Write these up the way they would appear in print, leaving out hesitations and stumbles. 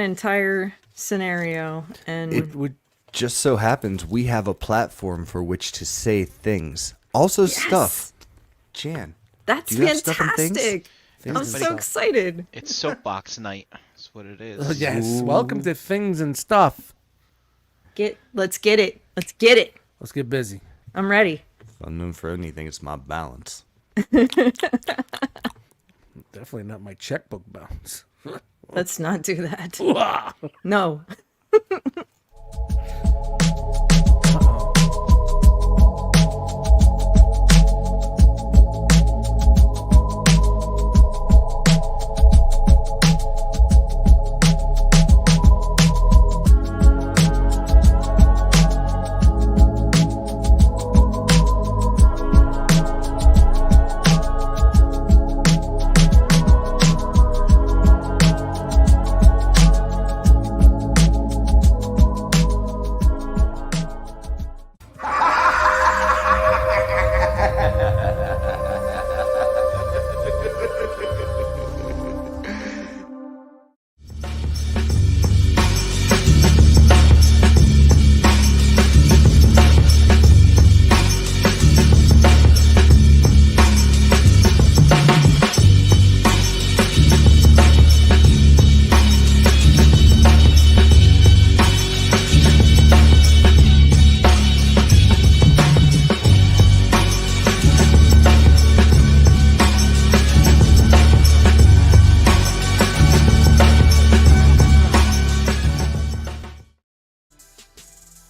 entire scenario, and It would just so happens we have a platform for which to say things. Also stuff. Jan, that's do you have stuff and things? fantastic. I'm so excited. It's soapbox night. That's what it is. Oh, yes. Welcome to Things and Stuff. Let's get it. Let's get it. Let's get busy. I'm ready. If I'm known for anything, it's my balance. Definitely not my checkbook balance. Let's not do that. No.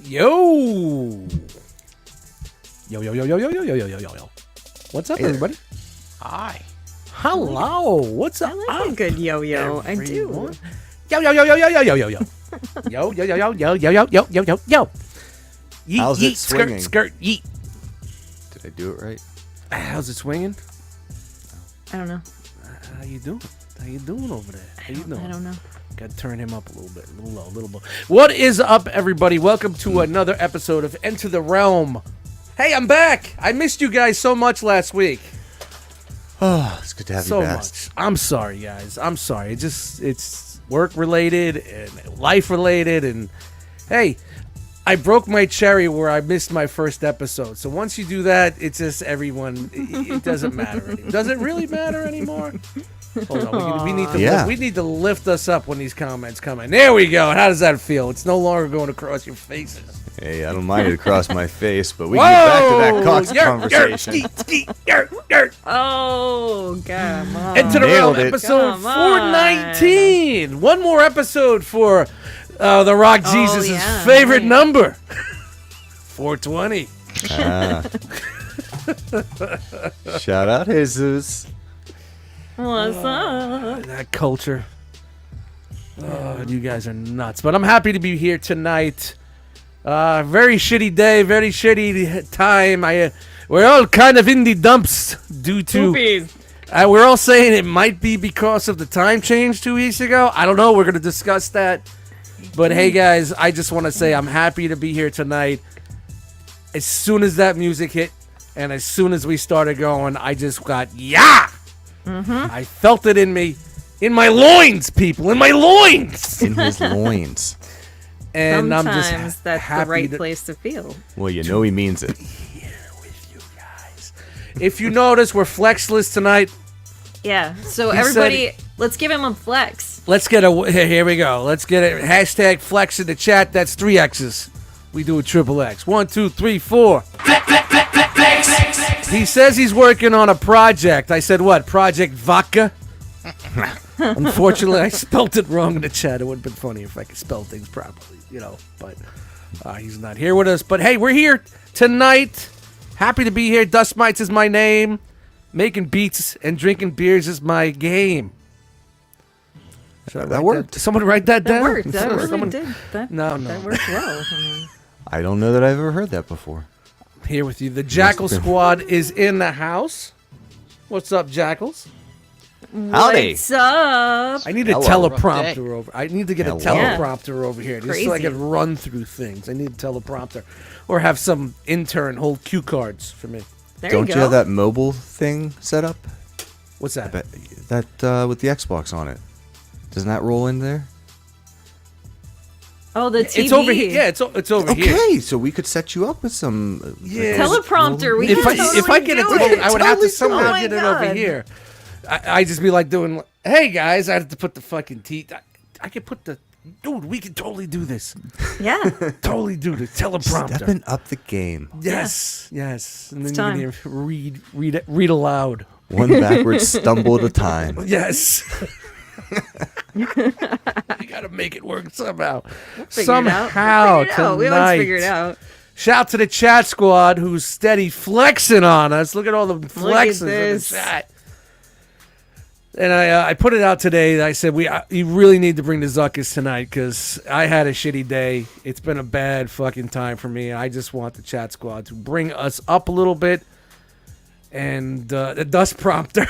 Yo. What's up, everybody? Hi. Hello. What's up? I like a good yo-yo. I do. Yo. Yo. Yeet, How's it yeet, swinging? skirt, yeet. Did I do it right? How's it swinging? I don't know. How you doing? How you doing over there? How you doing? I don't know. Got to turn him up a little bit, a little low, a little low. What is up, everybody? Welcome to another episode of Enter the Realm. Hey, I'm back. I missed you guys so much last week. Oh, it's good to have So you back. much. I'm sorry, guys. I'm sorry. It's work related and life related, and hey, I broke my cherry where I missed my first episode. So once you do that, it's just everyone. It doesn't matter anymore. Does it really matter anymore? Hold on. We need to lift us up when these comments come in. There we go. How does that feel? It's no longer going across your faces. Hey, I don't mind it across my face, but we can get back to that Cox conversation. Oh, come on. Enter the Realm, Nailed it. episode Come on. 419. One more episode for the Rock Jesus' yeah, favorite right. number. 420. Shout out Jesus. What's up? That culture. Oh, you guys are nuts. But I'm happy to be here tonight. Very shitty day, very shitty time. We're all kind of in the dumps due to... Poopies. We're all saying it might be because of the time change 2 weeks ago. I don't know. We're going to discuss that. But hey, guys, I just want to say I'm happy to be here tonight. As soon as that music hit and as soon as we started going, I just got, yeah! I felt it in me. In my loins, people. In my loins! In his loins. And Sometimes I'm just that's happy the right to place to feel. Well, you know he means it. here with you guys. If you notice, we're flexless tonight. Yeah. So He everybody, let's give him a flex. Let's get here we go. Let's get it. Hashtag flex in the chat. That's 3 X's. We do a triple X. 1, 2, 3, 4. He says he's working on a project. I said what? Project Vodka? Unfortunately, I spelt it wrong in the chat. It would have been funny if I could spell things properly, but he's not here with us. But hey, we're here tonight. Happy to be here. Dustmightz is my name. Making beats and drinking beers is my game. That worked. Someone write that down. That worked. That really Someone- did. That No. worked well. I mean, I don't know that I've ever heard that before. Here with you. The Jackal Squad is in the house. What's up, Jackals? Howdy. what's up? I need a Hello. teleprompter over. I need to get Hello. a teleprompter over here just so I Crazy. can run through things. I need a teleprompter, or have some intern hold cue cards for me. There Don't you you go. have that mobile thing set up? What's that? That with the Xbox on it. Doesn't that roll in there? Oh, the TV. It's over here. Yeah, it's over here. Okay, so we could set you up with some. Yeah. Teleprompter. We If can if I get it, totally do I would have to Totally somehow Oh my get it over God. here. I just be like doing, hey guys, I have to put the fucking teeth. I could put the, dude, we can totally do this. Yeah. Totally do this. Teleprompter. Stepping up the game. Yes, yes. And then It's you time. can read aloud. One backwards stumble at a time. Yes. You gotta make it work somehow. Figure it out. Somehow We'll figure it out. We always tonight. figure it out. Shout out to the chat squad who's steady flexing on us. Look at all the flexes in the this. chat. And I put it out today. I said you really need to bring the Zuckus tonight because I had a shitty day. It's been a bad fucking time for me. I just want the chat squad to bring us up a little bit. And the dust prompter.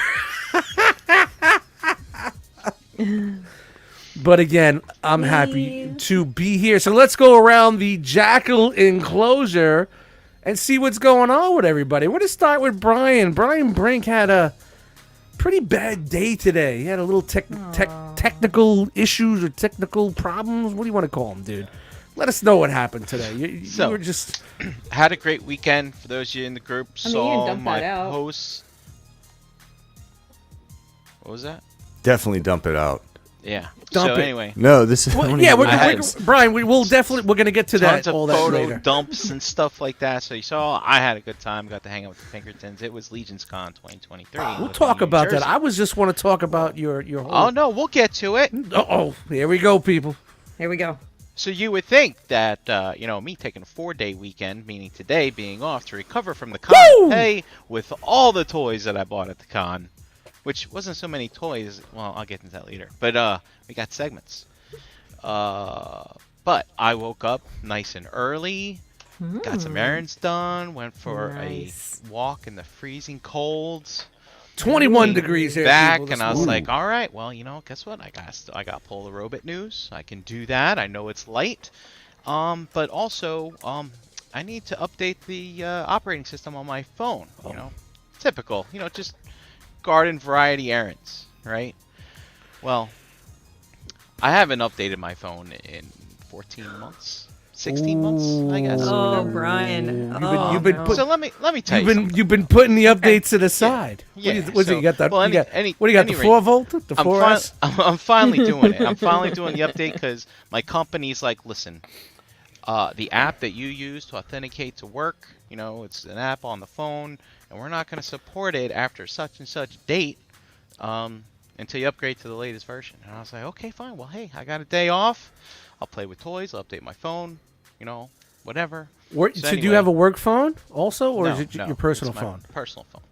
But again, I'm happy to be here. So let's go around the Jackal enclosure and see what's going on with everybody. We're going to start with Brian. Brian Brink had a pretty bad day today. He had a little technical issues or technical problems. What do you want to call them, dude? Let us know what happened today. You were just... Had a great weekend. For those of you in the group, I mean, you can saw dump my that out. posts. What was that? Definitely dump it out. Yeah. Dump so it. anyway, No, this is. Well, yeah, I had Brian, we're going to get to that tons of all that photo later. dumps and stuff like that. So you saw, I had a good time. Got to hang out with the Pinkertons. It was Legions Con 2023. We'll in talk New about that. Jersey. I was just want to talk about your whole... Oh no, we'll get to it. Uh-oh. Here we go, people. Here we go. So you would think that, me taking a 4-day weekend, meaning today being off to recover from the con, Woo! pay with all the toys that I bought at the con, which wasn't so many toys. Well, I'll get into that later. But we got segments. But I woke up nice and early, got some errands done, went for Nice. a walk in the freezing cold. 21 Came degrees here. back, people, and this I was morning. like, all right, well, guess what? I got Polar Robot news. I can do that. I know it's light, but also I need to update the operating system on my phone. Typical. Just garden variety errands, right? Well, I haven't updated my phone in 14 months. 16 months, I guess. Oh, Brian. You've been no. put- So let me tell you something. You've been putting the updates to the side. Yeah, What is it? You got that? well, you got, any- what do you got? any The rate, 4 volt, the I'm, 4S. I'm finally doing it. I'm finally doing the update because my company's like, listen, the app that you use to authenticate to work, it's an app on the phone, and we're not going to support it after such and such date until you upgrade to the latest version. And I was like, okay, fine. Well, hey, I got a day off. I'll play with toys. I'll update my phone. Whatever. So do you anyway- have a work phone also, or No, is it no, your personal it's my phone? Personal phone.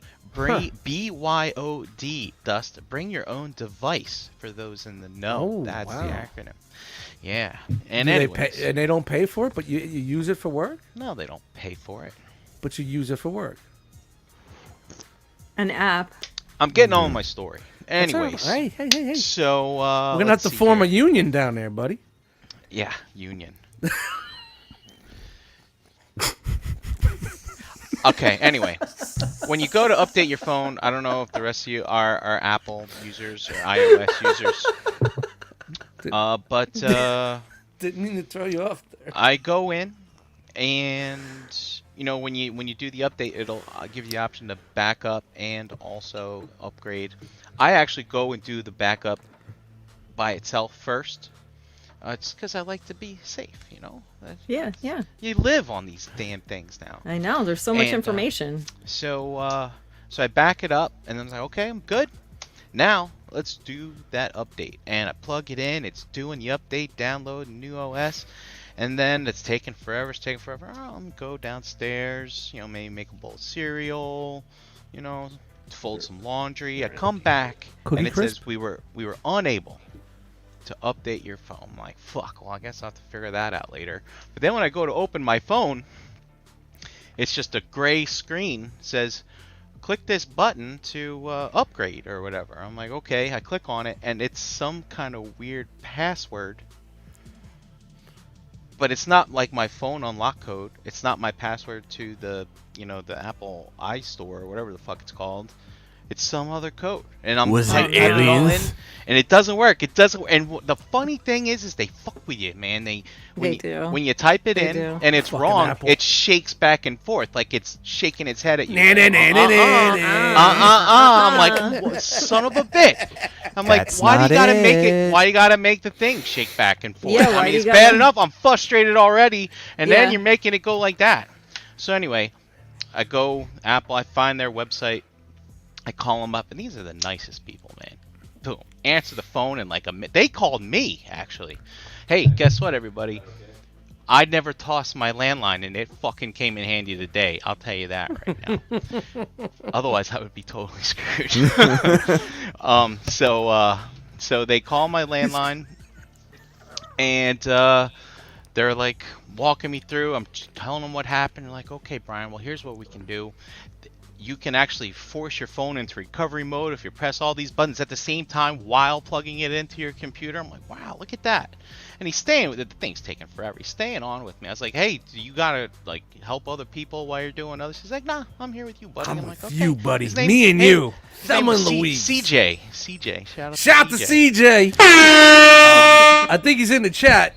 BYOD, Dust. Bring your own device for those in the know. Oh, That's wow. the acronym. Yeah. And Do they anyways, pay, and they don't pay for it, but you use it for work? no, they don't pay for it. But you use it for work. An app. I'm getting on with my story. That's all right. Anyways, Hey. so We're going to have to form a union down there, buddy. Yeah, union. Okay, anyway. When you go to update your phone, I don't know if the rest of you are Apple users or iOS users. But Didn't mean to throw you off there. I go in and when you do the update, it'll give you the option to back up and also upgrade. I actually go and do the backup by itself first. It's because I like to be safe, Yeah. You live on these damn things now. I know. There's so much And, information. So I back it up, and then I'm like, okay, I'm good. Now, let's do that update. And I plug it in. It's doing the update, download new OS. And then it's taking forever. Oh, let me go downstairs, maybe make a bowl of cereal, fold some laundry. I come back, Cookie and it Crisp? says we were unable to update your phone. I'm like, fuck, well, I guess I'll have to figure that out later. But then when I go to open my phone, it's just a gray screen. It says, click this button to upgrade or whatever. I'm like, okay. I click on it, and it's some kind of weird password. But it's not like my phone unlock code. It's not my password to the, the Apple iStore or whatever the fuck it's called. It's some other code, and I'm Was it typing it all aliens? in, and it doesn't work. It doesn't. And the funny thing is they fuck with you, man. They do. When you type it They in do. and it's Fucking wrong, Apple. it shakes back and forth like it's shaking its head at you. Nah, nah, nah, nah, nah, nah. I'm like, "What, son of a bitch. I'm like, That's why do you not gotta make it. it? Why do you gotta make the thing shake back and forth? Yeah, I why mean, you it's gotta- bad enough. I'm frustrated already, and Yeah. then you're making it go like that. So anyway, I go Apple. I find their website. I call them up, and these are the nicest people, man. Boom. Answer the phone in like a minute. They called me, actually. Hey, guess what, everybody? I'd never tossed my landline, and it fucking came in handy today. I'll tell you that right now. Otherwise, I would be totally screwed. So they call my landline, and they're like walking me through. I'm telling them what happened. They're like, okay, Brian, well, here's what we can do. You can actually force your phone into recovery mode if you press all these buttons at the same time while plugging it into your computer. I'm like, wow, look at that. And he's staying with it. The thing's taking forever. He's staying on with me. I was like, hey, do you gotta like help other people while you're doing others? He's like, nah, I'm here with you, buddy. I'm I'm with like, okay. you, buddy. His name- Me and hey, you. his name Thelma was and Louise. CJ. Shout to CJ. CJ. I think he's in the chat.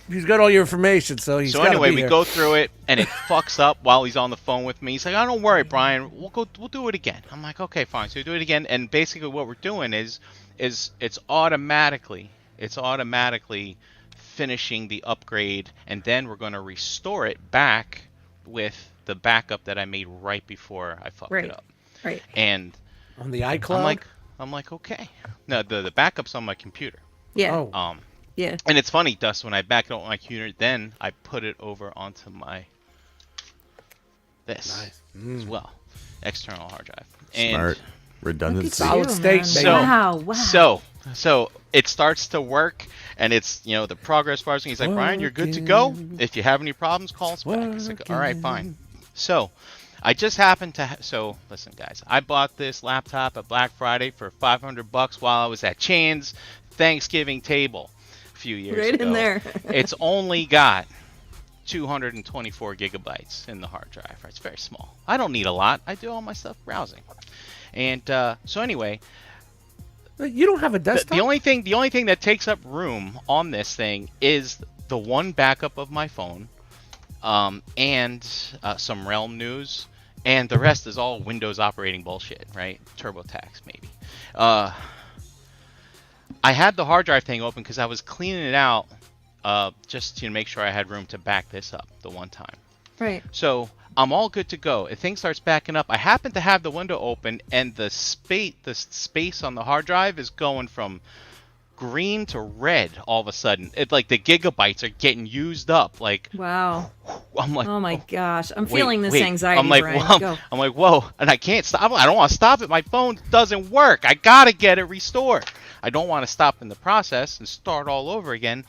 He's got all your information, so he's So gotta anyway, be we here. go through it, and it fucks up while he's on the phone with me. He's like, "Oh, don't worry, Brian. We'll do it again." I'm like, "Okay, fine." So we do it again, and basically what we're doing is it's automatically finishing the upgrade, and then we're going to restore it back with the backup that I made right before I fucked Right. it up. Right. And On the iCloud? I'm like, okay. No, the backup's on my computer. Yeah. Oh. Yeah. And it's funny, Dust, when I back it up on my computer, then I put it over onto my this Nice. as well, external hard drive. Smart. Redundancy. Solid state, baby. So, Wow. so it starts to work, and it's the progress bars. And he's like, Brian, you're good to go. If you have any problems, call us back. It's like, all right, fine. So I just happened to. So listen, guys, I bought this laptop at Black Friday for $500 while I was at Chan's Thanksgiving table a few years Right ago. in there. It's only got 224 gigabytes in the hard drive. It's very small. I don't need a lot. I do all my stuff browsing. And so anyway, You don't have a desktop? the only thing that takes up room on this thing is the one backup of my phone, and some Realm news, and the rest is all Windows operating bullshit, right? TurboTax maybe. I had the hard drive thing open because I was cleaning it out, just to make sure I had room to back this up the one time. Right. So I'm all good to go. If things starts backing up, I happen to have the window open, and the space on the hard drive is going from green to red all of a sudden. It's like the gigabytes are getting used up. Like, Wow. I'm like, Oh my gosh. I'm wait, feeling this wait. anxiety, I'm like, Brian. whoa. Go. I'm like, whoa, and I can't stop. I don't want to stop it. My phone doesn't work. I gotta get it restored. I don't want to stop in the process and start all over again.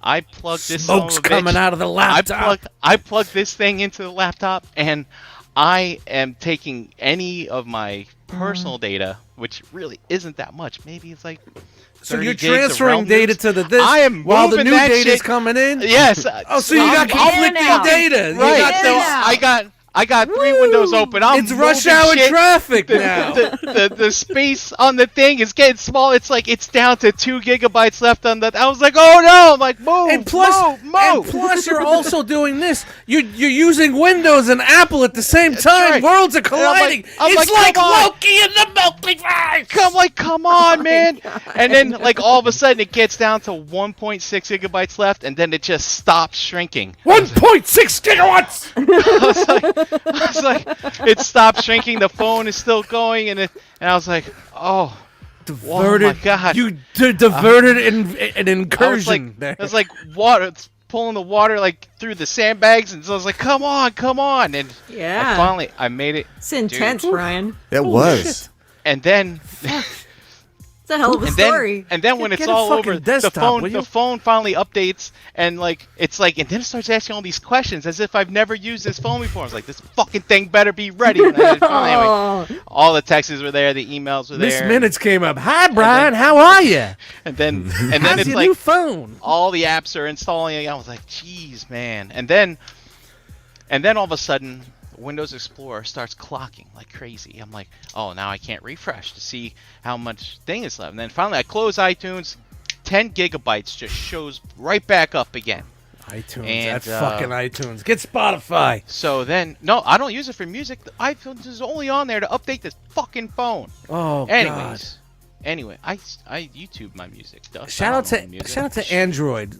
I plug this son of Smoke's a bitch- coming out of the laptop. I plug this thing into the laptop, and I am taking any of my personal data, which really isn't that much. Maybe it's like So 30 you're gigs of transferring Realm data news. to the this I am while the moving new that data's shit- coming in? Yes. Oh, so you got I'm in conflicting now. data. You Right. got So this- I got three windows open. I'm it's rush moving hour shit. traffic now. The space on the thing is getting small. It's like it's down to 2 gigabytes left on that. I was like, oh no! I'm like, move, And plus, move. you're also doing this. You're using Windows and Apple at the same time. right. Worlds are And I'm like- colliding. I'm It's like, like come on. Loki and the multiverse. Come on, man! God. And then, like, all of a sudden, it gets down to 1.6 gigabytes left, and then it just stops shrinking. 1.6 gigawatts. I was like, it stopped shrinking. The phone is still going, and I was like, oh. Diverted. Oh my God. You diverted an I incursion there. was like water, it's pulling the water like through the sandbags, and so I was like, come on, and Yeah. I made it, It's intense, Brian. It was. and then. It's a hell of a story. And then when Get it's a all fucking over, desktop, will you? the phone finally updates, and it's like, and then it starts asking all these questions as if I've never used this phone before. I was like, this fucking thing better be ready. And then finally, anyway, all the texts were there, the emails were Miss there, Minutes came up. Hi, Brian. How are you? and then How's it's your like new phone? all the apps are installing. I was like, geez, man. And then all of a sudden, Windows Explorer starts clocking like crazy. I'm like, oh, now I can't refresh to see how much thing is left. And then finally I close iTunes, 10 gigabytes just shows right back up again. iTunes, And, that fucking iTunes. Get Spotify. So then, no, I don't use it for music. The iTunes is only on there to update this fucking phone. Oh, Anyways. God. Anyway, I YouTube my music. Dust, Shout out to Android.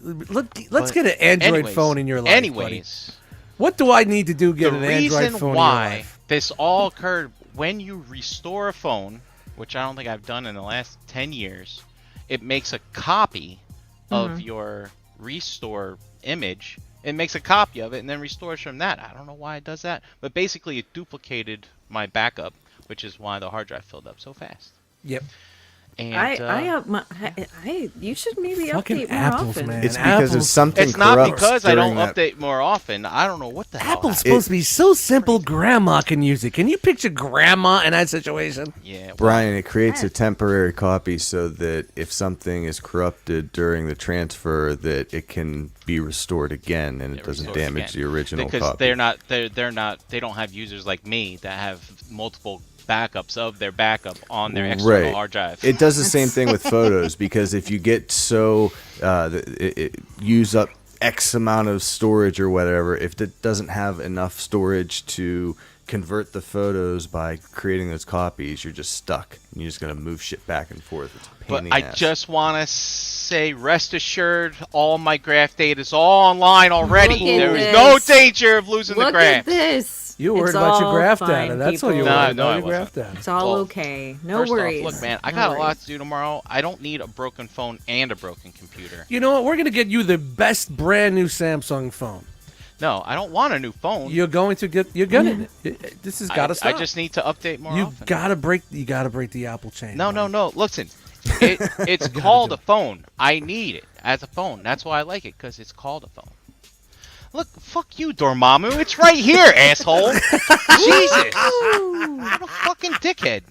Let's get an Android phone in your life, buddy. What do I need to do to get an Android phone in your why life? this all occurred when you restore a phone, which I don't think I've done in the last 10 years, it makes a copy of your restore image. It makes a copy of it and then restores from that. I don't know why it does that, but basically it duplicated my backup, which is why the hard drive filled up so fast. Yep. And you should maybe fucking update more apples, often. man. It's because of something it's not corrupts because I don't during that- update more often. I don't know what the hell. Apple's happened. supposed to be so simple, Grandma can use it. Can you picture Grandma in that situation? Yeah, well, Brian, it creates a temporary copy so that if something is corrupted during the transfer, that it can be restored again and it doesn't restores damage again. the original because copy. they don't have users like me that have multiple backups of their backup on their external hard drive. It does the same thing with photos because if you get it use up X amount of storage or whatever, if it doesn't have enough storage to convert the photos by creating those copies, you're just stuck. And you're just going to move shit back and forth. It's a pain But in the I ass. just want to say, rest assured, all my graph data is all online already. Look at There is this. no danger of losing the Look graph. at this. You worried It's about your all graph fine, data. That's all people. you No, worried no, about I your graph wasn't. data. It's all Well, okay. No First worries. off, look, man, I No got a lot worries. to do tomorrow. I don't need a broken phone and a broken computer. You know what? We're going to get you the best brand new Samsung phone. No, I don't want a new phone. You're going to get. You're gonna. This has got to stop. I just need to update more You often. gotta break. You gotta break the Apple chain. No, buddy. no, no. Listen, it's called a phone. I need it as a phone. That's why I like it, because it's called a phone. Look, fuck you, Dormammu. It's right here, asshole. Jesus. What a fucking dickhead.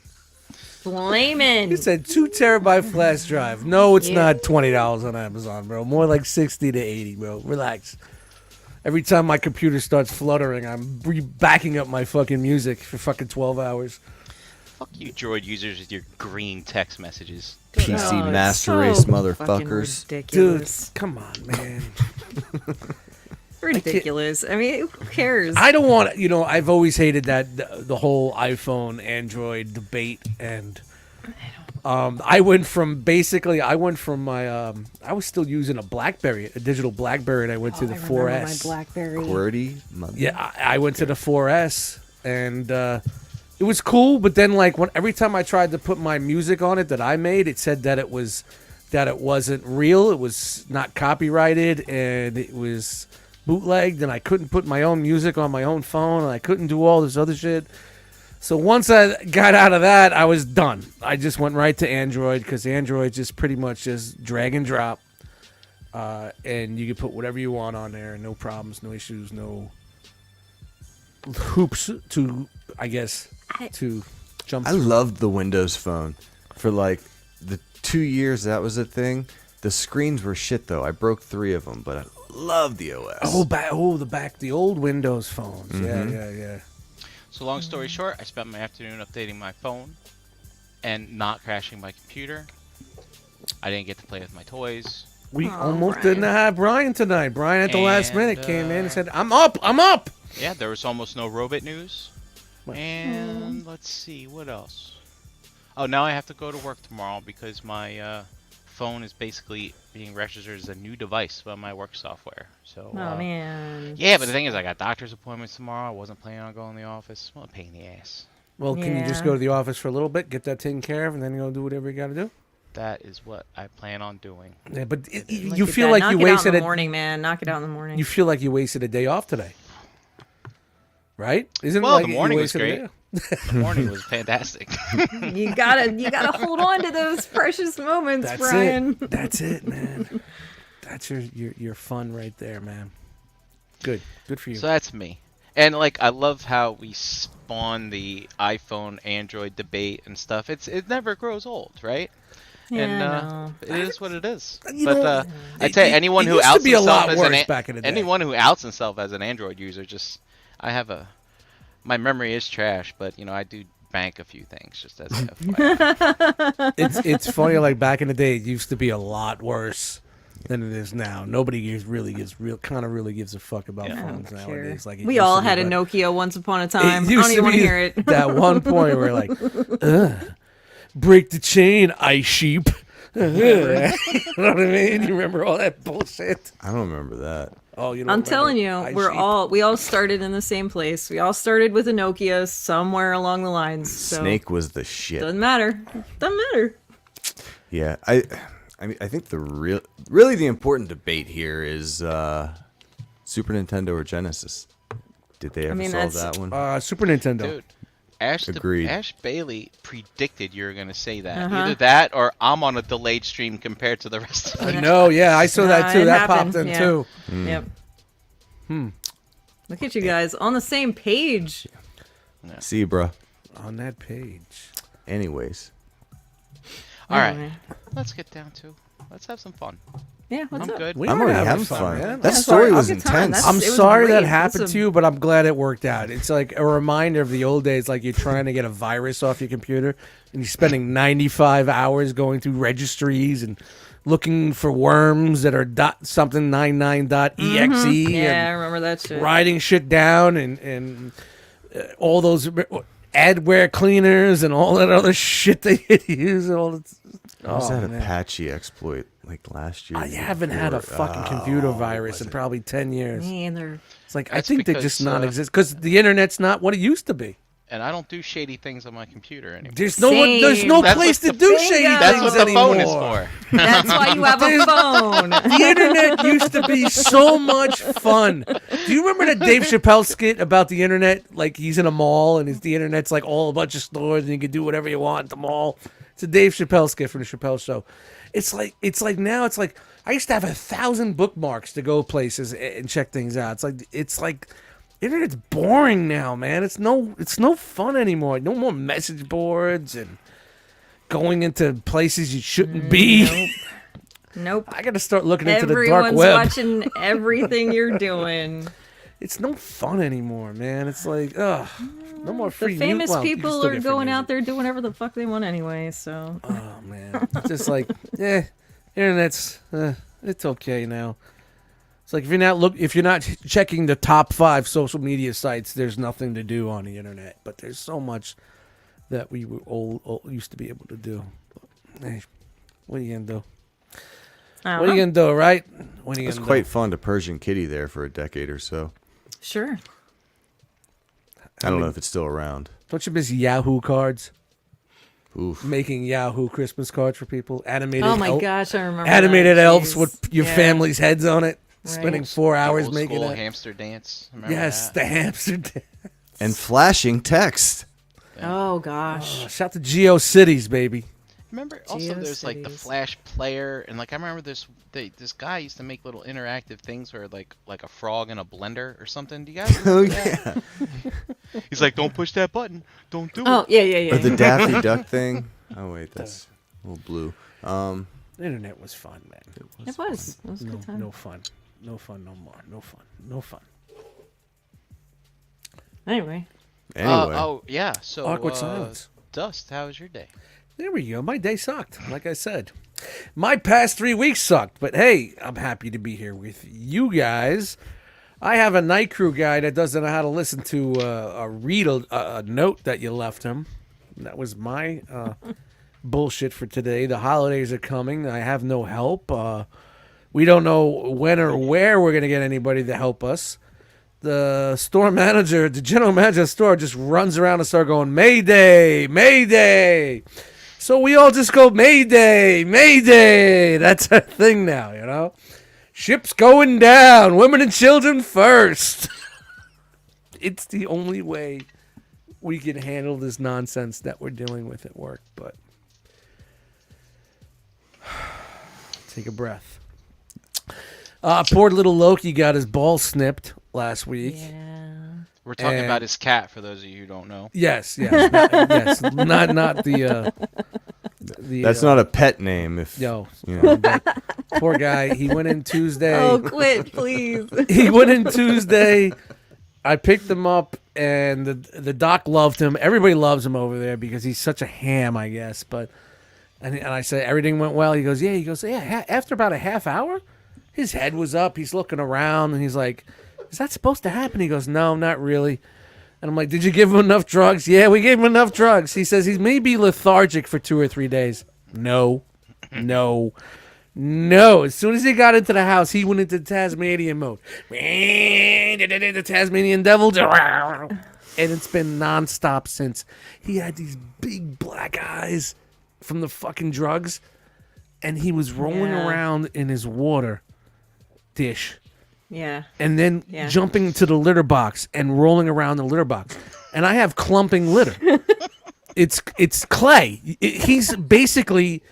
Flaming. He said 2 terabyte flash drive. No, it's Yeah. not $20 on Amazon, bro. More like 60 to 80, bro. Relax. Every time my computer starts fluttering, I'm backing up my fucking music for fucking 12 hours. Fuck you, Droid users, with your green text messages. PC Oh, it's master so race fucking motherfuckers. Dude, ridiculous. come on, man. Ridiculous. I mean, who cares? I don't want, I've always hated that the whole iPhone Android debate, and I went from my I was still using a BlackBerry, a digital BlackBerry, and I went to the 4S. My BlackBerry. QWERTY? Yeah, I went to the 4S, and it was cool. But then, every time I tried to put my music on it that I made, it said that it wasn't real. It was not copyrighted, and it was bootlegged, and I couldn't put my own music on my own phone, and I couldn't do all this other shit. So once I got out of that, I was done. I just went right to Android, because Android just pretty much just drag and drop, and you can put whatever you want on there, no problems, no issues, no hoops to jump I through. loved the Windows Phone. For the 2 years that was a thing, the screens were shit though. I broke 3 of them, but I love the OS. The old Windows phones. Yeah. So long story short, I spent my afternoon updating my phone and not crashing my computer. I didn't get to play with my toys. We Oh, almost Brian. didn't have Brian tonight. Brian at the last And, minute came in and said, I'm up. Yeah, there was almost no Robit news. And let's see, what else? Oh, now I have to go to work tomorrow because my phone is basically being registered as a new device by my work software. So, Oh, man. yeah, but the thing is, I got doctor's appointments tomorrow. I wasn't planning on going to the office. What a pain in the ass. Well, can you just Yeah. go to the office for a little bit, get that taken care of, and then go do whatever you got to do? That is what I plan on doing. Yeah, but you Look at feel that. like Knock you it out in wasted the it. morning, man. Knock it out in the morning. You feel like you wasted a day off today, right? Isn't Well, it like the you morning was wasted a great. day? The morning was fantastic. You gotta hold on to those precious moments, That's Brian. it. That's it, man. That's your fun right there, man. Good for you. So that's me. And I love how we spawn the iPhone Android debate and stuff. It never grows old, right? Yeah, And no. it is what it is. You But know, I tell you, anyone it who used to outs be a himself lot as worse back in the day. anyone who outs himself as an Android user, I have my memory is trash, but I do bank a few things just as an FYI. It's funny. Like back in the day, it used to be a lot worse than it is now. Nobody really gives a fuck about phones nowadays. Like we all had a Nokia once upon a time. I It don't used even to want to be hear it. that one point where like, break the chain, ice sheep. You know what I mean? You remember all that bullshit? I don't remember that. Oh, you know. I'm telling you, we all started in the same place. We all started with a Nokia somewhere along the lines. So Snake was the shit. doesn't matter. Doesn't matter. Yeah, I mean, I think the really the important debate here is Super Nintendo or Genesis. Did they ever solve that one? Super Nintendo. Dude, Ash Bailey predicted you were going to say that. Either that or I'm on a delayed stream compared to the rest of I know, yeah, I saw that too. It That happened, popped in yeah. too. Yep. Look at you guys on the same page. See, bro. On that page. Anyways. All right, Anyway. let's have some fun. Yeah, what's I'm up? good. I'm already having fun. man. That Yeah, story I'll was get time. intense. I'm It was sorry that great. happened It's to you, but I'm glad it worked out. It's like a reminder of the old days, like you're trying to get a virus off your computer and you're spending 95 hours going through registries and looking for worms that are .99.exe Yeah, I and remember that shit. writing shit down and all those adware cleaners and all that other shit they use. And all that. What was that man. Apache exploit like last year? I haven't had a fucking computer virus in probably 10 years. Me either. It's like, That's I think they because, just non-exist because the internet's not what it used to be. And I don't do shady things on my computer anymore. There's Same. no That's place what to the- do shady Bingo. That's things what the anymore. phone is for. That's why you have a phone. The internet used to be so much fun. Do you remember that Dave Chappelle skit about the internet? Like he's in a mall and the internet's like all a bunch of stores and you can do whatever you want at the mall. It's a Dave Chappelle skit from the Chappelle Show. It's like now it's like I used to have 1,000 bookmarks to go places and check things out. It's like internet's boring now, man. It's no fun anymore. No more message boards and going into places you shouldn't be. Nope. I got to start looking into the dark Everyone's web. watching everything you're doing. It's no fun anymore, man. It's like, ugh, no more free. The famous well, you can people still are get free going out music. there doing whatever the fuck they want anyway. So Oh man, it's just like, internet's, it's okay now. It's like if you're not checking the top 5 social media sites, there's nothing to do on the internet. But there's so much that we were old used to be able to do. But, hey, what are you gonna do? I What don't are you know. gonna do, right? What are you It was gonna quite do? fun to Persian Kitty there for a decade or so. Sure. I don't know if it's still around. Don't you miss Yahoo cards? Oof. Making Yahoo Christmas cards for people, animated. Oh my gosh, I remember. Animated that. elves Jeez. with your Yeah. family's heads on it, Right. spending 4 hours Old making school it. hamster dance. Remember Yes, that? the hamster. dance. And flashing text. Oh gosh. Shout to GeoCities, baby. Remember, also there's like the GeoCities. Flash player, and like I remember this guy used to make little interactive things where like a frog in a blender or something. Do you guys Oh remember that? yeah. He's like, don't push that button, don't do Oh it. yeah. Or the Daffy Duck thing. Oh wait, that's a little blue. The internet was fun, man. It was. It was a No, good time. no fun. No fun no more. No fun. No fun. Anyway. Anyway. Oh yeah. So Awkward silence. Dust, how was your day? There we go. My day sucked, like I said. My past 3 weeks sucked, but hey, I'm happy to be here with you guys. I have a night crew guy that doesn't know how to listen to read a note that you left him. That was my bullshit for today. The holidays are coming. I have no help. We don't know when or where we're going to get anybody to help us. The store manager, the general manager of the store just runs around and starts going, Mayday, Mayday. So we all just go, Mayday, Mayday. That's our thing now, you know? Ship's going down. Women and children first. It's the only way we can handle this nonsense that we're dealing with at work. But take a breath. Poor little Loki got his ball snipped last week. Yeah. We're talking And- about his cat, for those of you who don't know. Yes, yes, not the. That's not a pet name. If Yo, you know. poor guy. He went in Tuesday. Oh, quit, please. He went in Tuesday. I picked him up, and the doc loved him. Everybody loves him over there because he's such a ham, I guess. But and I said everything went well. He goes, yeah. He goes, yeah. After about a half hour, his head was up. He's looking around, and he's like, "Is that supposed to happen?" He goes, "No, not really." And I'm like, "Did you give him enough drugs?" "Yeah, we gave him enough drugs." He says he may be lethargic for 2 or 3 days. No. As soon as he got into the house, he went into Tasmanian mode. The Tasmanian devil. And it's been nonstop since. He had these big black eyes from the fucking drugs, and he was rolling around in his water dish. Yeah. And then jumping to the litter box and rolling around the litter box. And I have clumping litter. It's clay. He's basically,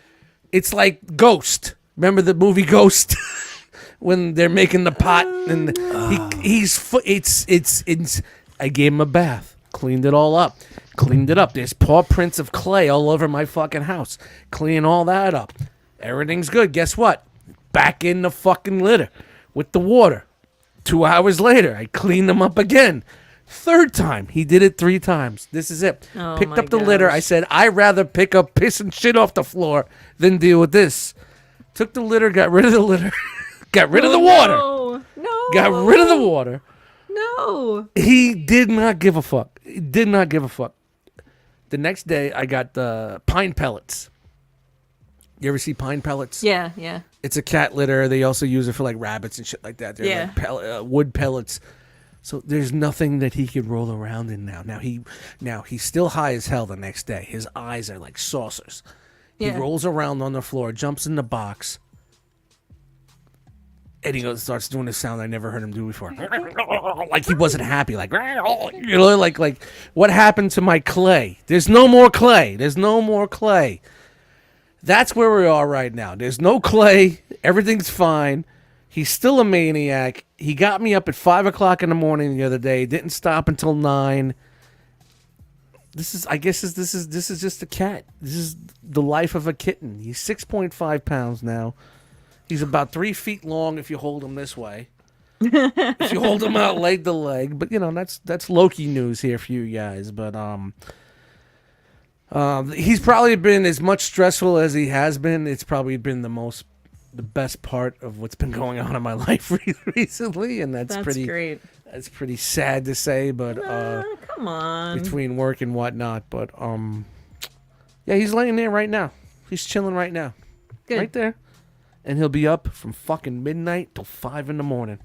it's like Ghost. Remember the movie Ghost? When they're making the pot and I gave him a bath, cleaned it all up, cleaned it up. There's paw prints of clay all over my fucking house. Clean all that up. Everything's good. Guess what? Back in the fucking litter with the water. 2 hours later, I cleaned them up again. Third time. He did it 3 times. This is it. Oh, Picked my up the litter. gosh. I said, I'd rather pick up piss and shit off the floor than deal with this. Took the litter, got rid of the litter, got rid of the water. No. Got rid of the water. No. He did not give a fuck. He did not give a fuck. The next day, I got the pine pellets. You ever see pine pellets? Yeah. It's a cat litter. They also use it for like rabbits and shit like that. They're like wood pellets. So there's nothing that he can roll around in now. Now he's still high as hell the next day. His eyes are like saucers. He rolls around on the floor, jumps in the box, and he starts doing this sound I never heard him do before. Like he wasn't happy. Like, you know, like what happened to my clay? There's no more clay. There's no more clay. That's where we are right now. There's no clay. Everything's fine. He's still a maniac. He got me up at 5 o'clock in the morning the other day. Didn't stop until 9. This is just a cat. This is the life of a kitten. He's 6.5 pounds now. He's about 3 feet long if you hold him this way. If you hold him out leg to leg. But, you know, that's Loki news here for you guys. But he's probably been as much stressful as he has been. It's probably been the best part of what's been going on in my life recently. And that's pretty great. That's pretty sad to say, but Come on. between work and whatnot. But yeah, he's laying there right now. He's chilling right now. Good. Right there. And he'll be up from fucking midnight till 5 in the morning.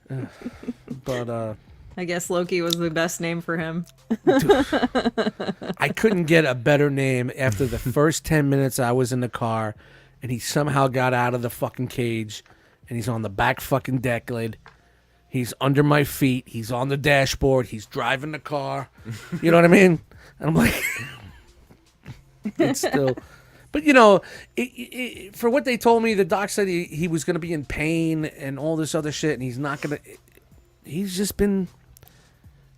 But I guess Loki was the best name for him. I couldn't get a better name after the first 10 minutes I was in the car and he somehow got out of the fucking cage and he's on the back fucking deck lid. He's under my feet. He's on the dashboard. He's driving the car. You know what I mean? And I'm like, it's still... But, you know, for what they told me, the doc said he was going to be in pain and all this other shit, and he's not going to... He's just been...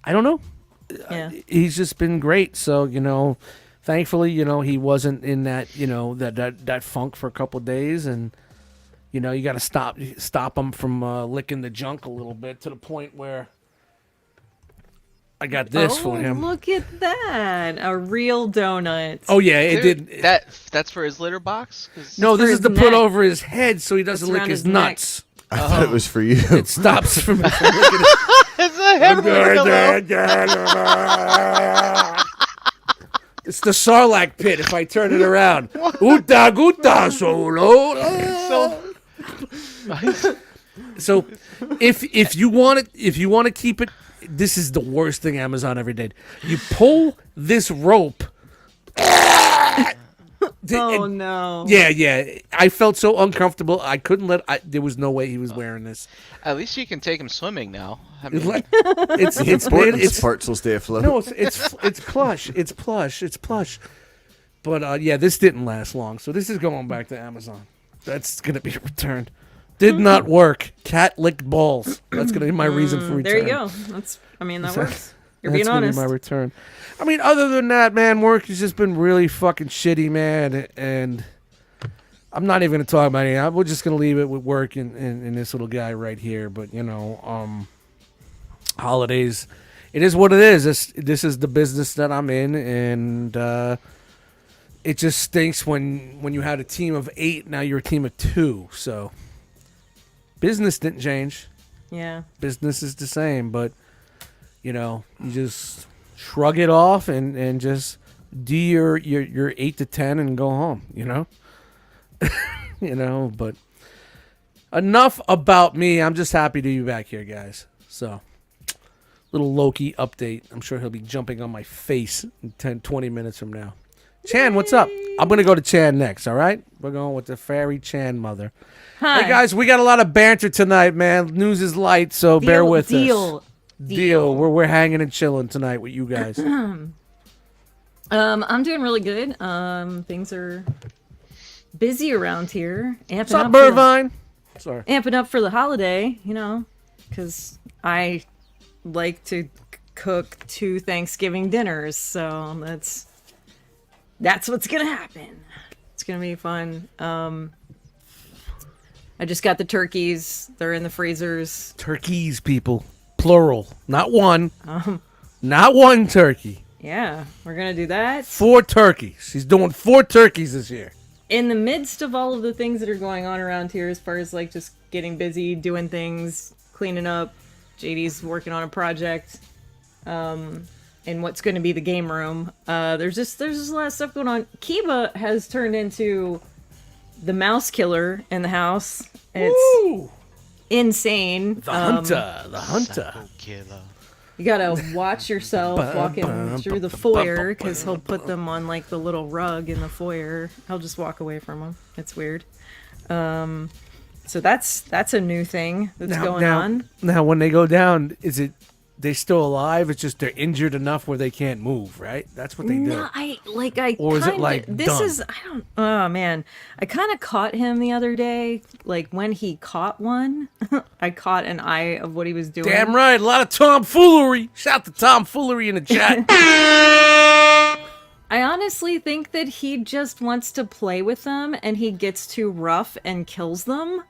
I don't know. Yeah. He's just been great. So, you know, thankfully, you know, he wasn't in that, you know, that funk for a couple of days. And, you know, you got to stop him from licking the junk a little bit to the point where I got this for him. Look at that. A real donut. Oh, yeah, it did. That's for his litter box? No, this is his to neck. put over his head so he doesn't It's lick around his his neck. nuts. I thought it was for you. It stops from licking his It's a hamburger. It's the Sarlacc pit if I turn it around. Uta guta solo. So if you want to keep it, this is the worst thing Amazon ever did. You pull this rope. Oh, no. Yeah. I felt so uncomfortable. I couldn't there was no way he was wearing this. At least you can take him swimming now. I It's mean, like it's Important it's parts will stay afloat. no, it's plush. It's plush. It's plush. But yeah, this didn't last long. So this is going back to Amazon. That's gonna be returned. Did not work. Cat licked balls. That's gonna be my reason for return. There you go. That works. You're being That's gonna honest. be my return. I mean, other than that, man, work has just been really fucking shitty, man. And I'm not even gonna talk about it. We're just gonna leave it with work and this little guy right here. But you know, holidays. It is what it is. This is the business that I'm in, and it just stinks when you had a team of 8, now you're a team of 2. So business didn't change. Yeah. Business is the same, but you just shrug it off and just do your 8 to 10 and go home. But enough about me. I'm just happy to be back here, guys. So, little Loki update. I'm sure he'll be jumping on my face in 10, 20 minutes from now. Chan, what's up? I'm going to go to Chan next, all right? We're going with the fairy Chan mother. Hi. Hey, guys, we got a lot of banter tonight, man. News is light, so bear with us. Deal. We're hanging and chilling tonight with you guys. I'm doing really good. Things are busy around here. What's up, Burvine? Sorry. Amping up for the holiday, because I like to cook 2 Thanksgiving dinners, so that's what's gonna happen. It's gonna be fun. I just got the turkeys. They're in the freezers. Turkeys, people. Plural. Not one. Not one turkey. Yeah, we're gonna do that. 4 turkeys. He's doing 4 turkeys this year. In the midst of all of the things that are going on around here, as far as like just getting busy, doing things, cleaning up, JD's working on a project, in what's going to be the game room. There's just a lot of stuff going on. Kiba has turned into the mouse killer in the house. It's Woo! insane. The hunter. Psycho killer. You gotta watch yourself walking through the foyer, because he'll put them on like the little rug in the foyer. He'll just walk away from them. It's weird. So that's a new thing that's going on. Now, when they go down, is it they still alive? It's just they're injured enough where they can't move, right? That's what they do. No, Or is it like done? Oh man, I kind of caught him the other day. Like when he caught one, I caught an eye of what he was doing. Damn right, a lot of tomfoolery. Shout to tomfoolery in the chat. I honestly think that he just wants to play with them, and he gets too rough and kills them,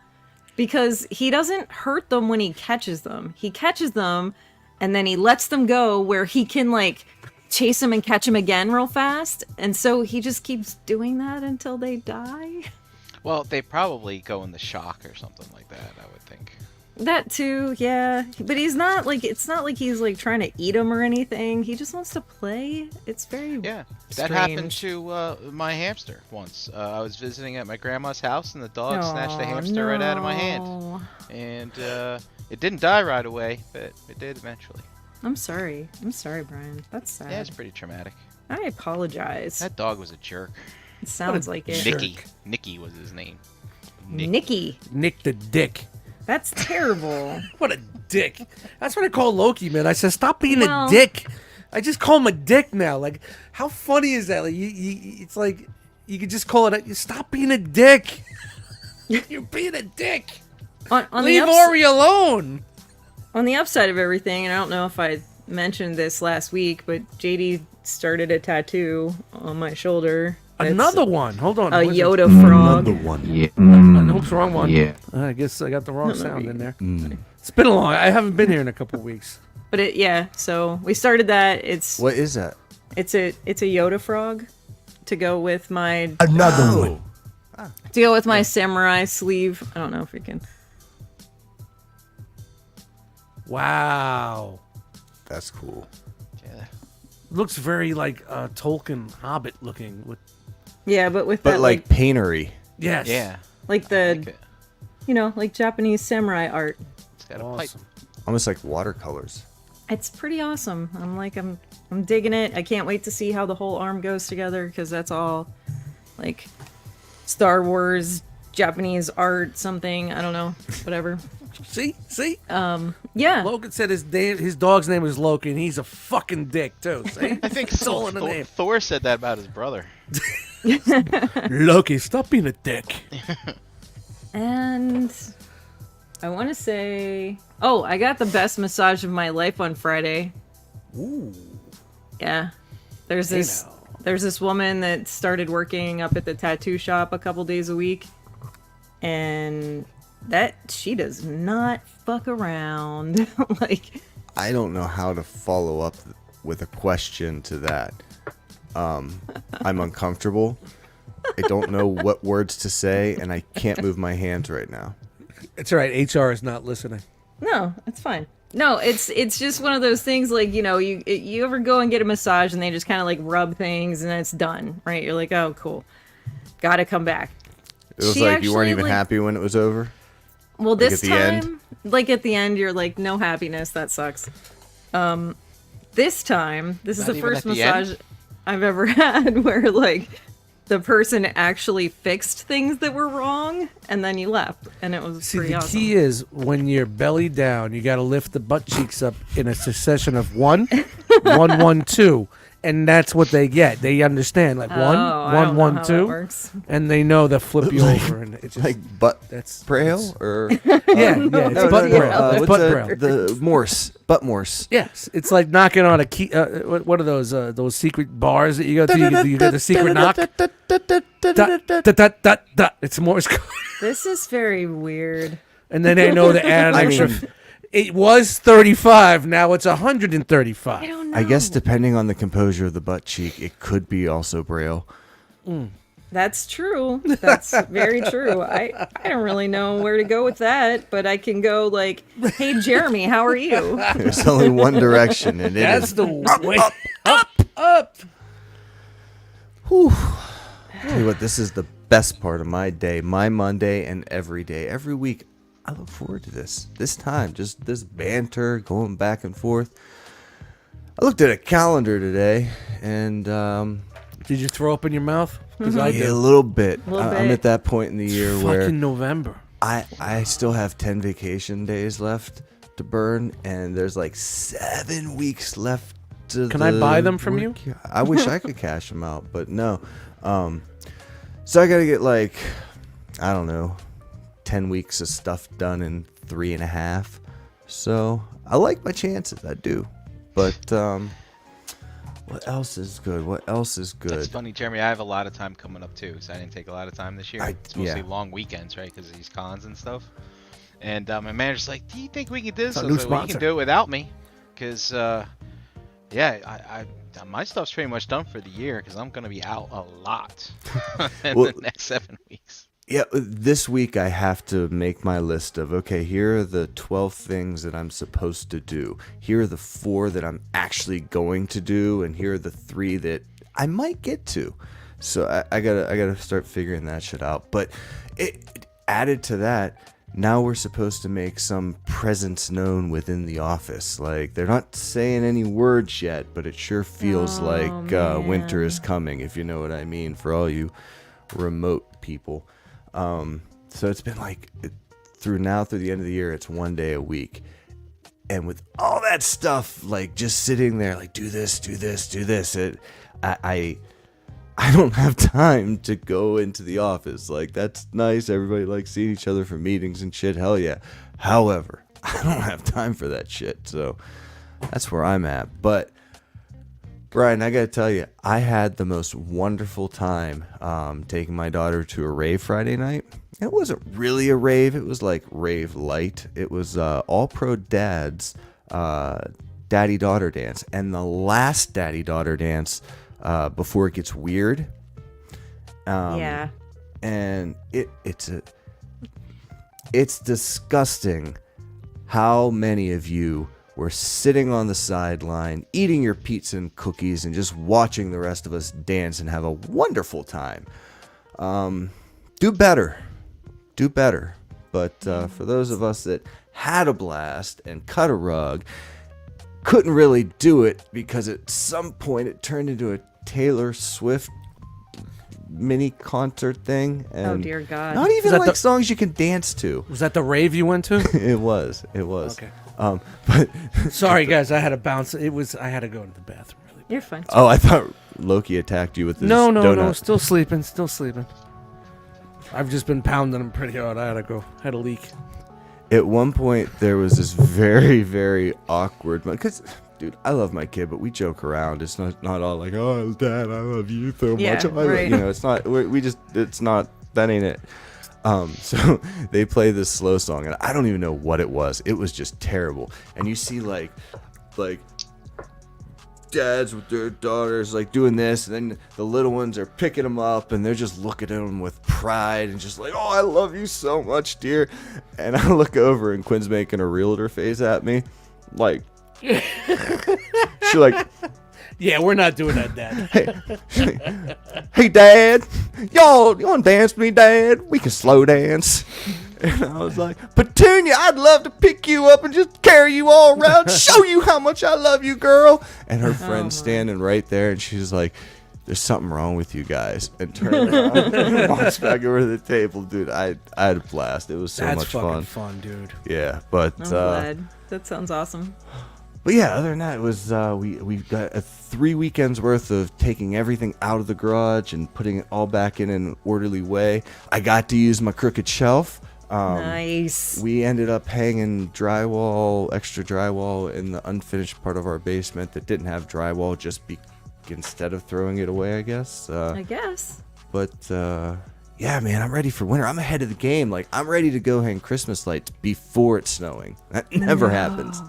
because he doesn't hurt them when he catches them. He catches them, and then he lets them go where he can, like, chase them and catch them again real fast. And so he just keeps doing that until they die. Well, they probably go in the shock or something like that, I would think. That too, yeah. But he's not, like, it's not like he's, like, trying to eat them or anything. He just wants to play. It's very Yeah, that strange. happened to my hamster once. I was visiting at my grandma's house, and the dog snatched the hamster right out of my hand. And it didn't die right away, but it did eventually. I'm sorry. I'm sorry, Brian. That's sad. Yeah, it's pretty traumatic. I apologize. That dog was a jerk. It sounds like it. jerk. Nicky was his name. Nicky. Nick the Dick. That's terrible. What a dick. That's what I call Loki, man. I said, stop being Well- a dick. I just call him a dick now. Like, how funny is that? Like, it's like, you could just call it, stop being a dick. You're being a dick. On Leave the Ori alone. On the upside of everything, and I don't know if I mentioned this last week, but JD started a tattoo on my shoulder. It's Another one. Hold on. a Where's it? Yoda frog. one. Nope, wrong one. Yeah. I guess I got the wrong sound you- in there. It's been a long. I haven't been here in a couple weeks. But so we started that. It's What is that? a Yoda frog to go with my Another one. samurai sleeve. I don't know if we can. Wow. That's cool. Yeah. Looks very like Tolkien Hobbit looking. With Yeah, but with But that like paintery. yes. Yeah. like I like the it. like Japanese samurai art. It's got a pipe. Awesome. Almost like watercolors. It's pretty awesome. I'm digging it. I can't wait to see how the whole arm goes together, because that's all like Star Wars, Japanese art, something. I don't know. Whatever. See? Yeah. Logan said his dog's name is Loki, and he's a fucking dick too. See? I think It's all in the name. Thor said that about his brother. Loki, stop being a dick. And I want to say, I got the best massage of my life on Friday. Ooh. Yeah. There's Hey this now. there's this woman that started working up at the tattoo shop a couple days a week, and that she does not fuck around. Like, I don't know how to follow up with a question to that. I'm uncomfortable. I don't know what words to say, and I can't move my hands right now. It's all right. HR is not listening. No, it's fine. No, it's just one of those things like, you know, you ever go and get a massage and they just kind of like rub things and then it's done, right? You're like, oh, cool. Gotta come back. It was She like you weren't actually, even like- happy when it was over. Well, Like this at the end? time, like at the end, you're like, no happiness. That sucks. This time, this is Not the even first at the massage end? I've ever had where like the person actually fixed things that were wrong and then you left, and it was See, pretty the awesome. key is when you're belly down, you got to lift the butt cheeks up in a succession of 1, 1, 1, 2, and that's what they get. They understand like 1, I 1, don't 1, know how 2, that works. and they know to flip you over, and it's just, Like butt that's braille or yeah, it's no, butt no, braille. no, It's what's butt the, braille. the Morse butt Morse. Yes, it's like knocking on a key. What are those secret bars that you go to? You get the secret knock. Dot, dot, dot, dot, dot. It's Morse code. This is very weird. And then they know to add an I extra. mean- It was 35. Now it's 135. I don't know. I guess depending on the composure of the butt cheek, it could be also braille. That's true. That's very true. I don't really know where to go with that, but I can go like, hey, Jeremy, how are you? There's only one direction, and it That's is the way. Up. Tell you what, this is the best part of my day, my Monday, and every day, every week. I look forward to this time, just this banter going back and forth. I looked at a calendar today, and Did you throw up in your mouth? Because I yeah, a did. little bit. Little I'm bit. at that point in the year where Fucking November. I still have 10 vacation days left to burn, and there's like 7 weeks left to Can I the buy them from you? work year. I wish I could cash them out, but no. So I gotta get like, I don't know, 10 weeks of stuff done in 3.5. So I like my chances, I do. But what else is good? What else is good? That's funny, Jeremy. I have a lot of time coming up too, so I didn't take a lot of time this year. It's mostly long weekends, right? Because of these cons and stuff. And my manager's like, "Do you think we can do this?" It's I a was new like, "Well, you sponsor. can do it without me, because yeah, my stuff's pretty much done for the year because I'm gonna be out a lot in Well, the next 7 weeks." Yeah, this week I have to make my list of, okay, here are the 12 things that I'm supposed to do. Here are the 4 that I'm actually going to do, and here are the 3 that I might get to. So I gotta start figuring that shit out. But it added to that, now we're supposed to make some presence known within the office. Like, they're not saying any words yet, but it sure feels like winter is coming, if you know what I mean, for all you remote people. So it's been like through the end of the year, it's 1 day a week. And with all that stuff, like just sitting there, like do this, I don't have time to go into the office. Like, that's nice. Everybody likes seeing each other for meetings and shit. Hell yeah. However, I don't have time for that shit. So that's where I'm at. But Brian, I gotta tell you, I had the most wonderful time taking my daughter to a rave Friday night. It wasn't really a rave. It was like rave light. It was all pro dads daddy-daughter dance. And the last daddy-daughter dance before it gets weird. Yeah. And it's disgusting how many of you were sitting on the sideline, eating your pizza and cookies, and just watching the rest of us dance and have a wonderful time. Do better. But for those of us that had a blast and cut a rug, couldn't really do it because at some point it turned into a Taylor Swift mini concert thing. And Oh, dear God. Not even that like the- songs you can dance to. Was that the rave you went to? It was. Okay. But Sorry, guys. I had to bounce. I had to go to the bathroom. Really. You're fine. oh, I thought Loki attacked you with this No. donut. Still sleeping. I've just been pounding them pretty hard. I had a leak. At one point, there was this very, very awkward moment. Because, dude, I love my kid, but we joke around. It's not all like, oh, Dad, I love you so much. Yeah, right. You know, it's not, it's not, that ain't it. So they play this slow song, and I don't even know what it was. It was just terrible. And you see, like, like dads with their daughters like doing this, and then the little ones are picking them up and they're just looking at them with pride and just like, oh, I love you so much, dear. And I look over and Quinn's making a realtor face at me, like she like, Yeah, we're not doing that, Dad. hey Dad, y'all wanna dance with me, Dad? We can slow dance. And I was like, Petunia, I'd love to pick you up and just carry you all around, show you how much I love you, girl. And her friend's standing right there, and she's like, there's something wrong with you guys. And turned around and walks back over to the table. Dude, I had a blast. It was so That's much fucking fun. dude. Yeah, but I'm glad. That sounds awesome. but yeah, other than that, it was we got 3 weekends worth of taking everything out of the garage and putting it all back in an orderly way. I got to use my crooked shelf. Nice. We ended up hanging extra drywall in the unfinished part of our basement that didn't have drywall, instead of throwing it away, I guess. I guess. But yeah, man, I'm ready for winter. I'm ahead of the game. Like, I'm ready to go hang Christmas lights before it's snowing. That never happens.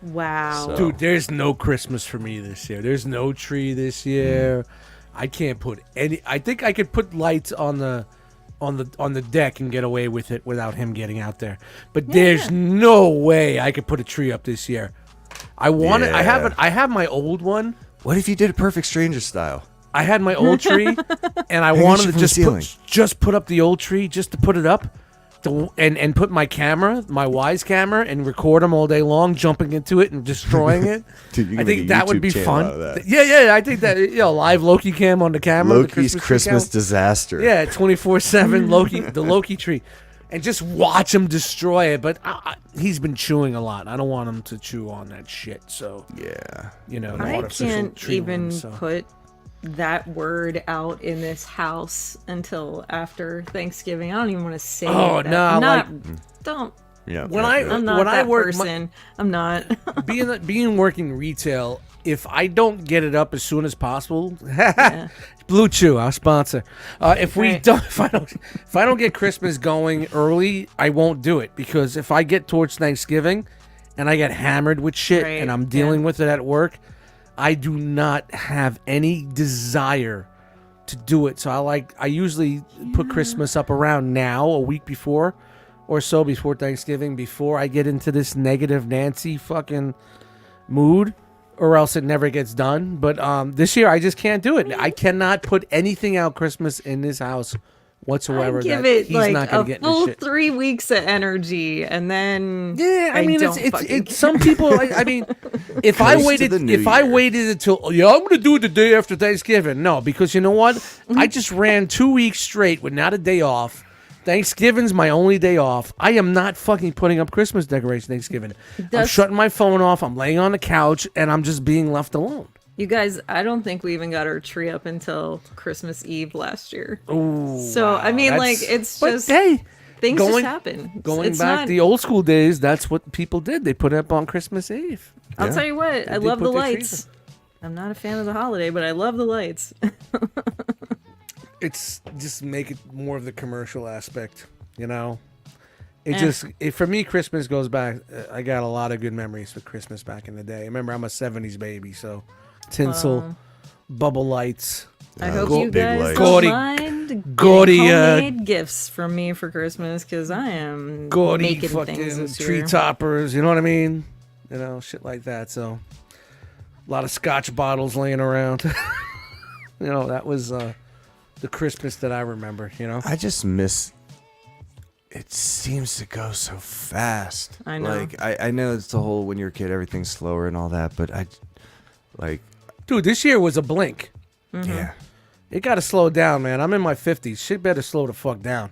Wow. So- Dude, there's no Christmas for me this year. There's no tree this year. I can't put any. I think I could put lights on the deck and get away with it without him getting out there. But there's no way I could put a tree up this year. I want it. I have my old one. What if you did a Perfect Stranger style? I had my old tree, and I Hang wanted it to from the ceiling. just put up the old tree just to put it up, and put my camera, my Wise camera, and record them all day long, jumping into it and destroying it. Dude, you I can make think a that would YouTube be channel fun. out of that. Yeah. I think that live Loki cam on the camera. Loki's the Christmas tree disaster. cam. Yeah, 24/7 Loki, the Loki tree, and just watch him destroy it. But he's been chewing a lot. I don't want him to chew on that shit. So Yeah. no I artificial can't tree even limbs, so. put that word out in this house until after Thanksgiving. I don't even want to say Oh, it. no, I'm not. like- Don't. Yeah. When yeah, I- yeah. I'm not when I that work person. I'm not. being working retail, if I don't get it up as soon as possible, Yeah. Blue Chew, our sponsor. If Right. if I don't get Christmas going early, I won't do it, because if I get towards Thanksgiving and I get hammered with shit Right, and I'm dealing yeah. with it at work, I do not have any desire to do it. So I usually put Christmas up around now, a week before or so, before Thanksgiving, before I get into this negative Nancy fucking mood, or else it never gets done. But this year I just can't do it. I cannot put anything out Christmas in this house whatsoever. I give that it he's like not gonna a get into full shit. 3 weeks of energy, and then Yeah, I mean, don't it's fucking some people. I mean, if I Close to waited, the new if I year. waited until I'm gonna do it the day after Thanksgiving. No, because you know what? Mm-hmm. I just ran 2 weeks straight with not a day off. Thanksgiving's my only day off. I am not fucking putting up Christmas decorations Thanksgiving. I'm That's- shutting my phone off. I'm laying on the couch and I'm just being left alone. You guys, I don't think we even got our tree up until Christmas Eve last year. Ooh, So I mean, that's- like, it's but just hey, things going- just happen. going It's back not- the old school days, that's what people did. They put it up on Christmas Eve. I'll Yeah. tell you what, I did love put the their trees lights. I'm not a fan of the holiday, but I love the lights. It's just make it more of the commercial aspect, you know. For me, Christmas goes back. I got a lot of good memories with Christmas back in the day. Remember, I'm a '70s baby, so tinsel, bubble lights. I hope Go- you big guys lights. don't Gaudy- mind gaudy, getting homemade gifts from me for Christmas, because I am Gaudy making things fucking this tree year. toppers. You know what I mean? You know, shit like that. So, a lot of Scotch bottles laying around. You know, that was the Christmas that I remember. You know. I just miss. It seems to go so fast. I know. Like I know it's the whole when you're a kid everything's slower and all that, but Dude, this year was a blink. yeah. It got to slow down, man. I'm in my 50s. Shit better slow the fuck down.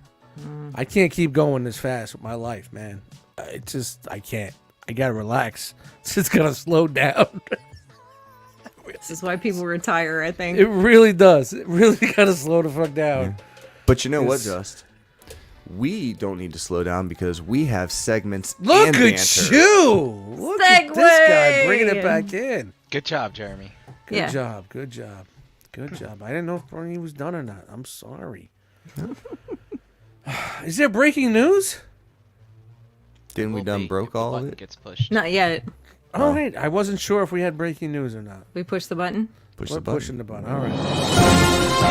I can't keep going this fast with my life, man. I can't. I got to relax. It's just got to slow down. This is why people retire, I think. It really does. It really got to slow the fuck down. But you know what, It's- Just? We don't need to slow down because we have segments Look and at banter. you. Look at this guy Segue. bringing it back in. Good job, Jeremy. Good Yeah. job. Good job. Good job. I didn't know if Bernie was done or not. I'm sorry. Is there breaking news? Didn't we Will done be broke if the all of button it? Gets pushed. Not yet. All right. I wasn't sure if we had breaking news or not. We push the button. Push We're the button. pushing the button. All right.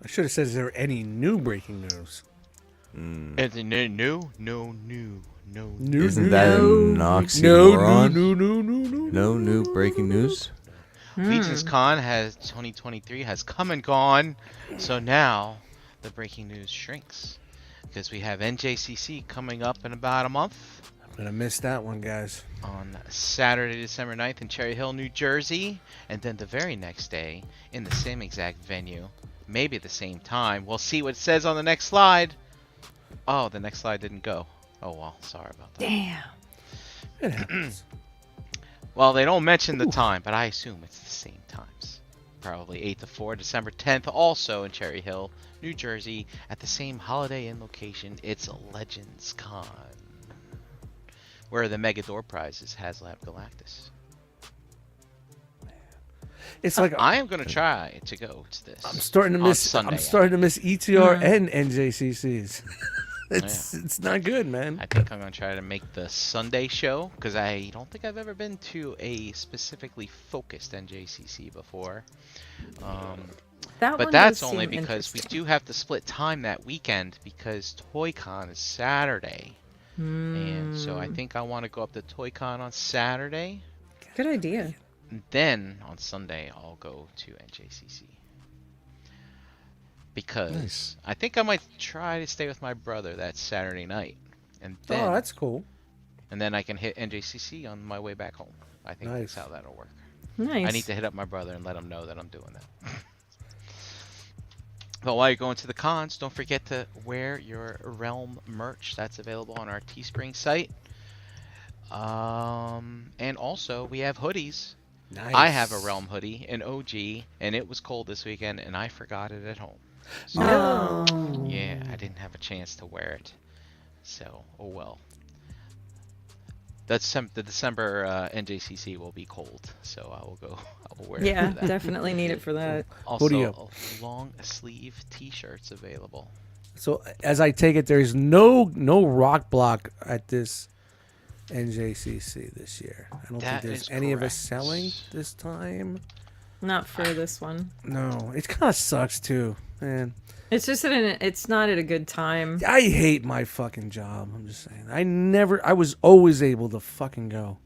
I should have said, is there any new breaking news? It's no. Isn't that an oxymoron? No new breaking news? Legion's Con 2023 has come and gone, so now the breaking news shrinks because we have NJCC coming up in about a month. I'm going to miss that one, guys. On Saturday, December 9th in Cherry Hill, New Jersey, and then the very next day in the same exact venue, maybe at the same time. We'll see what it says on the next slide. Oh, the next slide didn't go. Oh well, sorry about that. Damn. It happens. Well, they don't mention the time, but I assume it's the same times. Probably 8 to 4, December 10th, also in Cherry Hill, New Jersey, at the same Holiday Inn location. It's Legends Con, where the Mega Door Prize is HasLab Galactus. It's like I am going to try to go to this. I'm starting to on miss. Sunday, I'm starting to miss ETR and NJCCs. It's not good, man. I think I'm going to try to make the Sunday show, because I don't think I've ever been to a specifically focused NJCC before. But that's only because we do have to split time that weekend, because ToyCon is Saturday. And so I think I want to go up to ToyCon on Saturday. Good idea. And then on Sunday, I'll go to NJCC. Because I think I might try to stay with my brother that Saturday night. And then, Oh, that's cool. and then I can hit NJCC on my way back home. I think that's how that'll work. Nice. I need to hit up my brother and let him know that I'm doing that. But while you're going to the cons, don't forget to wear your Realm merch. That's available on our Teespring site. And also, we have hoodies. Nice. I have a Realm hoodie, an OG, and it was cold this weekend, and I forgot it at home. So, Oh. yeah, I didn't have a chance to wear it. So, oh well. The December NJCC will be cold, so I will wear it Yeah, for that. definitely need it for that. Also, long sleeve T-shirts available. So as I take it, there's no rock block at this NJCC this year. I don't That think there's is any of us correct. selling this time. Not for this one. No, it kind of sucks too, man. It's just that it's not at a good time. I hate my fucking job. I'm just saying. I was always able to fucking go.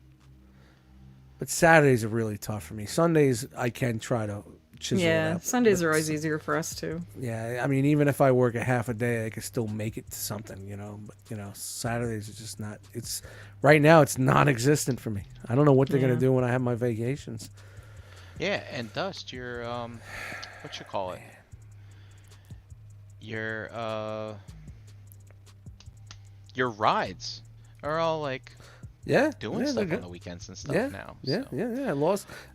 But Saturdays are really tough for me. Sundays, I can try to chisel it Yeah, up. Sundays But are always easier for us too. Yeah, I mean, even if I work a half a day, I can still make it to something, you know. But, Saturdays are just not, right now, it's non-existent for me. I don't know what they're going to do when I have my vacations. Yeah, and Dust, your what you call it? Your rides are all like doing stuff on the weekends and stuff now. Yeah, so. yeah.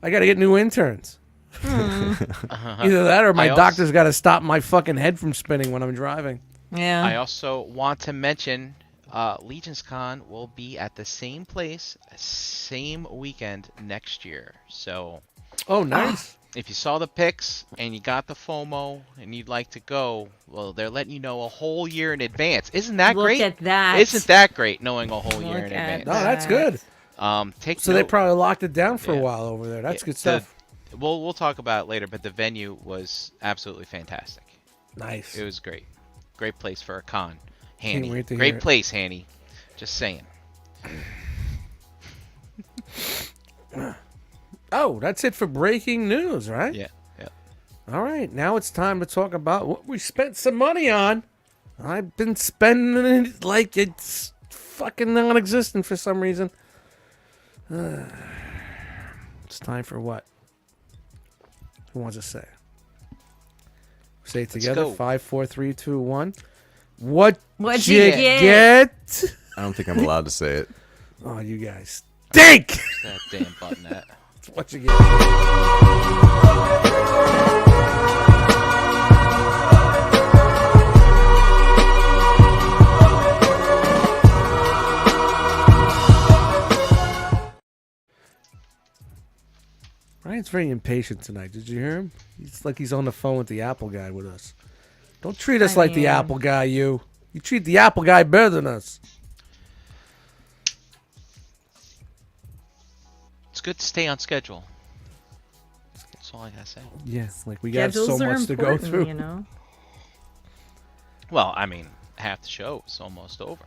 I got to get new interns. Either that or my I doctor's got to stop my fucking head from spinning when I'm driving. Yeah. I also want to mention Legion's Con will be at the same place, same weekend next year. So, Oh, nice. if you saw the pics and you got the FOMO and you'd like to go, well, they're letting you know a whole year in advance. Isn't that Look great? at that. Isn't that great knowing a whole year in Look at advance? No, that's good. Take So they note. probably locked it down for a Yeah. while over there. That's Yeah, good stuff. We'll talk about it later, but the venue was absolutely fantastic. Nice. It was great. Great place for a con. Can't Hanny. wait to hear Great it. place, Hanny. Just saying. Oh, that's it for breaking news, right? Yeah. Yeah. All right, now it's time to talk about what we spent some money on. I've been spending it like it's fucking non-existent for some reason. It's time for what? Who wants to say? Say it together. go. 5, 4, 3, 2, 1. What'd What'd you you get? I don't think I'm allowed to say it. Oh, you guys stink! That damn button that. That's what you get. Ryan's very impatient tonight. Did you hear him? He's like he's on the phone with the Apple guy with us. Don't treat us like the Apple guy, you. You treat the Apple guy better than us. It's good to stay on schedule. That's all I gotta say. Yeah, like we got so Schedules are much to go important, through. You know. Well, I mean, half the show is almost over,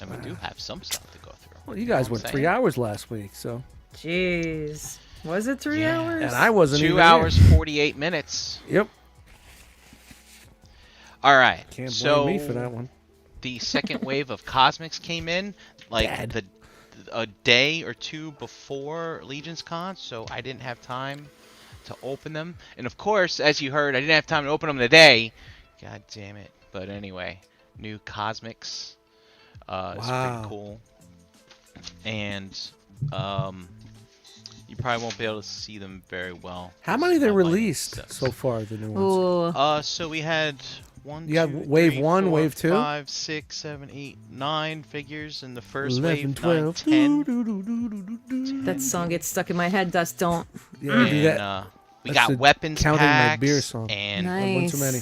and we do have some stuff to go through. Well, you guys know what went I'm 3 saying? hours last week, so. Jeez. Was it 3 Yeah. hours? And I wasn't 2 even hours, here. 48 minutes. Yep. All right. Can't blame so me for that one. the second wave of Cosmics came in like Dad. a day or two before Legion's Con, so I didn't have time to open them. And of course, as you heard, I didn't have time to open them today. God damn it. But anyway, new Cosmics. It's pretty cool. And you probably won't be able to see them very well. How many they My lighting released sucks. so far, the new ones? Ooh. So we had one, You got two, wave three, 1, four, wave 2? 5, 6, 7, 8, 9 figures in the first 11, wave. 12. 9, 10. That song gets stuck in my head. Dust, don't. Yeah, do And that. we That's got the weapons Counting My packs Beer song. and Nice. One too many.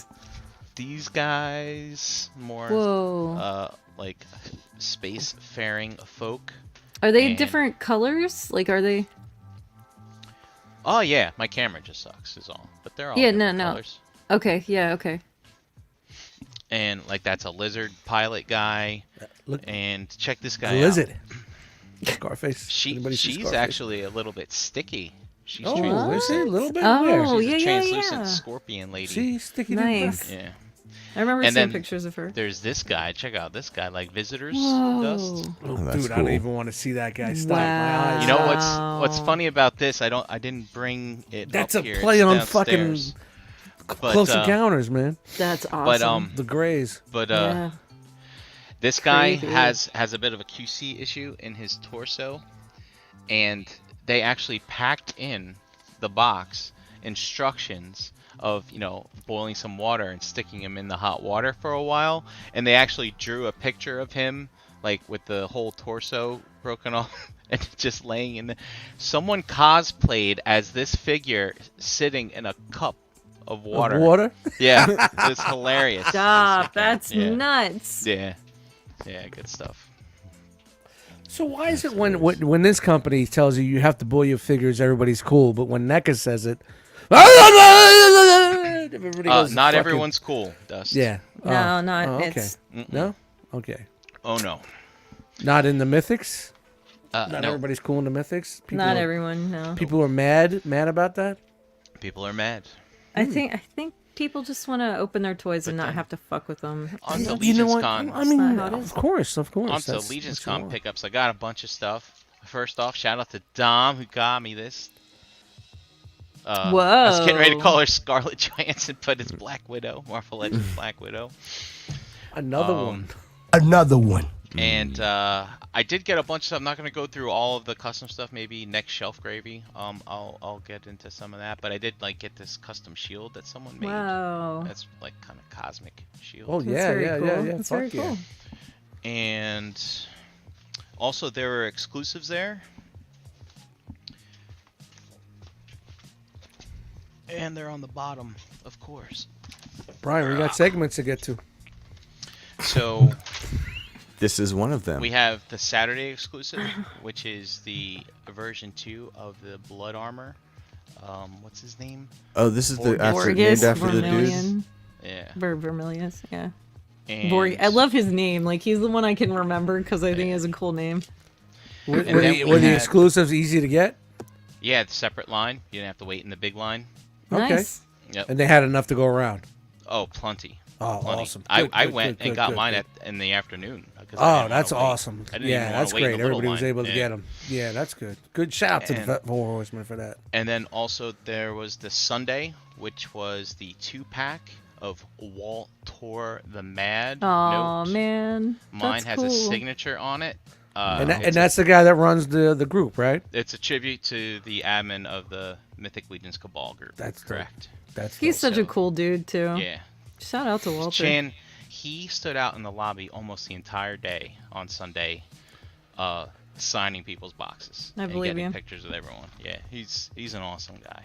these guys more Whoa. like space-faring folk. Are they and- different colors? Like, are they? Oh yeah, my camera just sucks is all. But they're all Yeah, different no. colors. Okay. Yeah. Okay. And like that's a lizard pilot guy. Look, And check this guy a out. lizard. Scarface. Anybody see She's Scarface? actually a little bit sticky. She's Oh, translucent. is it? A little bit? Oh, Where? She's yeah, a yeah, translucent yeah. scorpion lady. She's sticky to Nice. the Yeah. I remember And seeing then pictures of her. There's this guy. Check out this guy. Like visitors Whoa. dust. Oh, that's dude, I don't cool. even want to see that guy. Stop Wow. my eyes. You know what's funny about this? I didn't bring it. That's up a here. play It's on fucking downstairs. But, Close Encounters, man. That's awesome. But The Greys. yeah. this guy Creepy. has a bit of a QC issue in his torso, and they actually packed in the box instructions of boiling some water and sticking him in the hot water for a while, and they actually drew a picture of him like with the whole torso broken off and just laying in the. Someone cosplayed as this figure sitting in a cup of water. Of water? Yeah, it's hilarious. Stop. This weekend. That's Yeah. nuts. Yeah, good stuff. So why is it when this company tells you have to boil your figures, everybody's cool, but when NECA says it, everybody goes Not fucking- everyone's cool, Dust. Yeah. No, not. okay. It's. No? Okay. Oh no. Not in the Mythics? Not No. everybody's cool in the Mythics? Not everyone. No. People are mad about that? People are mad. I think people just want to open their toys and not then- have to fuck with them. On to You know Legion's what? Con. I mean, not how it is. of course. On to That's Legion's what you Con want. pickups. I got a bunch of stuff. First off, shout out to Dom who got me this. I was getting ready to Whoa. call her Scarlett Johansson, but it's Black Widow. Marvel Legends Black Widow. Another Um, one. Another one. And I did get a bunch of stuff. I'm not gonna go through all of the custom stuff. Maybe next shelf gravy. I'll get into some of that. But I did get this custom shield that someone made. Wow. That's like kind of cosmic shield. Oh, That's yeah, very yeah, cool. yeah, yeah. That's Fuck very yeah. cool. And also there were exclusives there. And they're on the bottom, of course. Brian, we got segments to get to. So This is one of them. we have the Saturday exclusive, which is the version 2 of the Blood Armor. What's his name? Oh, this is the Borges, named after the dude. Vermilion. Yeah. Vermilius, yeah. And Borg. I love his name. Like, he's the one I can remember because I think he has a cool name. Were, And were then the, we were the had- exclusives easy to get? Yeah, it's a separate line. You didn't have to wait in the big line. Okay. Nice. Yep. And they had enough to go around. Oh, plenty. Oh, Plenty. awesome. I Good, went good, and got good, mine good. in the afternoon. 'cause I Oh, didn't that's wanna wait. awesome. I didn't Yeah, even wanna that's wait in great. the little Everybody was line. able to Yeah. get them. Yeah, that's good. Good shout out to And- the Four Horsemen for that. And then also there was the Sunday, which was the 2-pack of Walt Tor the Mad. Oh note. man. Mine That's has cool. a signature on it. And that's the guy that runs the group, right? It's a tribute to the admin of the Mythic Legions Cabal group. That's dope. correct. That's He's dope. such a cool dude too. Yeah. Shout out to Walter. Chan, he stood out in the lobby almost the entire day on Sunday, signing people's boxes. I and believe getting you. pictures with everyone. Yeah, he's an awesome guy.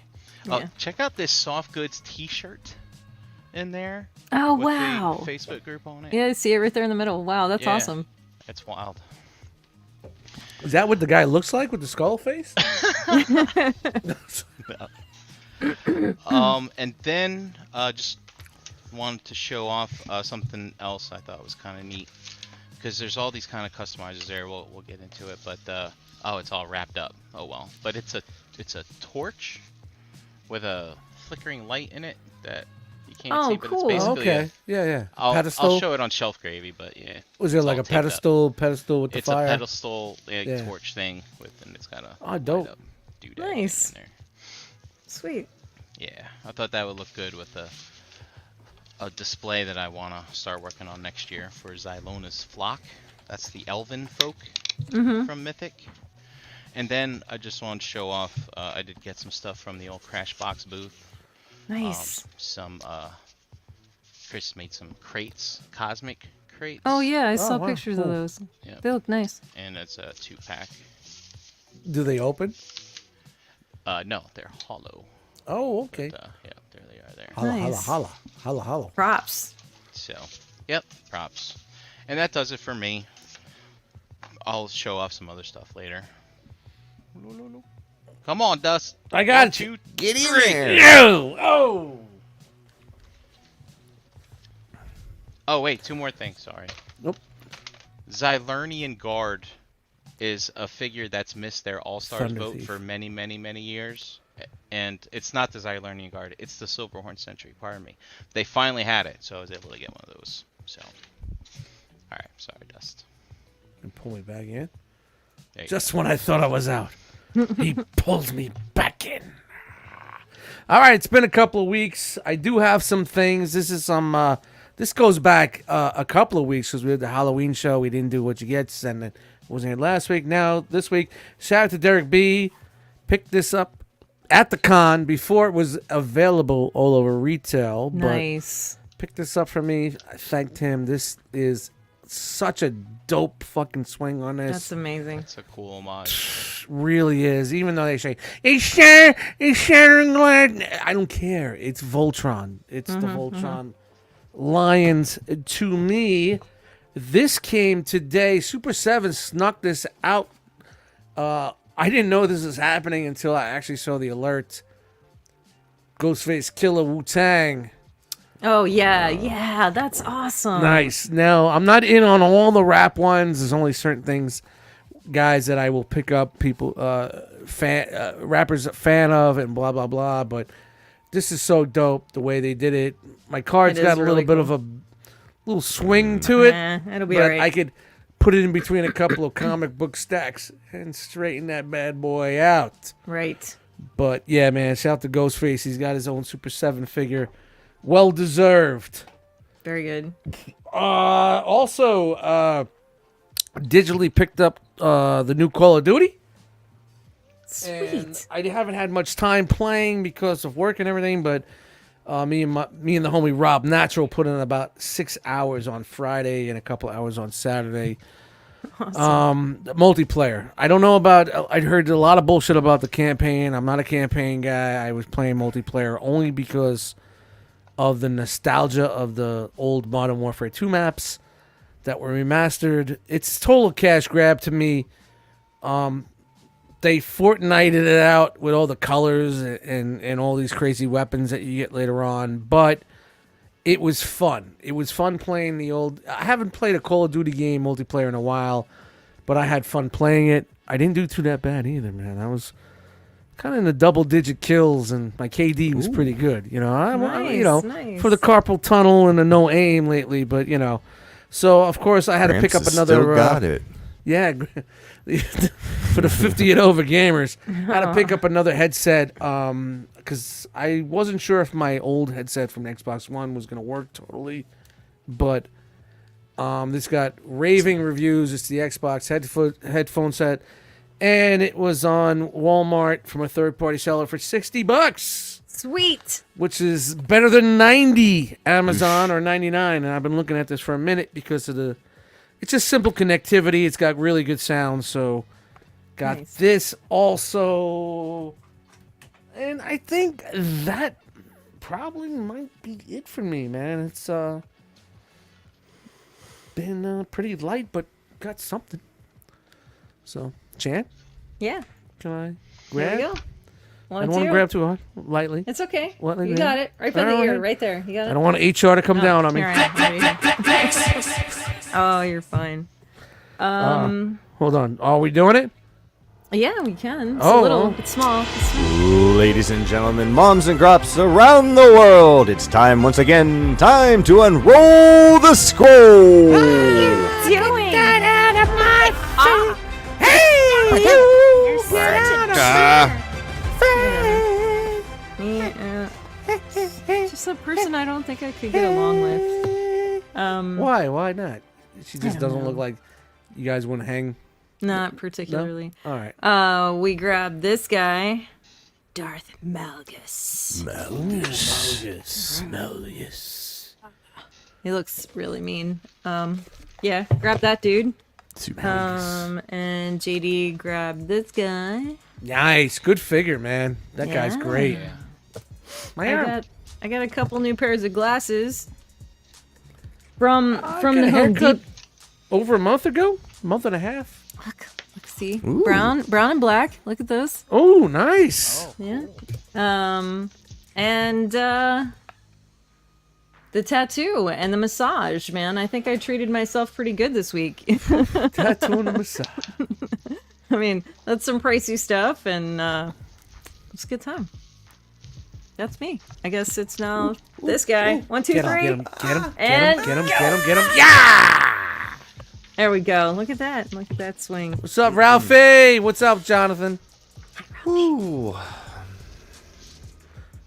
Oh, Yeah. check out this soft goods T-shirt in there. Oh, with wow. the Facebook group on it. Yeah, I see it right there in the middle. Wow, that's Yeah. awesome. It's wild. Is that what the guy looks like with the skull face? And then just wanted to show off something else I thought was kind of neat, because there's all these kind of customizers there. We'll get into it, but oh, it's all wrapped up. Oh well, but it's a torch with a flickering light in it that you can't Oh, see, but cool. it's basically Okay. Yeah. I'll Pedestal. show it on Shelf Gravy, but yeah. Was there it's like all a taped up. pedestal with the It's fire? a pedestal Yeah. torch thing and it's got a Oh, dope. light up doodad thing Nice. in there. Sweet. Yeah, I thought that would look good with a display that I want to start working on next year for Xylona's flock. That's the elven folk from Mythic. And then I just wanted to show off, I did get some stuff from the old Crashbox booth. Nice. Chris made some crates, cosmic crates. Oh yeah, I saw wow, pictures cool. of those. Yep. They look nice. And it's a 2-pack. Do they open? No, they're hollow. Oh, okay. But, yeah, there they are there. Holla, Nice. holla, holla, holla, holla. Props. So, yep, props. And that does it for me. I'll show off some other stuff later. Come on, Dust. I got 1, 2, Get in 3. there. No! Oh! Oh, wait, 2 more things, sorry. Nope. Xylernian Guard is a figure that's missed their All-Stars Thunder vote Thief. for many, many, many years. And it's not the Xylernian Guard, it's the Silverhorn Sentry, pardon me. They finally had it, so I was able to get one of those. So, alright, sorry, Dust. And pull me back in. There you Just when I thought I was out, he pulls me back in. All right, it's been a couple of weeks. I do have some things. This is some. This goes back a couple of weeks because we had the Halloween show. We didn't do what you get, and it wasn't here last week. Now this week, shout out to Derek B. Picked this up at the con before it was available all over retail. Nice. But picked this up for me. I thanked him. This is such a dope fucking swing on this. That's amazing. It's a cool homage. Really is. Even though they say it's Shattering Glad, I don't care. It's Voltron. It's the Voltron Lions. To me, this came today. Super 7 snuck this out. I didn't know this was happening until I actually saw the alert. Ghostface Killer Wu-Tang. Oh yeah, yeah, that's awesome. Nice. Now, I'm not in on all the rap ones. There's only certain things, guys, that I will pick up. People, rappers fan of, and blah blah blah. But this is so dope the way they did it. My card's It got is a little really bit of a little swing to it, It'll be but alright. I could put it in between a couple of comic book stacks and straighten that bad boy out. Right. But yeah, man, shout out to Ghostface. He's got his own Super 7 figure. Well deserved. Very good. Also, digitally picked up the new Call of Duty. And Sweet. I haven't had much time playing because of work and everything, but me and the homie Rob Natural put in about 6 hours on Friday and a couple hours on Saturday. The multiplayer. I don't know about. I heard a lot of bullshit about the campaign. I'm not a campaign guy. I was playing multiplayer only because of the nostalgia of the old Modern Warfare 2 maps that were remastered. It's total cash grab to me. They Fortnited it out with all the colors and all these crazy weapons that you get later on, but it was fun. It was fun playing the old. I haven't played a Call of Duty game multiplayer in a while, but I had fun playing it. I didn't do too that bad either, man. I was kind of in the double-digit kills, and my KD was pretty good. You know, Nice. for the carpal tunnel and the no aim lately, but you know. So of course I had to pick up Francis another. Still got it. Yeah, for the 50 and over gamers, I had to pick up another headset because I wasn't sure if my old headset from the Xbox One was going to work totally. But this got raving reviews. It's the Xbox headphone set, and it was on Walmart from a third-party seller for $60, Sweet. which is better than 90 Amazon or 99. And I've been looking at this for a minute because of the. It's just simple connectivity. It's got really good sound, so Got Nice. this also. And I think that probably might be it for me, man. It's been pretty light, but got something. So, Chan, Yeah. can I There grab? we go. I One, don't want two. to grab too hard, lightly. It's okay. What, like You that? got it. Right by I the don't ear. wanna- Right there. You got it. I don't want HR to come down on me. Here I am. Right here. Oh, you're fine. Hold on. Are we doing it? Yeah, we can. It's Oh, a little. well. It's small. Ladies and gentlemen, moms and grops around the world, it's time once again, time to unroll the scroll. Doing. Get out of my face! Hey, You're such a Just a person I don't think I could get along with. Why? Why not? She just don't doesn't look know. like you guys want to hang. Not particularly. All right. We grabbed this guy, Darth Malgus. He looks really mean. Yeah, grab that dude. And JD grabbed this guy. Nice. Good figure, man. That guy's Yeah. great. Yeah. My arm. I got a couple new pairs of glasses from I the got a Home haircut Depot. over a month ago. Month and a half. Look, see, Ooh. brown and black. Look at those. Oh, nice. Yeah. And the tattoo and the massage, man. I think I treated myself pretty good this week. Tattoo and a massage. I mean, that's some pricey stuff, and it's a good time. That's me. I guess it's now this guy. 1, 2, Get 3. him, get him, And get him, get him, get him. Yeah! there we go. Look at that. Look at that swing. What's up, Ralphie? What's up, Jonathan? Ooh.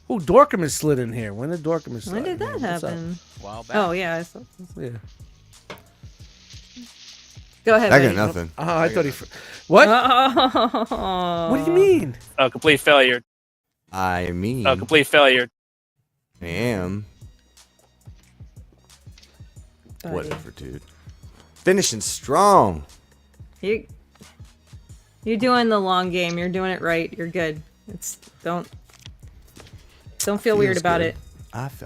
Oh, Dorkamus slid in here. When did Dorkamus slide When did in that here? What's up? happen? A while back. Oh yeah. I saw. Yeah. Go ahead. I buddy. got nothing. Oh, I thought he. What? Oh. What do you mean? A complete failure. I mean, A complete failure. I am. Buddy. Whatever, dude. Finishing strong. You're doing the long game. You're doing it right. You're good. It's don't feel weird Feels about good. it.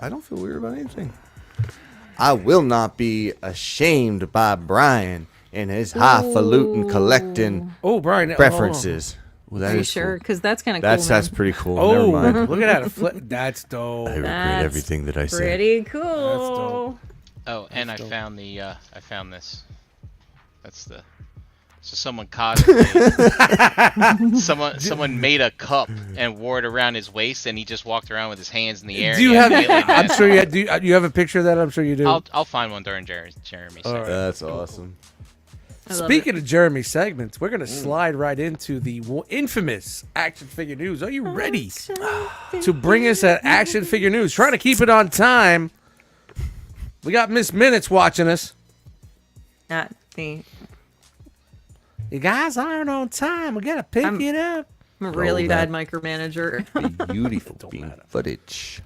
I don't feel weird about anything. I will not be ashamed by Brian and his highfalutin collecting Oh, Brian. preferences. Well, that Are you is sure? cool. Because that's kind of That's cool. that's man. pretty cool. Oh, Never mind. look at that. That's dope. I regret That's everything that I said. pretty cool. dope. Oh, and That's I dope. found the I found this. That's the. So someone cosplayed. someone made a cup and wore it around his waist, and he just walked around with his hands in the air. Do you and have? he had alien I'm mask sure on. you have. Do you have a picture of that? I'm sure you do. I'll find one during Jeremy's. All right. That's awesome. I love Speaking it. of Jeremy segments, we're gonna slide right into the infamous action figure news. Are you ready to bring us that action figure news? Trying to keep it on time. We got Miss Minutes watching us. Not me. You guys aren't on time. We gotta pick it up. I'm a really Roll bad that. micromanager. Beautiful Don't beam matter. footage.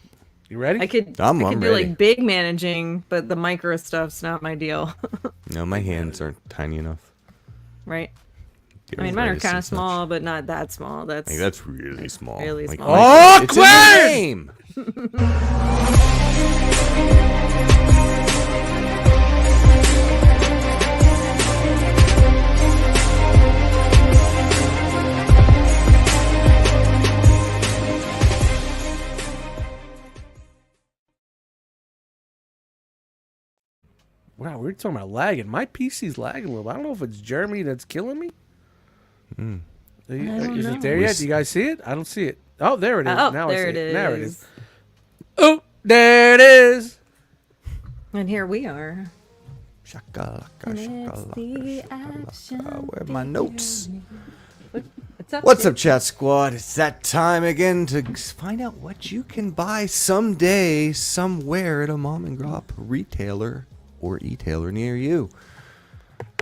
You ready? I could I'm do ready. like big managing, but the micro stuff's not my deal. No, my hands aren't tiny enough. Right? Get I mean, mine are arthritis kind of and such. small, but not that small. That's Like, that's really small. really Like, small. Oh, it's in the Quinn! name. Wow, we were talking about lagging. My PC's lagging a little bit. I don't know if it's Jeremy that's killing me. Hmm. Are you- don't is know. it there yet? Do you guys see it? I don't see it. Oh, there it is. Oh, now there I it see it. There it is. is. Oh, there it is. And here we are. Shakalaka, And it's shakalaka, the shakalaka. action Where are my notes? What's up? What's dude? up, Chat Squad? It's that time again to find out what you can buy someday, somewhere at a mom and grop retailer or e-tailer near you.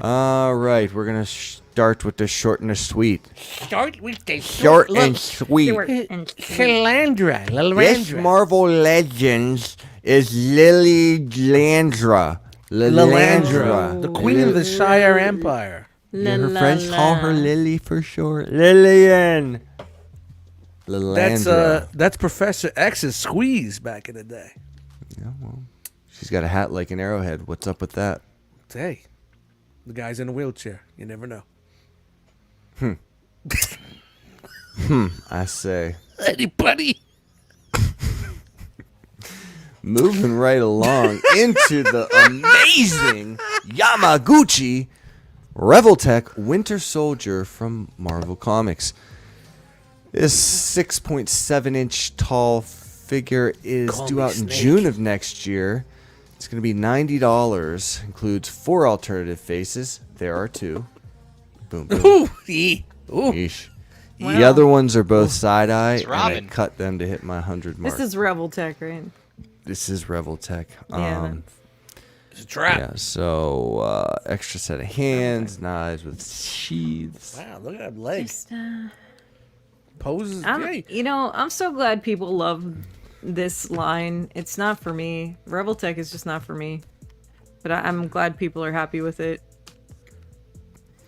All right, we're gonna start with the short and the sweet. Start with the Short Look, and sweet. Short and sweet. Calandra. This Marvel Legends is Lily Landra. Lalandra, the queen of the Shire Empire. La, her la, French la. call her Lily for short. Lillian. Lilandra. That's Professor X's squeeze back in the day. Yeah, well, she's got a hat like an arrowhead. What's up with that? Hey, the guy's in a wheelchair. You never know. I say. Anybody? Moving right along into the amazing Yamaguchi Revoltech Winter Soldier from Marvel Comics. This 6.7-inch tall figure is Call due me out in Snake. June of next year. It's going to be $90. Includes 4 alternative faces. There are 2. Boom, boom. Ooh, ee. Ooh. Yeesh. Wow. The other ones are both side-eye, It's and I Robin. cut them to hit my 100 mark. This is Revoltech, right? This is Revoltech. Yeah. It's a trap. Yeah, so extra set of hands, knives with sheaths. Wow, look at that leg. Just, Poses I'm, great. I'm so glad people love this line. It's not for me. Revoltech is just not for me. But I'm glad people are happy with it.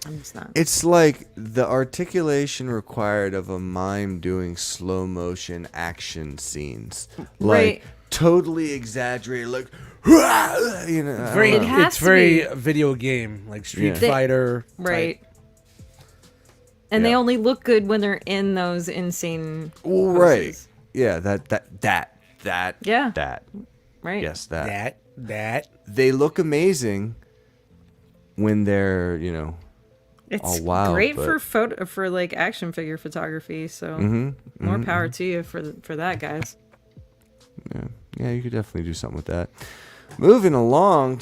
I'm just not. It's like the articulation required of a mime doing slow motion action scenes. Like Right. totally exaggerated, like, you know. I don't Very, It know. has it's to very be. video game, like Street Yeah. Fighter. Right. type. And they Yeah. only look good when they're in those insane Well, right. poses. Yeah, that. Yeah. That. Right. Yes, that. That. They look amazing when they're, you know, It's Oh, wow, great but- for like action figure photography. So more power to you for that, guys. yeah, you could definitely do something with that. Moving along.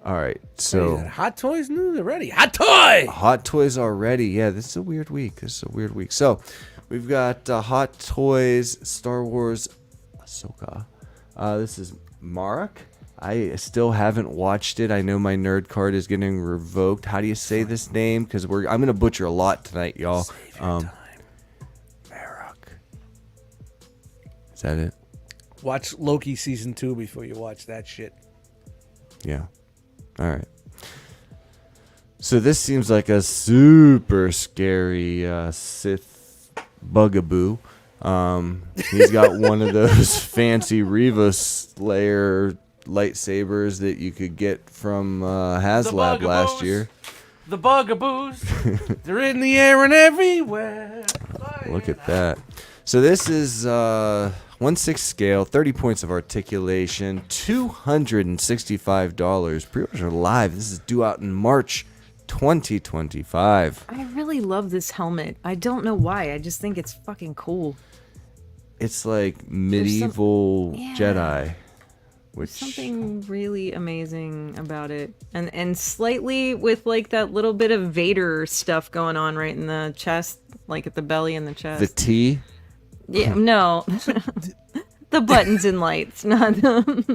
All right, so Hot Toys news already. Hot Toy. Hot Toys already. Yeah, this is a weird week. So we've got Hot Toys Star Wars Ahsoka. This is Marek. I still haven't watched it. I know my nerd card is getting revoked. How do you say this name? Because I'm gonna butcher a lot tonight, y'all. Marek. Is that it? Watch Loki season 2 before you watch that shit. Yeah. All right. So this seems like a super scary Sith bugaboo. He's got one of those fancy Reva Slayer lightsabers that you could get from HasLab last year. The bugaboos. They're in the air and everywhere. Look at that. So this is 1/6 scale, 30 points of articulation, $265. Pre-orders are live. This is due out in March 2025. I really love this helmet. I don't know why. I just think it's fucking cool. It's like medieval yeah. Jedi. Which Something really amazing about it. And slightly with like that little bit of Vader stuff going on right in the chest, like at the belly and the chest. the T. Yeah, no. The buttons and lights, not them.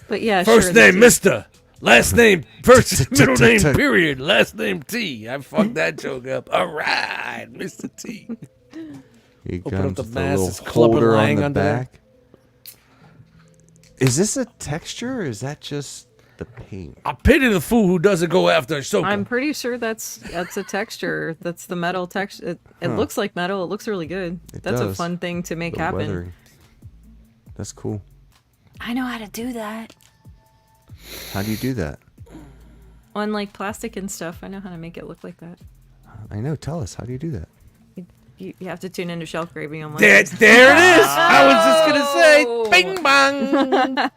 But yeah, First sure, name, that's- Mr. Last name, first, middle name, period. Last name, T. I fucked that joke up. All right, Mr. T. He Open up comes the with a mask, little it's Clubber holder on Lang the Uh, under there. back. Is this a texture or is that just the paint? I pity the fool who doesn't go after Ahsoka. I'm pretty sure that's a texture. That's the metal texture. It looks like metal. It looks really good. It That's a does. fun thing to make The happen. weathering. That's cool. I know how to do that. How do you do that? On like plastic and stuff, I know how to make it look like that. I know. Tell us. How do you do that? You have to tune into shelf graving on there, there it is. I was just gonna say, bing bang.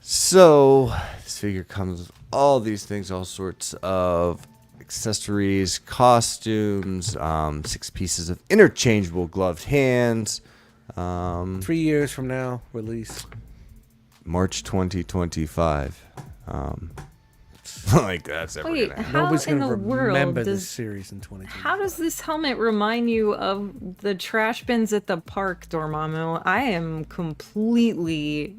So this figure comes with all these things, all sorts of accessories, costumes, 6 pieces of interchangeable gloved hands. 3 years from now, release. March 2025. Like that's ever Wait, gonna happen. how Nobody's in gonna the world remember this does series in 2020. how does this helmet remind you of the trash bins at the park, Dormammu? I am completely.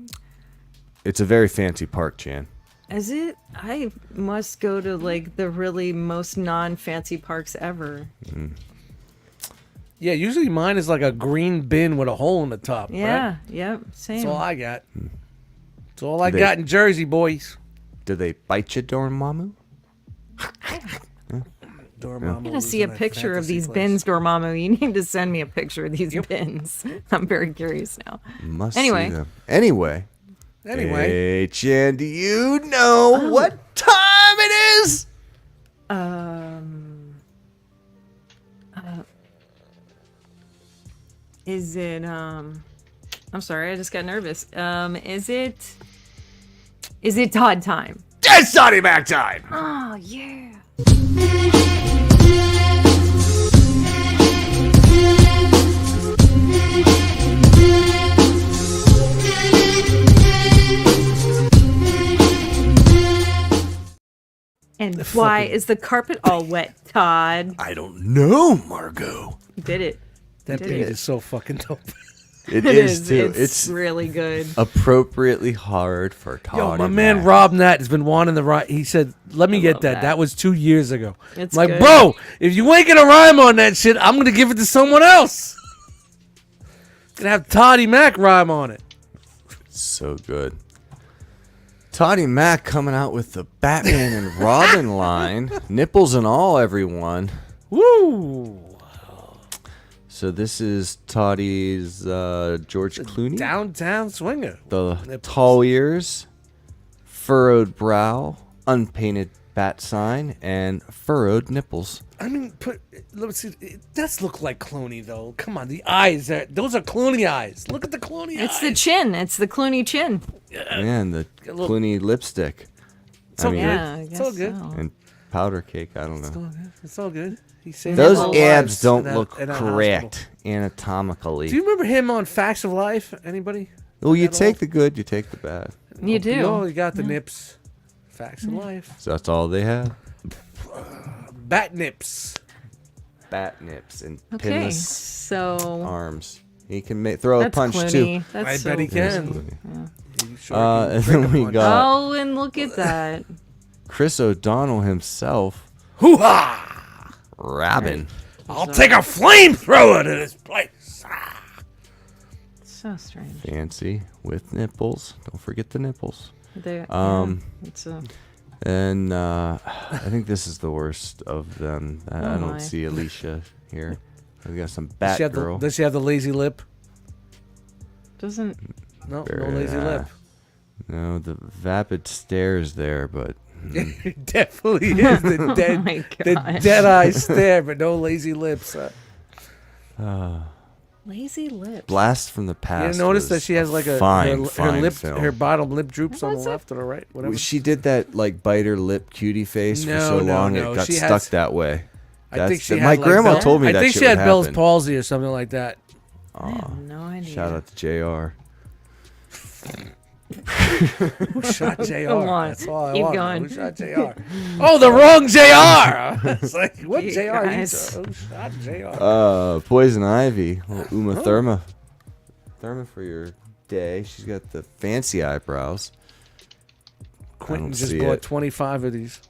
It's a very fancy park, Jan. Is it? I must go to like the really most non-fancy parks ever. Yeah, usually mine is like a green bin with a hole in the top. Yeah, right? yep, same. That's all I got. That's all I They- got in Jersey, boys. Do they bite you, Dormammu? Dormammu I'm gonna was see a in that picture of fantasy these place. bins, Dormammu. You need to send me a picture of these bins. I'm very curious now. Must Anyway. see them. Anyway. Anyway, Hey, Chan, do you know what time it is? Is it I'm sorry, I just got nervous. Is it Todd time? It's Toddy Mac time! Oh yeah. And why is the carpet all wet, Todd? I don't know, Margot. You did it. that did beat it. is so fucking dope. It is, too. It's really good. appropriately hard for Toddy Yo, my man Mac. Rob Nat has been wanting the rhyme. He said, "Let me get love that." that. That was 2 years ago. It's like, good. bro, if you ain't gonna rhyme on that shit, I'm gonna give it to someone else. Gonna have Toddy Mac rhyme on it. So good. Toddy Mac coming out with the Batman and Robin line. Nipples and all, everyone. Woo! So this is Toddy's George Clooney. Downtown swinger. The Nipples. tall ears, furrowed brow, unpainted bat sign, and furrowed nipples. I mean, let's see. It does look like Clooney, though. Come on, the eyes. Those are Clooney eyes. Look at the Clooney eyes. It's the chin. It's the Clooney chin. And the a little- Clooney lipstick. It's all good. Yeah, I It's guess all good. so. And powder cake, I don't know. It's all good. It's all good. He's saving Those all abs lives don't in look in correct hospital. anatomically. Do you remember him on Facts of Life? Anybody? Well, you At take all? the good, you take the bad. You do. Oh, you got the nips. Facts of Life. So that's all they have. Bat nips. Bat nips and Okay, pinless so arms. He can throw a that's punch Clooney. too. That's I so bet he There's can. Clooney. He sure can And drink then a we punch. got Oh, and look at that. Chris O'Donnell himself, Hoo-ha! Robin. I'll take a flamethrower to this place. So strange. Fancy with nipples. Don't forget the nipples. They, it's a And I think this is the worst of them. I Oh my. don't see Alicia here. We got some Does she have Batgirl. does she have the lazy lip? doesn't. No, Very, no lazy lip. No, the vapid stares there, but It definitely is the dead, my the God. dead eye stare, but no lazy lips. Lazy lips. Blast from the You Past. didn't notice was that she has like a fine, her fine lip, film. her bottom lip droops on the Was it? left or the right, whatever. She did that like bite her lip cutie face for No, so no, long no. it got She stuck has- that way. I think she my had, like, grandma Bell- told me I that think shit she had would Bell's happen. palsy or something like that. I have no idea. Shout out to JR. Who shot JR? Come on, That's all I keep want. going. Who shot JR? Oh, the wrong JR. It's like, what You JR? guys. Who shot JR? Poison Ivy. Little Uma Thurma. Thurma for your day. She's got the fancy eyebrows. Quentin don't just see bought it. 25 of these.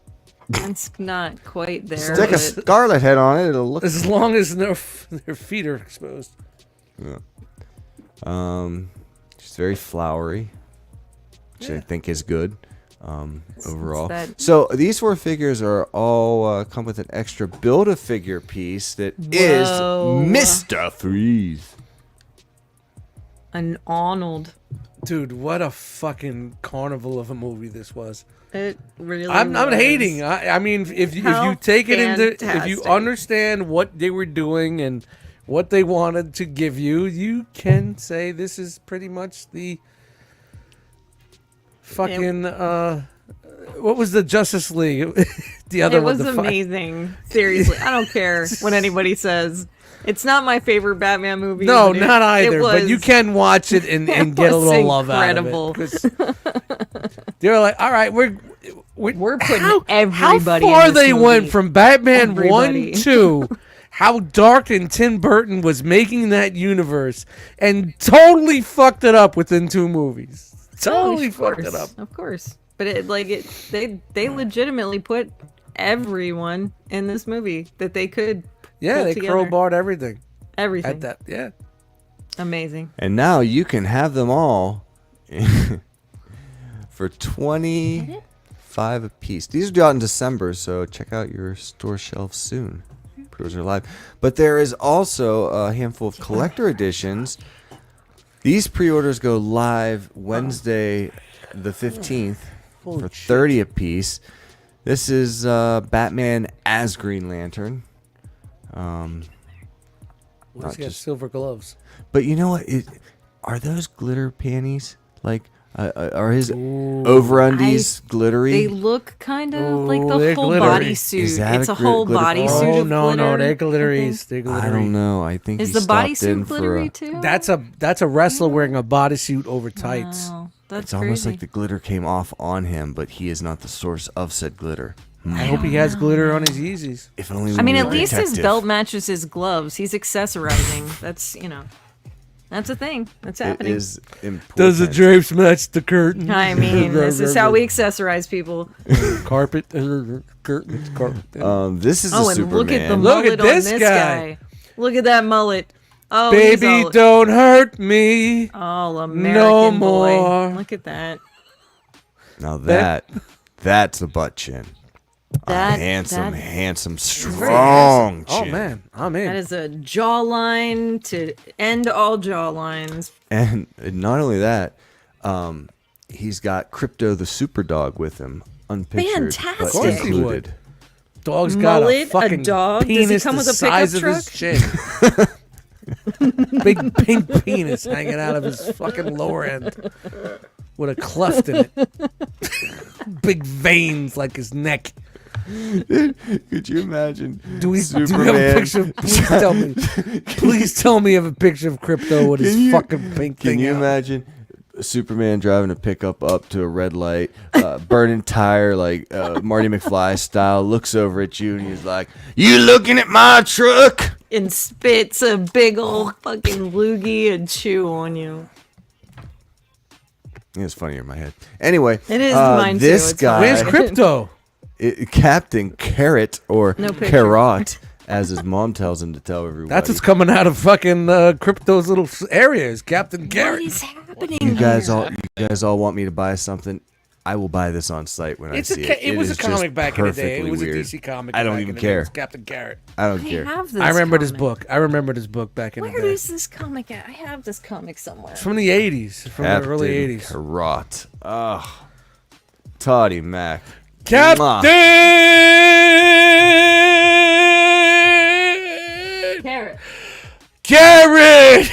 It's not quite there. Stick a but scarlet head on it. It'll look. As long as their feet are exposed. She's very flowery, which I think is good overall. that- So these four figures are all come with an extra Build-A-Figure piece that is Whoa. Mr. Freeze. An Arnold. Dude, what a fucking carnival of a movie this was. It really. I'm was. hating. I mean, if you How take it into, if you fantastic. understand what they were doing and what they wanted to give you, you can say this is pretty much the fucking what was the Justice League? The other It one. was the fi- amazing. Seriously, I don't care what anybody says. It's not my favorite Batman movie. No, but not it either. But you was- can watch it and get a was little love incredible. out of it. 'Cause they're like, all right, we're putting how everybody. far in this they movie. went from Batman Everybody. 1, 2, how dark and Tim Burton was making that universe, and totally fucked it up within 2 movies. Totally Of fucked course, it up. Of course, but they legitimately put everyone in this movie that they could. Yeah, pull they together. crowbarred everything Everything. at that. Yeah. Amazing. And now you can have them all for $25. $5 a piece. These are due out in December, so check out your store shelves soon. Pre-orders are live. But there is also a handful of collector editions. These pre-orders go live Wednesday the 15th for $30 a piece. This is Batman as Green Lantern. He's got silver gloves. But you know what? Are those glitter panties? Like, are his over-undies glittery? They look kind of like the they're whole glittery. bodysuit. Is that It's a a whole glitter- bodysuit of no, glitter. they're glitteries. They're glittery. I don't know. I think Is he the stopped bodysuit in for glittery a, too? That's a wrestler wearing a bodysuit over tights. Wow, that's It's almost crazy. like the glitter came off on him, but he is not the source of said glitter. I hope he has glitter on his Yeezys. If only we I mean, knew at a least his detective. belt matches his gloves. He's accessorizing. That's that's a thing. That's It happening. is important. Does the drapes match the curtain? I mean, this is how we accessorize people. Carpet, curtains, carpet. This is a Oh, and Superman. look at the Look mullet at this on this guy. guy. Look at that mullet. Oh, he's Baby, all, don't hurt me. all American boy. more. Look at that. Now that's a butt chin. That- handsome, that- handsome, strong Oh chin. man, I'm in. That is a jawline to end all jawlines. And not only that, he's got Crypto the Super Dog with him, unpictured Fantastic. but Of course he included. would. Dog's got Mullet, a a fucking dog? Does he penis come the with a size of pickup his chin. Big pink penis hanging out of his fucking lower end with a cleft in it. Big veins like his neck. Could you imagine? Do we have a Superman? picture? Please tell me. Please tell me you have a picture of Crypto with his Can you- fucking pink Can thing you out. imagine Superman driving a pickup up to a red light, burning tire like Marty McFly style, looks over at you and he's like, "You looking at my truck?" And spits a big old fucking loogie and chew on you. It's funnier in my head. Anyway, It is mine too, this it's guy, Where's Crypto? Captain Carrot or No picture. Carrot, as his mom tells him to tell everybody. That's what's coming out of fucking Crypto's little areas, Captain What Garrett. is happening you guys here? all want me to buy something. I will buy this on site when It's I see it it. was a is just comic back in the day. It perfectly was weird. a DC comic. I don't back even in the day. It care. was Captain Garrett. I don't I care. have this I remember this comic. book. I remember this book back in Where the day. is this comic at? I have this comic somewhere. It's from the 80s, from the early 80s. Carrot. Ugh. Toddy Mac. Captain Carrot. Karen.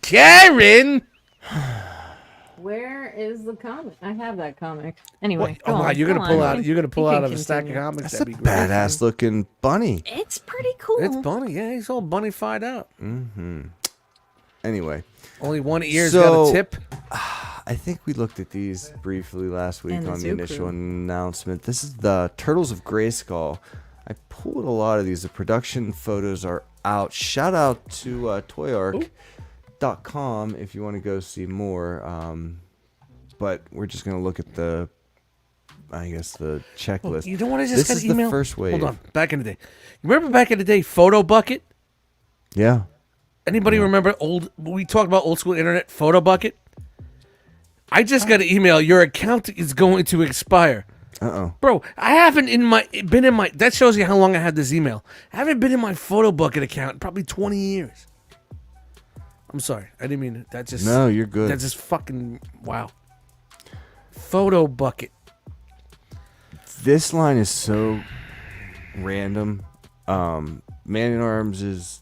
Karen. Where is the comic? I have that comic. Anyway, Oh go wow, on, you're go gonna pull on. out. You're gonna pull You out can of a stack of continue. comics. That's a That'd be great. badass looking bunny. It's pretty cool. It's Bunny. Yeah, he's all bunny-fied out. Anyway, Only one ear's So- got a tip. I think we looked at these briefly last week And the on the Zoo initial Crew. announcement. This is the Turtles of Grayskull. I pulled a lot of these. The production photos are out. Shout out to toyark.com if you want to go see more. But we're just going to look at the checklist. You know what I just This got is an email? the first wave. Hold on. Back in the day. You remember back in the day, Photo Bucket? Yeah. Anybody remember we talked about old school internet Photo Bucket? I just got an email. Your account is going to expire. Uh-oh. Bro, I haven't been in my that shows you how long I had this email. I haven't been in my Photo Bucket account in probably 20 years. I'm sorry. I didn't mean it. That just No, you're good. That's just fucking wow. Photo Bucket. This line is so random. Man in Arms is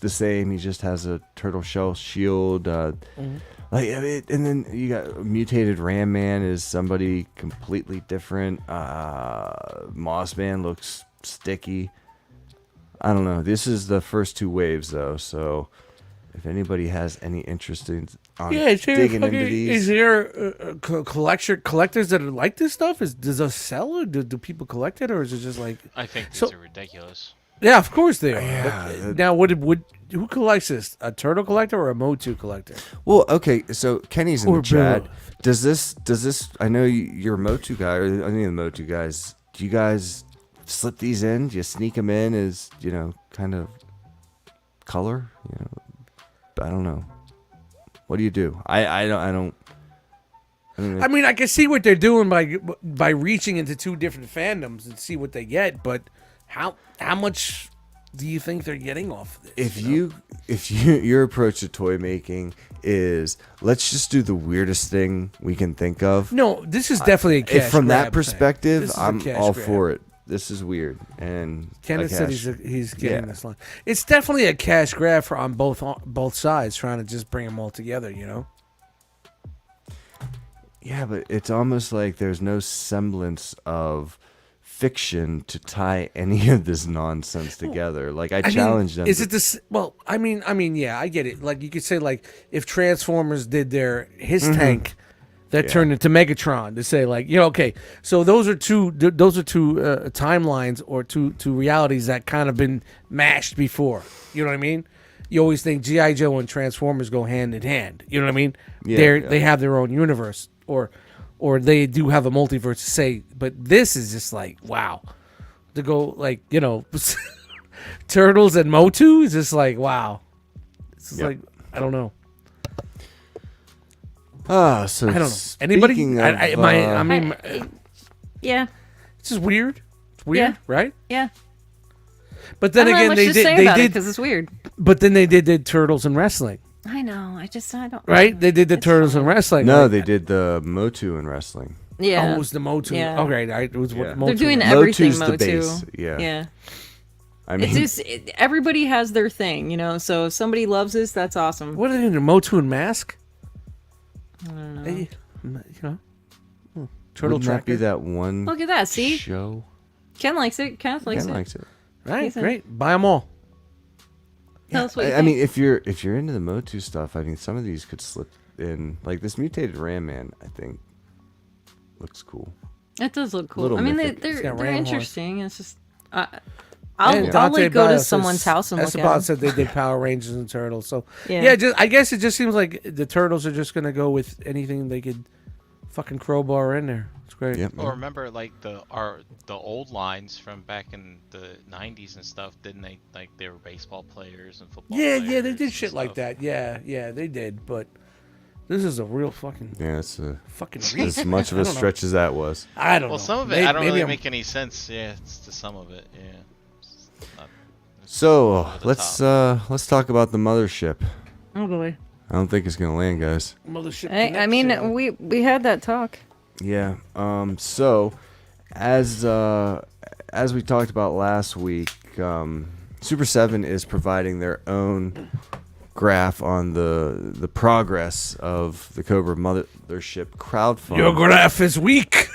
the same. He just has a turtle shell shield. And then you got Mutated Ram Man is somebody completely different. Moss Man looks sticky. I don't know. This is the first two waves though, so if anybody has any interest in digging into these, is there collectors that are like this stuff? Does it sell or do people collect it or is it just like? I think these So- are ridiculous. Yeah, of course they are. Yeah, But, now, who collects this? A turtle collector or a Motu collector? well, okay. So Kenny's in Or the chat. both. Does this? I know you're a Motu guy, or any of the Motu guys. Do you guys slip these in? Do you sneak them in as kind of color? I don't know. What do you do? I don't. I mean, I can see what they're doing by reaching into two different fandoms and see what they get, but how much do you think they're getting off of this? If your approach to toy making is let's just do the weirdest thing we can think of. No, this is definitely a cash From grab that perspective, thing. This is a I'm cash all grab. for it. This is weird. And Kenneth said he's getting Yeah. this line. It's definitely a cash grab for on both sides, trying to just bring them all together. You know. Yeah, but it's almost like there's no semblance of fiction to tie any of this nonsense together. Like I challenge them. Is it this? Well, I mean, yeah, I get it. Like you could say, like if Transformers did his tank that turned into Megatron, to say like, okay, so those are two timelines or two realities that kind of been mashed before. You know what I mean? You always think G.I. Joe and Transformers go hand in hand. You know what I mean? Yeah, They have their own universe, or they do have a multiverse to say, but this is just like, wow. To go like, Turtles and Motu is just like, wow. It's just like, I don't know. So I don't know. Anybody? speaking of, I mean, Yeah. it's just weird. It's weird, Yeah. right? Yeah. But then I don't again, have much they to say did about it did, because it's weird. but then they did Turtles and wrestling, I know. I don't. right? They did the It's Turtles fine. and wrestling. no, right? they did the Motu in wrestling. Yeah. Oh, it was the Motu. Yeah. Okay, it was what Yeah. Motu. They're doing was. everything Motu's the Motu. base, yeah. Yeah. I mean, It's just everybody has their thing, So if somebody loves this, that's awesome. What are they doing? Motu and Mask? I don't know. Hey, Turtle wouldn't that be Tracker. that one Look at that. See, show? Ken likes it. Kenneth likes Ken it. likes it. Right, Decent. great. Buy them all. Tell us what you I think. mean, if you're into the Motu stuff, I mean, some of these could slip in. Like this mutated Ram Man, I think looks cool. It does look cool. Little I mean, mythic. It's they're got ram horns. interesting. It's just, And I'll Dante like go to Bio someone's says- house and look at Esteban them. said they did Power Rangers and Turtles. So Yeah. I guess it just seems like the Turtles are just gonna go with anything they could fucking crowbar in there. It's great. Yep. Well, remember like the old lines from back in the '90s and stuff, didn't they? Like they were baseball players and football. Yeah, players they did and shit like stuff. that. Yeah, they did. But this is a real fucking Yeah, it's fucking as reach. much of I a don't know. stretch as that was. I don't know. Well, some of it Maybe- I don't maybe really I'm- make any sense. Yeah, it's to some of it. Yeah. It's not- So over the let's talk about the mothership. Oh boy. I don't think it's gonna land, guys. Mothership I mean, connection. we had that talk. Yeah. So as we talked about last week, Super 7 is providing their own graph on the progress of the Cobra Mothership crowdfund. Your graph is weak.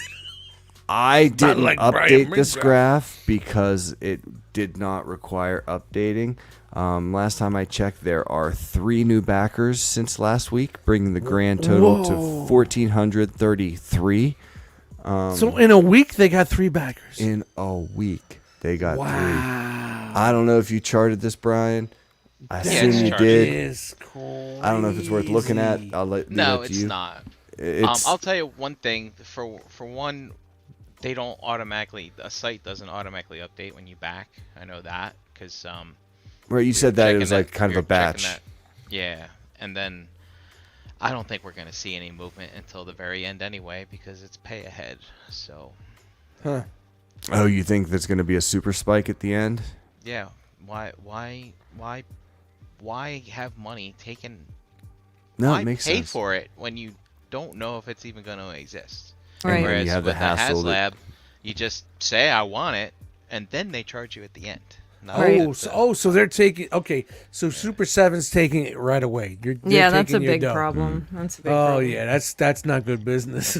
I didn't like Brian update this Mingraf. graph because it did not require updating. Last time I checked, there are 3 new backers since last week, bringing the grand total to 1,433. So in a week they got 3 backers. In a week, they got 3. Wow. I don't know if you charted this, Brian. I Yeah, assume it's you charted. did. Is crazy. I don't know if it's worth looking at. I'll leave No, that to it's you. not. It's, I'll tell you one thing. For one, they don't automatically. A site doesn't automatically update when you back. I know that because right. You said that it was like kind of we a were checking batch. that. Yeah, and then I don't think we're gonna see any movement until the very end anyway because it's pay ahead. So Huh. Oh, you think there's going to be a super spike at the end? yeah, why have money taken? No, why it makes pay sense. for it when you don't know if it's even gonna exist? And Right. then Whereas you have the with the hassle that- HasLab, you just say I want it, and then they charge you at the end. Not Right. at the- So they're taking. Okay, so Super 7's taking it right away. They're Yeah, that's a taking your big dough. problem. That's a big Oh problem. yeah, that's not good business.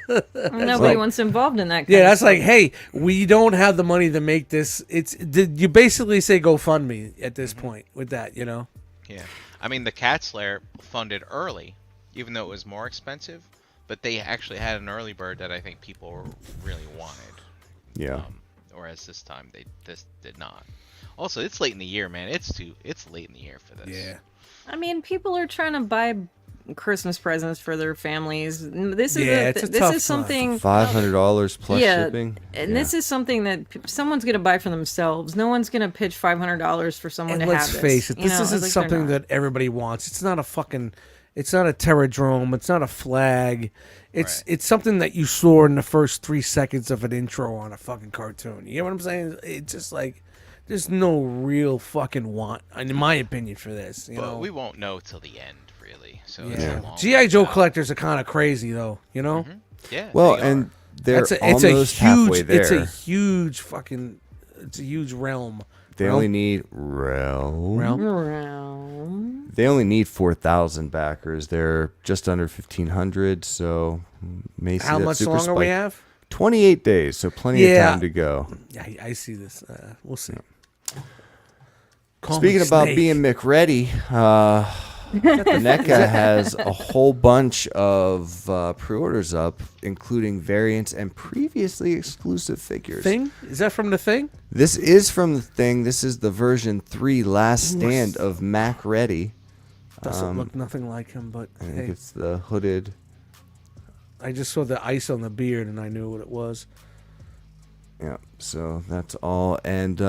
Nobody like- wants involved in that. Kind Yeah, of that's stuff. like, hey, we don't have the money to make this. You basically say GoFundMe at this point with that, you know? Yeah, I mean the Cat Slayer funded early, even though it was more expensive, but they actually had an early bird that I think people really wanted. Yeah. Whereas this time this did not. Also, it's late in the year, man. It's late in the year for this. I mean, people are trying to buy Christmas presents for their families. This is Yeah, it's a this tough is something. $500 plus Yeah, shipping. and this is something that someone's gonna buy for themselves. No one's gonna pitch $500 for someone And to let's have this. face it, You this know, isn't like they're something not. that everybody wants. It's not a fucking. It's not a Terradrome. It's not a flag. It's something that you saw in the first 3 seconds of an intro on a fucking cartoon. You know what I'm saying? It's just like there's no real fucking want, in my opinion, for this. You know, we won't know till the end, really. So it's yeah. a long GI way Joe out. collectors are kind of crazy, though. You know? Mhm. Yeah. Well, they and are. they're almost halfway there. It's a huge fucking. It's a huge realm. They only need realm. Realm. They only need 4,000 backers. They're just under 1,500, so may see How that much super longer we spike. have? 28 days, so plenty of time to go. Yeah, I see this. We'll see. Speaking about being McReady, NECA has a whole bunch of pre-orders up, including variants and previously exclusive figures. Thing? Is that from the Thing? This is from the Thing. This is the version 3 Last Stand of McReady. Doesn't look nothing like him, but I think hey, it's the hooded. I just saw the ice on the beard and I knew what it was. Yeah, so that's all. And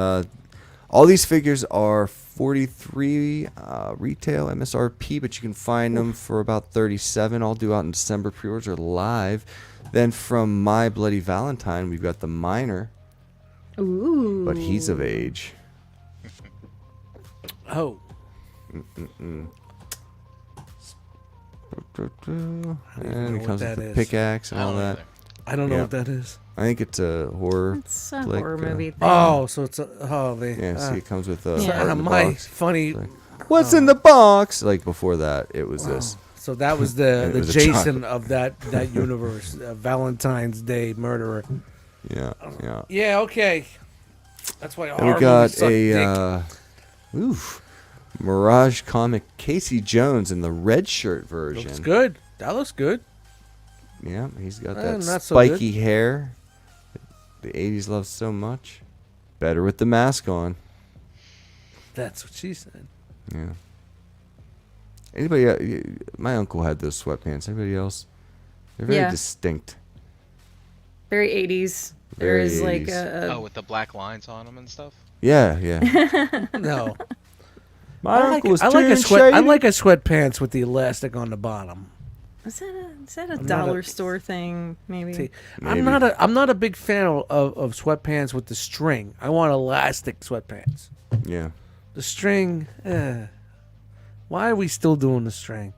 all these figures are $43 retail MSRP, but you can find them for about $37. All due out in December. Pre-orders are live. Then from My Bloody Valentine, we've got the Minor, Ooh. but he's of age. Oh, And know he what comes that with the is. pickaxe and I all don't know that. either. I don't know Yeah. what that is. I think it's a horror. It's a flick, horror movie thing. Oh, so it's they. Yeah, see, it comes with a Yeah. heart in the my box. funny. Like, what's in the box? Like before that, it was this. So that was And it the was a Jason chocolate. of that universe, Valentine's Day murderer. Yeah, yeah. Yeah, okay. That's why And horror we got movies suck dick. Mirage comic Casey Jones in the red shirt version. Looks good. That looks good. Yeah, he's got that not so spiky hair the 80s loved so much. Better with the mask on. That's what she said. Yeah. Anybody? My uncle had those sweatpants. Anybody else? They're very Yeah. distinct. Very 80s. There Very is like 80s. a Oh, with the black lines on them and stuff. Yeah, yeah. No. My uncle was I like a too sweat. I shady. like a sweatpants with the elastic on the bottom. is that a I'm not dollar a- store thing? Maybe. See, Maybe. I'm not a big fan of sweatpants with the string. I want elastic sweatpants. Yeah. The string. Why are we still doing the string?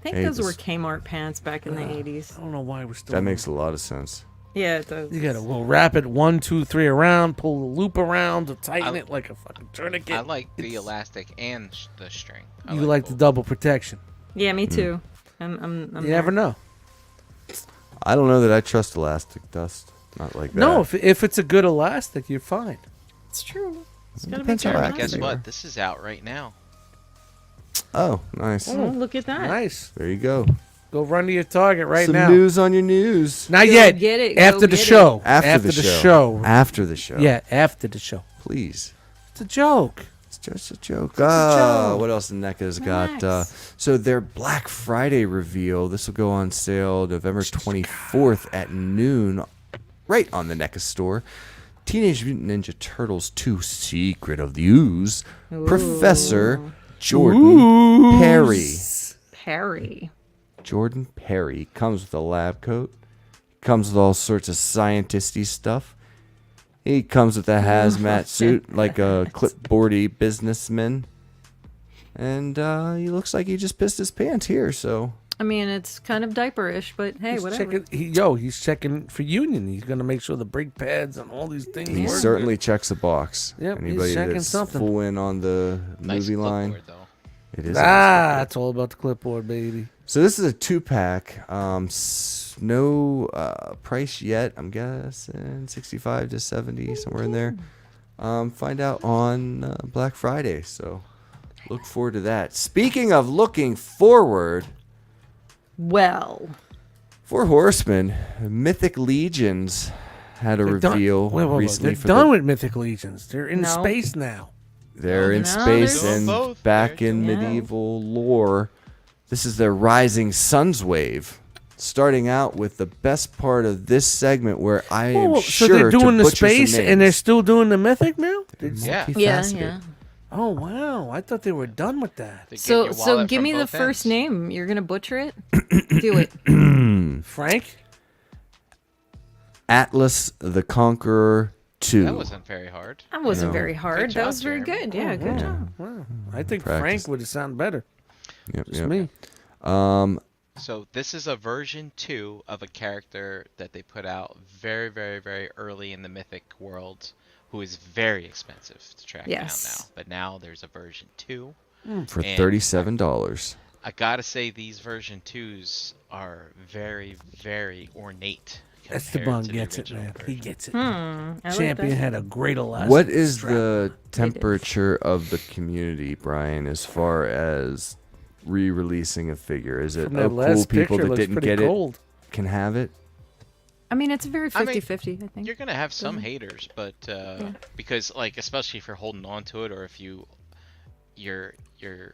I think Hey, those this- were Kmart pants back in the 80s. I don't know why we're still. That makes a lot of sense. Yeah, it does. You gotta wrap it 1, 2, 3 around, pull the loop around to tighten it like a fucking tourniquet. I like the It's- elastic and the string. I You like the both. double protection. Yeah, me too. Mm. I'm You never know. I don't know that I trust elastic dust. Not like that. No, if it's a good elastic, you're fine. It's true. It's It gotta be depends how fair. accurate Guess you what? are. This is out right now. Oh, nice. Oh, look at that. Nice. There you go. Go run to your Target right Some now. news on your news. Not Go yet. get it, go After the get show. After the show. After the show. Yeah, after the show. Please. It's a joke. It's just a joke. joke. What else NECA's got? Relax. So their Black Friday reveal. This will go on sale November 24th at noon, right on the NECA store. Teenage Mutant Ninja Turtles 2: Secret of the Ooze. Professor Jordan Perry. Perry. Jordan Perry comes with a lab coat. Comes with all sorts of scientisty stuff. He comes with a hazmat suit like a clipboardy businessman. And he looks like he just pissed his pants here, so... I mean, it's kind of diaperish, but hey, He's whatever. checking, he's checking for union. He's gonna make sure the brake pads and all these things He work. certainly checks a box. Yep, he's Anybody checking that's something. full in on the Nice movie line, clipboard, though. it is. It's all about the clipboard, baby. So this is a 2-pack. No price yet. I'm guessing 65 to 70, somewhere in there. Find out on Black Friday. So look forward to that. Speaking of looking forward, Well, for Horsemen, Mythic Legions had a They're done- reveal wait, recently. They're for done the, with Mythic Legions. They're in No. space now. They're in No, space they're and doing both. back They're in doing- medieval lore. This is their Rising Suns wave. Starting out with the best part of this segment where I am So sure they're doing to the butcher some space and they're names. still doing the Mythic now? Yeah. yeah, Multifaceted. yeah. Oh wow! I thought they were done with that. To get So your so wallet give from me the both first ends. name. You're gonna butcher it. Do it. Frank. Atlas the Conqueror 2. That wasn't very hard. That wasn't No. very hard. job, That was very Jeremy. good. Yeah, good job. Wow. I think Practice. Frank would have sounded better. Yep, Just yep. me. So this is a version 2 of a character that they put out very, very, very early in the Mythic world, who is very expensive to track down Yes. now. But now there's a version 2. For And $37. I gotta say these version 2s are very, very ornate. Esteban compared to the gets it, original man. He version. gets it. I like Champion that. had a great elastic. What is strap. the temperature of the community, Brian, as far as re-releasing a figure? Is it From that cool last people picture that looks didn't pretty get cold. it can have it? I mean, it's very I mean, 50-50, I think. You're gonna have some haters, but because like especially if you're holding on to it or if you're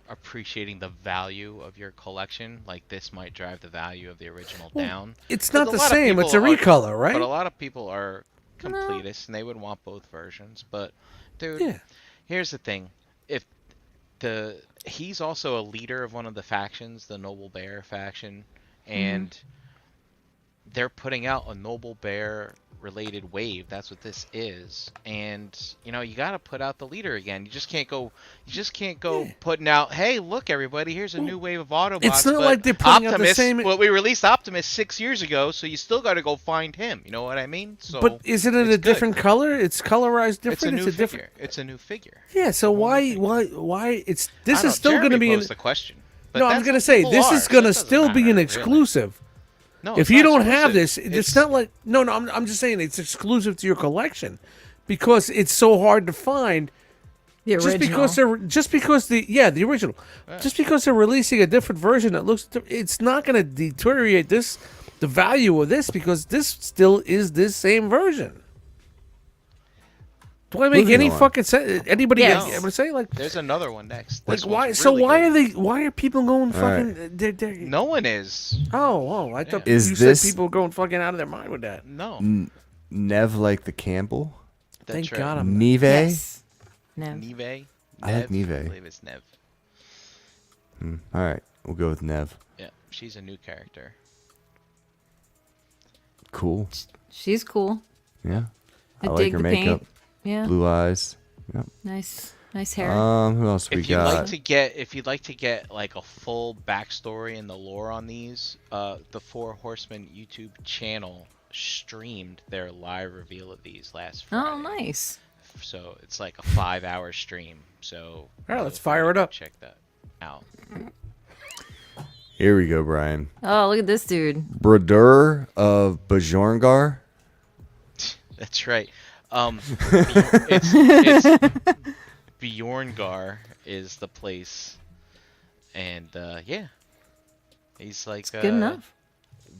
appreciating the value of your collection, like this might drive the value of the original down. It's 'Cause not a the lot of same. It's a people are- recolor, right? But a lot of people are completists and they would want both versions. But dude, Yeah. here's the thing: if he's also a leader of one of the factions, the Noble Bear faction, and they're putting out a Noble Bear related wave. That's what this is. And you know, you got to put out the leader again. You just can't go putting out, hey, look everybody, here's a new wave of Autobots. It's not but like they're putting out the Optimus, same- well, we released Optimus 6 years ago, so you still got to go find him. You know what I mean? So But isn't it it's a good. different color? It's colorized It's a different. new figure. different. It's a new figure. Yeah. So why? It's this I don't is still know, going to Jeremy be an. posed the question. But No, I'm that's going to what say people this are, is so going it to doesn't still be matter, an really. exclusive. No, If it's you not don't have exclusive. this, it's not like no. I'm just saying it's exclusive to your collection because it's so hard to find. The Just original. because the original, just because they're releasing a different version that looks, it's not going to deteriorate the value of this because this still is this same version. Do I make Moving any on. fucking sense? Anybody Yes. ever say like There's another one next. like This why? one's So really why good. are they? Why are people going All fucking? They're, No one is. oh, I thought Is you this- said people going fucking out of their mind with that. No. Nev like the Campbell? That's Thank right. God I'm. Neve? Yes. No. Neve. I like Neve. I believe it's Nev. All right, we'll go with Nev. Yeah, she's a new character. Cool. She's cool. Yeah. I I like dig her the makeup. paint. Yeah. Blue eyes. Yep. Nice hair. Who else we If you'd got? like to get like a full backstory and the lore on these, the Four Horsemen YouTube channel streamed their live reveal of these last Friday. Oh, nice. So it's like a 5-hour stream. So All right, let's fire it up. Check that out. Here we go, Brian. Oh, look at this dude. Bradur of Bajorngar. That's right. It's Bjorngar is the place, and yeah, he's like Good enough.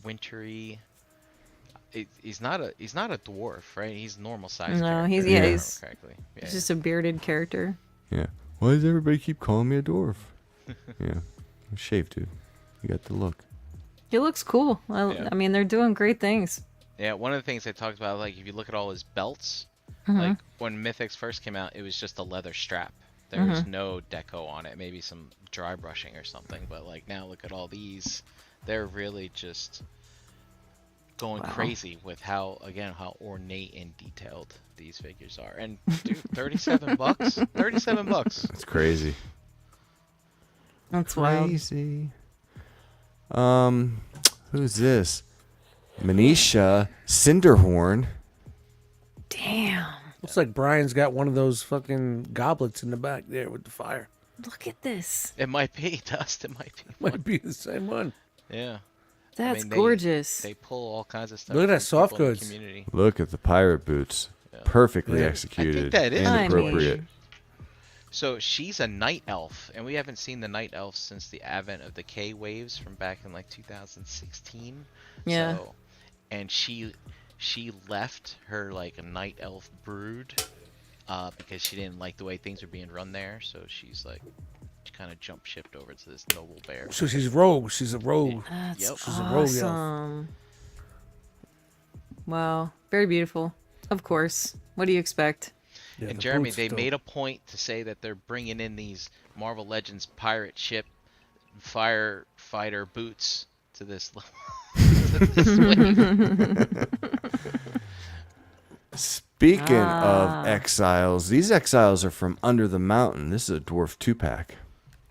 wintry. He's not a dwarf, right? He's normal size. No, character, he's- if yeah, I remember he's- correctly. Yeah. He's just a bearded character. Yeah. Why does everybody keep calling me a dwarf? Yeah. Shaved, dude. You got the look. He looks cool. Yeah. I mean, they're doing great things. Yeah, one of the things they talked about, like if you look at all his belts, Mm-hmm. like when Mythics first came out, it was just a leather strap. There Mm-hmm. was no deco on it, maybe some dry brushing or something. But like now, look at all these. They're really just going Wow. crazy with how ornate and detailed these figures are. And dude, $37. $37. It's crazy. That's wild. Crazy. Who's this? Manisha Cinderhorn. Damn. Looks like Brian's got one of those fucking goblets in the back there with the fire. Look at this. It might be Dust. It might be. Might be the same one. Yeah. That's mean, they- gorgeous. They pull all kinds of stuff. Look at that from people soft in the goods. community. Look at the pirate boots. Perfectly Yeah. executed that is and I appropriate. mean, So she's a night elf, and we haven't seen the night elf since the advent of the K waves from back in like 2016. Yeah. So, and she left her like a night elf brood because she didn't like the way things were being run there. So she's like, she kind of jump shipped over to this noble bear. So she's rogue. She's a rogue. That's Yep. She's a rogue elf. awesome. Wow. Very beautiful. Of course. What do you expect? Yeah, And the Jeremy, boots they too. made a point to say that they're bringing in these Marvel Legends pirate ship firefighter boots to this to this wave. Speaking of Ah. exiles, these exiles are from Under the Mountain. This is a dwarf 2-pack.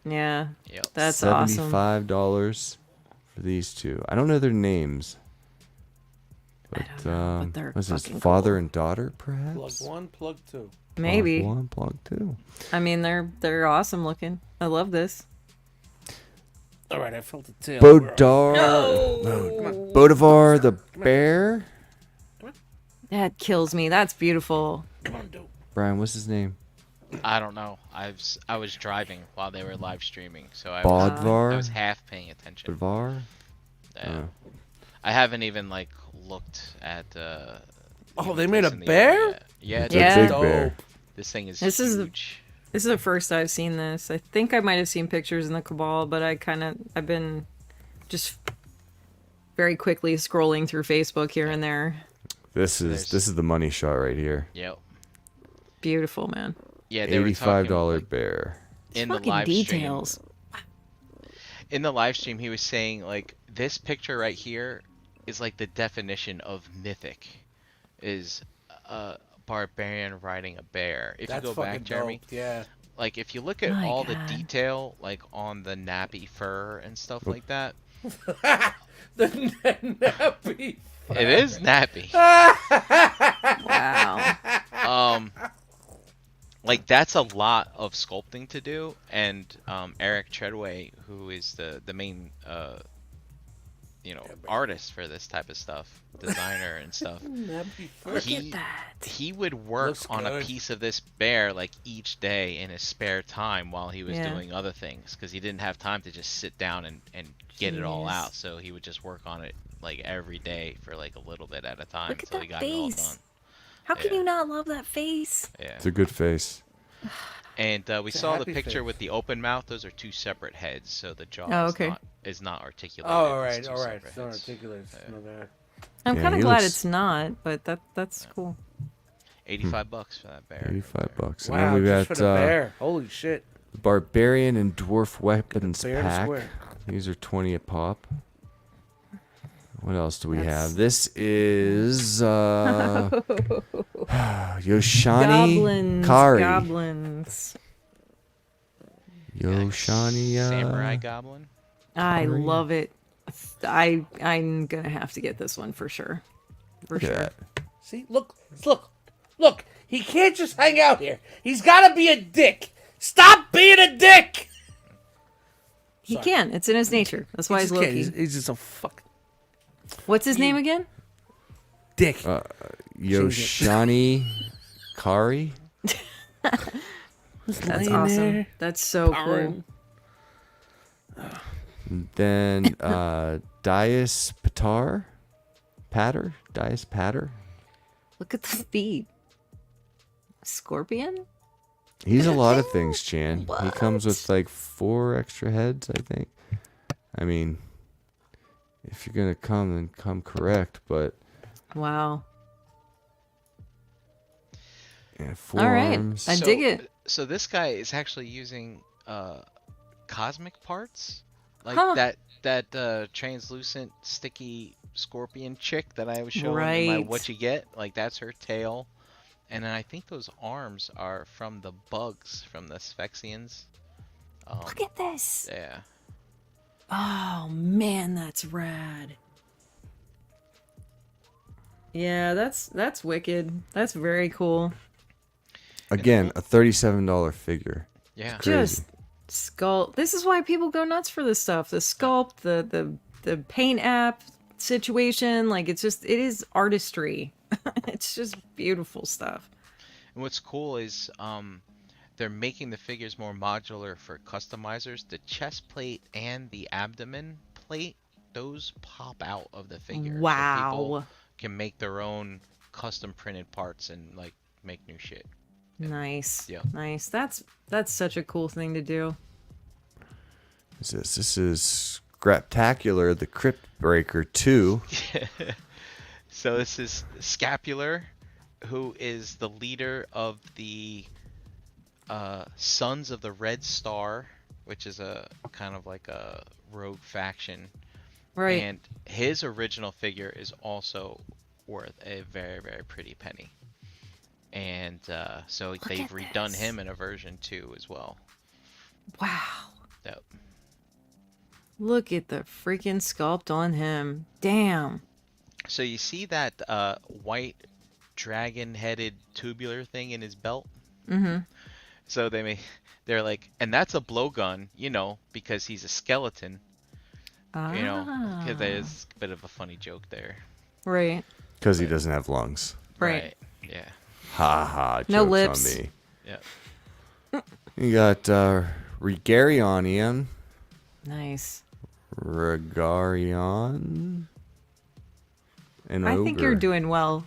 Yeah, Yep. that's awesome. $75 for these two. I don't know their names. But, don't know, but they're what's this? fucking Father cool. and daughter, perhaps? Plug 1, plug 2. Maybe. Plug 1, plug 2. I mean, they're awesome looking. I love this. All right, I felt the tail. Bodivar the bear? That kills me. That's beautiful. Come on, dude. Brian, what's his name? I don't know. I was driving while they were live streaming, so I was Bodvar? half paying attention. Bodvar? Yeah. I haven't even like looked at. Oh, they the made place a in the bear? area yet. Yeah, It's a Yeah. big Dope. bear. this thing is This is the- huge. This is the first I've seen this. I think I might have seen pictures in the Cabal, but I've been just very quickly scrolling through Facebook here and there. This is the money shot right here. Yep. Beautiful, man. Yeah, they were $85 talking like, bear. in the Fucking live details. stream. In the live stream, he was saying like this picture right here is like the definition of mythic, is a barbarian riding a bear. If That's you go fucking back, Jeremy, dope. Yeah. like if you look at My all God. the detail like on the nappy fur and stuff like that, The nappy. it is nappy. Wow. Like that's a lot of sculpting to do, and Eric Treadway, who is the main artist for this type of stuff, designer and stuff, Nappy fur. Look he at that. he would work Looks on a good. piece of this bear like each day in his spare time while he was Yeah. doing other things, because he didn't have time to just sit down and get it all Jeez. out. So he would just work on it like every day for like a little bit at a time Look at until he that got it all face. done. How can Yeah. you not love that face? Yeah. It's a good face. And we It's a saw the happy picture face. with the open mouth. Those are two separate heads, so the jaw Oh, is, okay. not articulated. Oh, all It's right, two all right. separate It's not heads. articulate. It's not bad. I'm Yeah, kind of he glad looks- it's not, but that's cool. $85 for that bear. $85. And Wow, then we just got for the bear. Holy shit. Barbarian and Dwarf Weapons Fair and pack. square. These are 20 a pop. What else do we That's- have? This is Yoshani Goblins. Kari. Goblins. Yoshani Samurai goblin. I Kari. love it. I'm gonna have to get this one for sure. For Look at sure. that. See, look. He can't just hang out here. He's got to be a dick. Stop being a dick. He can. It's in his nature. That's why he's just can't. Loki. He's just a fucking What's his name again? dick. Yoshani Kari. That's laying awesome. there, That's so cool. powering. Then Dias Patar. Dias Patter. Look at the feet. Scorpion? He's a lot of things, Chan. He What? comes with like 4 extra heads, I think. I mean, if you're gonna come, then come correct. But Wow. yeah, All right. forearms. I dig it. So this guy is actually using cosmic parts, like Huh. that translucent sticky scorpion chick that I was showing in my Right. what you get. Like that's her tail, and then I think those arms are from the bugs from the Sphexians. Look at this. Yeah. Oh man, that's rad. Yeah, that's wicked. That's very cool. Again, a $37 figure. Yeah. Crazy. Just sculpt. This is why people go nuts for this stuff. The sculpt, the paint app situation, like it is artistry. It's just beautiful stuff. And what's cool is they're making the figures more modular for customizers. The chest plate and the abdomen plate, those pop out of the figure. So Wow. people can make their own custom printed parts and like make new shit. Nice. Yeah. Nice. That's such a cool thing to do. This is Scraptacular, the Crypt Breaker 2. So this is scapular, who is the leader of the Sons of the Red Star, which is a kind of like a rogue faction. Right. And his original figure is also worth a very, very pretty penny. And so they've at redone this. him in a version 2 as well. Wow. Yep. Look at the freaking sculpt on him. Damn. So you see that white dragon-headed tubular thing in his belt? Mm-hmm. So they're like, and that's a blowgun, you know, because he's a skeleton. Ah. You know, because there's a bit of a funny joke there. Right. Because he doesn't have lungs. Right. Yeah. Ha ha. Jokes No lips. on me. Yeah. You got Regarion, Ian. Nice. Regarion. An I ogre. think you're doing well.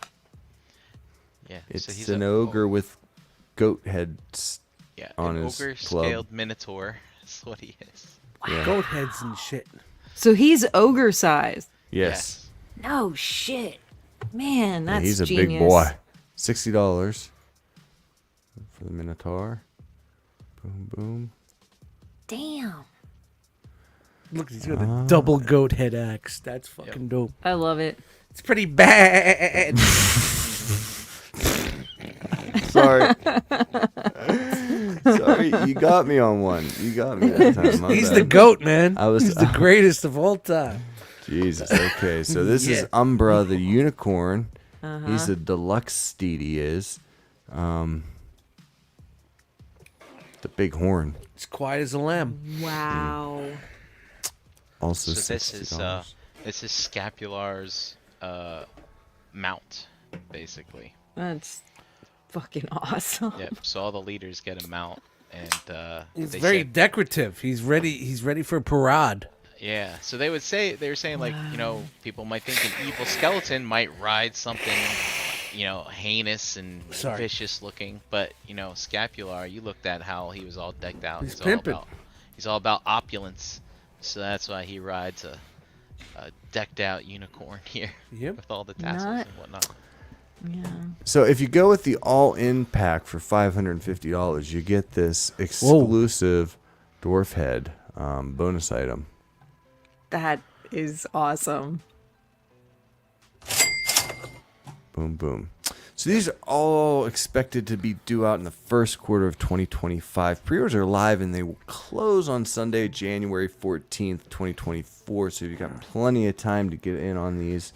Yeah. It's so he's an ogre with goat heads. Yeah, on an his ogre-scaled minotaur. That's what he is. Yeah. Goat heads and shit. So he's ogre sized. Yes. No shit. Man, Yeah, that's he's a genius. big boy. $60 for the Minotaur. Boom, boom. Damn. Look, he's got a double goat head axe. That's fucking dope. I love it. It's pretty bad. Sorry. Sorry, you got me on one. You got me that time. My He's bad. the goat, man. I was- He's the greatest of all time. Jesus. Okay, so this Yeah. is Umbra the unicorn. He's a deluxe steed. He is. The big horn. He's quiet as a lamb. Wow. Also, So this is $60. Scapular's mount, basically. That's fucking awesome. Yep. So all the leaders get a mount, and He's they very said- decorative. He's ready for a parade. yeah. So they were saying like, you know, people might think an evil skeleton might ride something, you know, heinous and Sorry. vicious looking, but you know, Scapular, you looked at how he was all decked out. He's pimping. He's all about opulence. So that's why he rides a decked out unicorn here Yep. with all the tassels Not- and whatnot. Yeah. So if you go with the all-in pack for $550, you get this exclusive dwarf head bonus item. That is awesome. Boom, boom. So these are all expected to be due out in the first quarter of 2025. Pre-orders are live and they will close on Sunday, January 14th, 2024. So you've got plenty of time to get in on these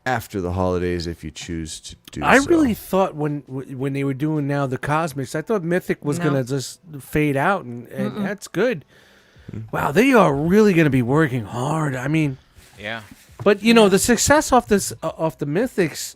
after the holidays if you choose to do I so. really thought when they were doing now the Cosmics, I thought Mythic was No. gonna just fade out, and that's good. Wow, they are really gonna be working hard. I mean, Yeah. but you know the success off the Mythics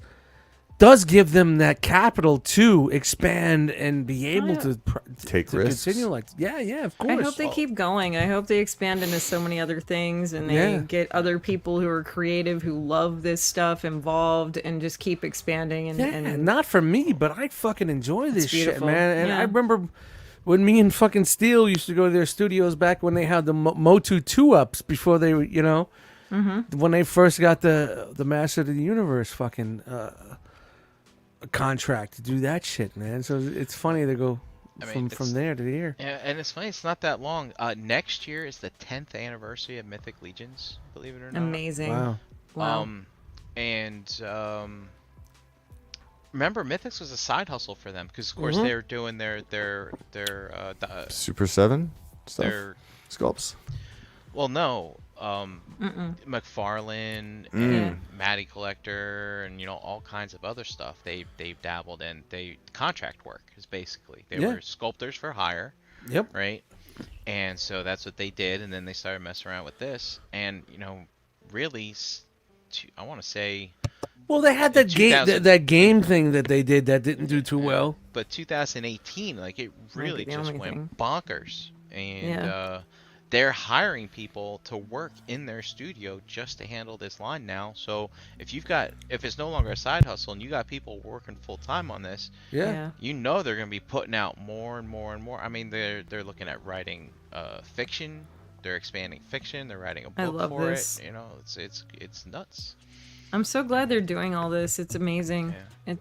does give them that capital to expand and be able to Take to risks. continue like yeah, of course. I hope they keep going. I hope they expand into so many other things and they Yeah. get other people who are creative who love this stuff involved and just keep expanding and, Yeah, and not for me, but I fucking enjoy this shit, beautiful. man. And Yeah. I remember when me and fucking Steel used to go to their studios back when they had the Motu 2-ups before they were, you know, when they first got the Master of the Universe fucking contract to do that shit, man. So it's funny to go I mean, from it's- there to here. Yeah, and it's funny, it's not that long. Next year is the 10th anniversary of Mythic Legions, believe it or not. amazing. Wow. Wow. Remember, Mythics was a side hustle for them because, of course, they were doing their Super 7 stuff? their Sculpts? well, no, McFarlane and Matty Collector and all kinds of other stuff. They've dabbled in. They contract work is basically they Yeah. were sculptors for hire, Yep. right? And so that's what they did, and then they started messing around with this, and really, I want to say. Well, they had that game 2000 that game thing that they did that didn't do too well. But 2018, like it really the just only went thing. bonkers, and Yeah. they're hiring people to work in their studio just to handle this line now. So if it's no longer a side hustle and you got people working full time on this, Yeah. they're going to be putting out more and more and more. I mean, they're looking at writing fiction, they're expanding fiction, they're writing a I book love for this. it. It's nuts. I'm so glad they're doing all this. It's amazing. Yeah.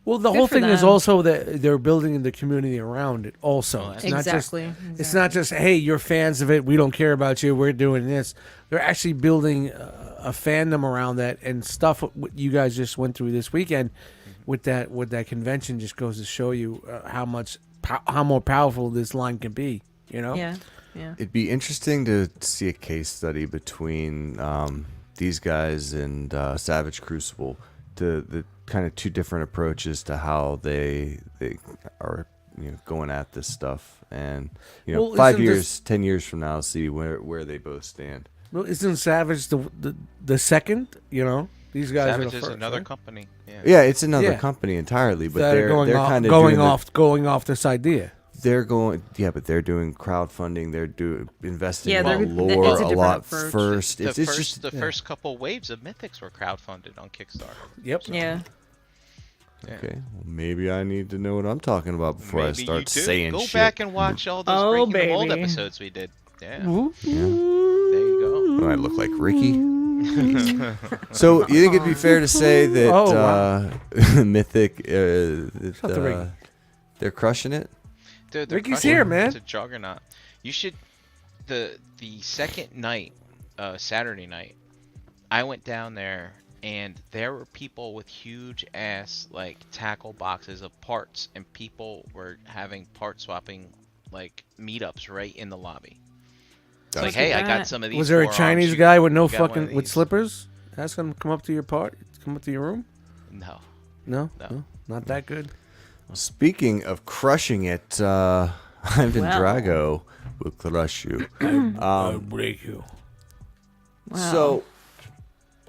Well, the Good whole for thing is them. also that they're building the community around it. Also, Well, it's Exactly. not just it's not just hey, you're fans of it. We don't care about you. We're doing this. They're actually building a fandom around that and stuff. What you guys just went through this weekend with that convention just goes to show you how more powerful this line can be. You know. Yeah. Yeah. It'd be interesting to see a case study between these guys and Savage Crucible, the kind of two different approaches to how they are going at this stuff, and Well, 5 isn't years, this- 10 years from now, see where they both stand. Well, isn't Savage the second? You know, these guys Savage are the is first, another right? company. Yeah. Yeah, it's another Yeah. company entirely, but That are they're kind of going off this idea. but they're doing crowdfunding. They're investing Yeah, in they're- lore it's a a different lot approach. first. The It's first, just the first couple waves of Mythics were crowdfunded on Kickstarter. Yep. Yeah. Yeah. okay. Well, maybe I need to know what I'm talking about before I Maybe start you do. saying Go shit. back and watch all those Oh, Breaking the Mold baby. episodes we did. Yeah. Yeah. There you Do I look like Ricky? go. So you think it'd be fair to say that Oh, wow. Mythic, Shut the ring. they're crushing it? Dude, they're Ricky's crushing here, it. man. It's a juggernaut. You should the second night, Saturday night, I went down there and there were people with huge ass like tackle boxes of parts, and people were having part swapping like meetups right in the lobby. It's like, Look hey, at I got that. some of these. Was there a forearms. Chinese You guy with no got one of fucking with these?" slippers? Ask him to come up to your come up to your room. No. No, No. not that good. Speaking of crushing it, Ivan Well. Drago will crush you. I'll break you. Wow. So,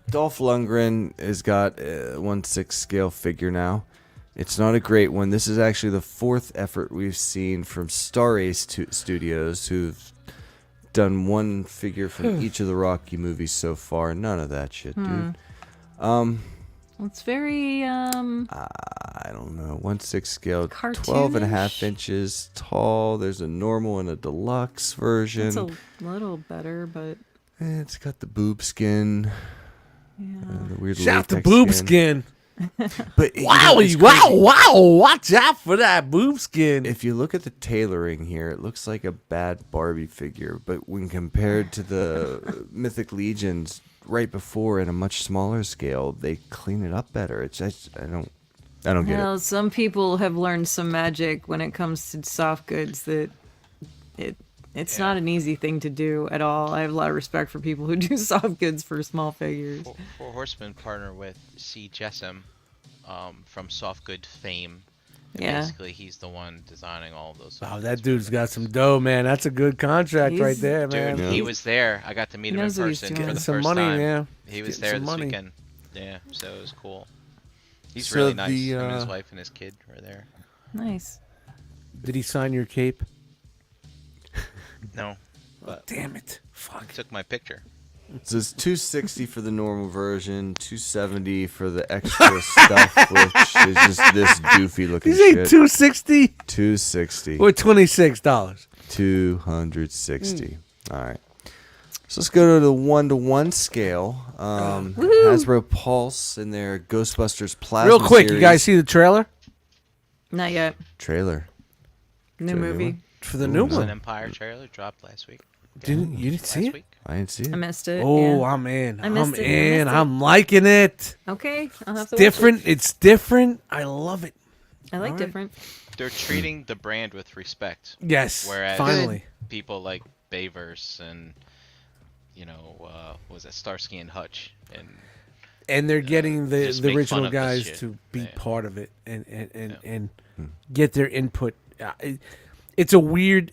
Dolph Lundgren has got a 1/6 scale figure now. It's not a great one. This is actually the fourth effort we've seen from Star Ace Studios, who've done one figure from each of the Rocky movies so far. None of that shit, dude. It's very I don't know. 1/6 scale, Cartoonish? 12.5 inches tall. There's a normal and a deluxe version. it's a little better, but It's got the boob skin. yeah. The weird Shout the latex boob skin. But you know, it's Wow, crazy. wow! Watch out for that boob skin. If you look at the tailoring here, it looks like a bad Barbie figure. But when compared to the Mythic Legions right before in a much smaller scale, they clean it up better. It's just, I don't get Well, it. some people have learned some magic when it comes to soft goods that it's not an easy thing to do at all. I have a lot of respect for people who do soft goods for small figures. Four Horsemen partner with C. Jessam from Soft Good fame. And Yeah. basically, he's the one designing all of those. Wow, soft that goods. dude's got some dough, man. That's a good contract right He's- there, Dude, man. he was there. I got to meet He him in knows what he's person doing. for the Getting some first money, time. yeah. He was Getting there some this money. weekend. Yeah, so it was cool. He's So really nice. the, Him and his wife and his kid were there. Nice. Did he sign your cape? No, but Damn it! Fuck. he took my picture. It says 260 for the normal version, 270 for the extra stuff, which is just this doofy looking He's ain't shit. 260 260. or $26. 260. All right. So let's go to the 1-to-1 scale. Hasbro Pulse in their Ghostbusters Plasma Real quick, you series guys see the trailer Not yet. trailer. New there a new movie. one? for the Ooh, new no. It was an one? Empire trailer dropped last week. Didn't you didn't see Last it? week. I didn't see it. I missed it. Oh, yeah. I'm in. I I'm missed it, I in. missed it. I'm liking it. Okay, I'll have to watch Different. it. It's different. I love it. I like Alright. different. They're treating the brand with respect, Yes. whereas finally. people like Bayverse and what was that, Starsky and Hutch, And they're getting the just make original fun of this guys shit. to be Yeah. part of it and get their input. It's a weird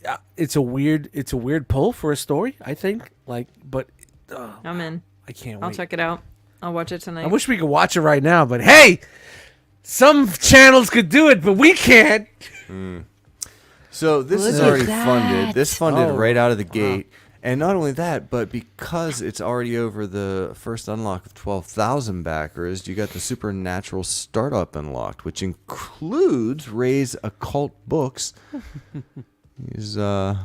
pull for a story, I think. But I'm in. I can't I'll wait. check it out. I'll watch it tonight. I wish we could watch it right now, but hey, some channels could do it, but we can't. So this is Look at already that. funded. This funded Oh, right out of the gate. And not only that, but because it's already over the first unlock of 12,000 backers, you got the Supernatural Startup unlocked, which includes Ray's Occult Books. He's That's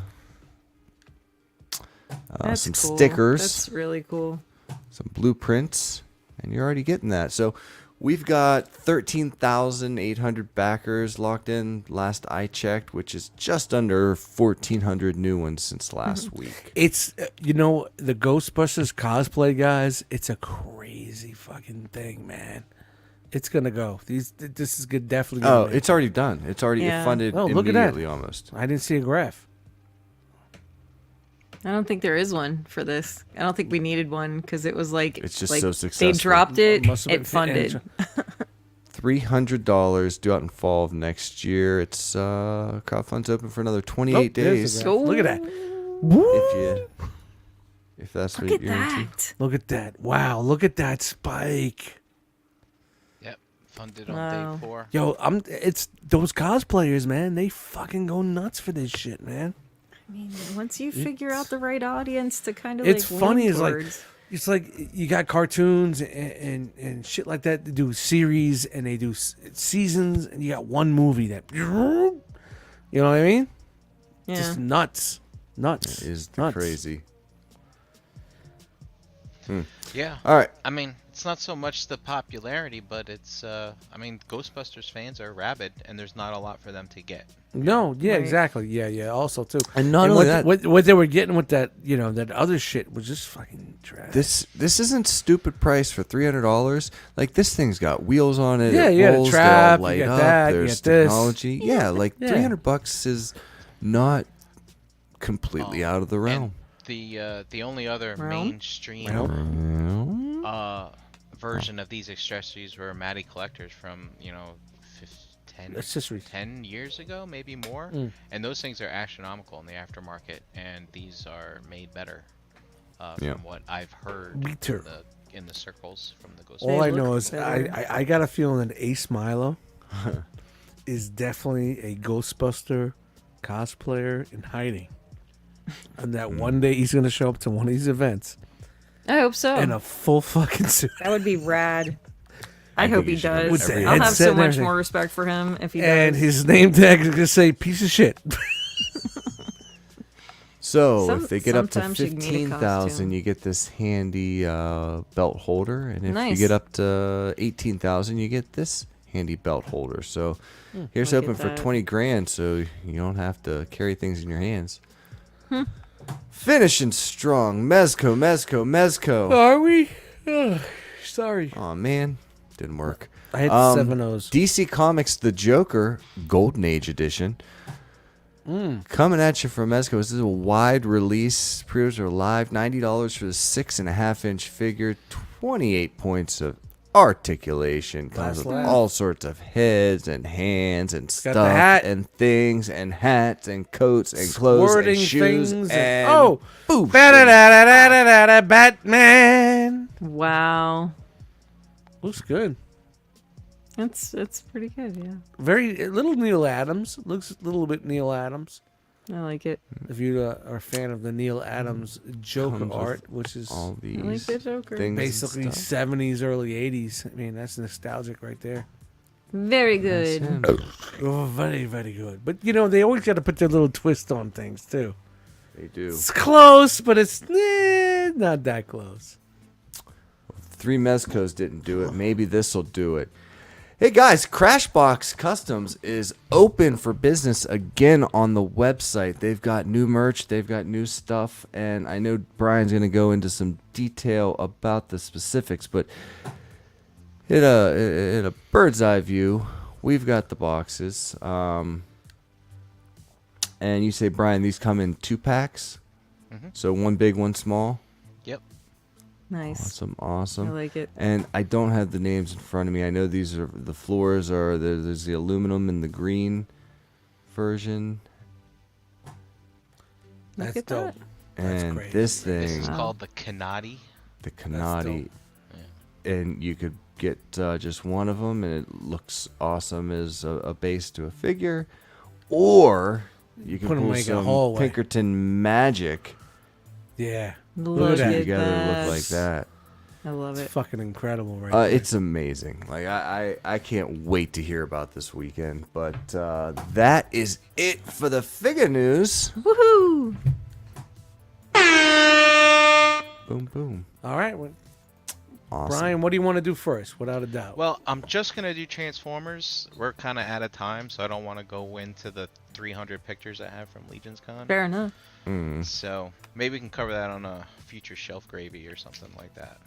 some cool. stickers, That's really cool. some blueprints, and you're already getting that. So we've got 13,800 backers locked in last I checked, which is just under 1,400 new ones since last week. It's the Ghostbusters cosplay guys. It's a crazy fucking thing, man. It's gonna go. This is good. Definitely. Oh, it's already done. It's already funded Oh, look at that. immediately almost. I didn't see a graph. I don't think there is one for this. I don't think we needed one because it was like It's just like so successful. They dropped it. Must have been It funded. $300 due out in fall of next year. It's crowdfund's open for another 28 there's days. a graph. Look at that. If that's Look what at you're into. that. Look at that. Wow. Look at that spike. Yep, funded on Wow. day 4. Yo, it's those cosplayers, man. They fucking go nuts for this shit, man. I mean, once you figure out the right audience to kind of It's like funny. lean It's towards. like you got cartoons and shit like that. They do series and they do seasons, and you got one movie that you know what I mean? Yeah. Just nuts. It is Nuts. crazy. Yeah. All right. I mean, it's not so much the popularity, but it's, Ghostbusters fans are rabid, and there's not a lot for them to get. No, yeah, Right. exactly. Yeah. Also too. And not only that, what they were getting with that, that other shit was just fucking trash. this isn't stupid price for $300. Like this thing's got wheels on it. Yeah, it you got a rolls, trap, they all you light got up. that, you There's got this. technology. Yeah, like Yeah. $300 is not completely out of the realm. The only other Realm? mainstream version of these accessories were Matty collectors from 10, Accessories. 10 years ago, maybe more. And those things are astronomical in the aftermarket, and these are made better Yeah. from what I've heard Better. in the circles from the Ghost. All I look know is better. I got a feeling that Ace Milo is definitely a Ghostbuster cosplayer in hiding. And that one day he's going to show up to one of these events I hope so. in a full fucking suit. That would be rad. I I hope think he you should have does. every I'll have headset so and much everything. more respect for him if he And does. his name tag is going to say piece of shit. So Some- if they get up to sometimes you need a 15,000, costume. you get this handy belt holder, and if you Nice. get up to 18,000, you get this handy belt holder. So here's Look hoping at for that. 20 grand, so you don't have to carry things in your hands. Finishing strong, Mezco. Are we? Ugh, sorry. Oh man, didn't work. I hit 7 O's. DC Comics The Joker Golden Age Edition. Coming at you from Mezco. This is a wide release. Pre-orders are live. $90 for the 6.5-inch figure. 28 points of articulation. Comes Last with laugh. all sorts of heads and hands and got stuff the hat. and things and hats and coats and clothes Squirting and shoes things and oh, boosh. ba-da-da-da-da-da-da, Batman. Wow. Looks good. It's pretty good, yeah. Very a little Neil Adams. Looks a little bit Neil Adams. I like it. If you are a fan of the Neil Adams Joker Comes with art, which is all these I like the Joker. things and basically stuff. 70s, early 80s. I mean, that's nostalgic right there. Very That's good. him. Oh, very, very good. But, they always got to put their little twist on things, too. They do. It's close, but it's not that close. 3 Mezcos didn't do it. Maybe this will do it. Hey guys, Crashbox Customs is open for business again on the website. They've got new merch, they've got new stuff, and I know Brian's going to go into some detail about the specifics, but in a bird's eye view, we've got the boxes. And you say, Brian, these come in 2-packs? So one big, one small? Yep. Nice. Awesome. I like it. And I don't have the names in front of me. I know these are the floors are there's the aluminum and the green version, Look That's at dope. that. That's and great. this This thing, is Wow. called the Kanati. the dope. Kanati, and you could get just one of them, and it looks awesome as a base to a figure, or you can Put 'em pull like a some hallway. Pinkerton magic Yeah. Look at that. at together to that. look like that. I love It's it. fucking incredible right there. It's amazing. Like I can't wait to hear about this weekend. But that is it for the figure news. Woohoo! Boom boom. All right. Well, Awesome. Brian, what do you want to do first, without a doubt? Well, I'm just gonna do Transformers. We're kind of out of time, so I don't want to go into the 300 pictures I have from Legion's Con. Fair enough. So maybe we can cover that on a future shelf gravy or something like that.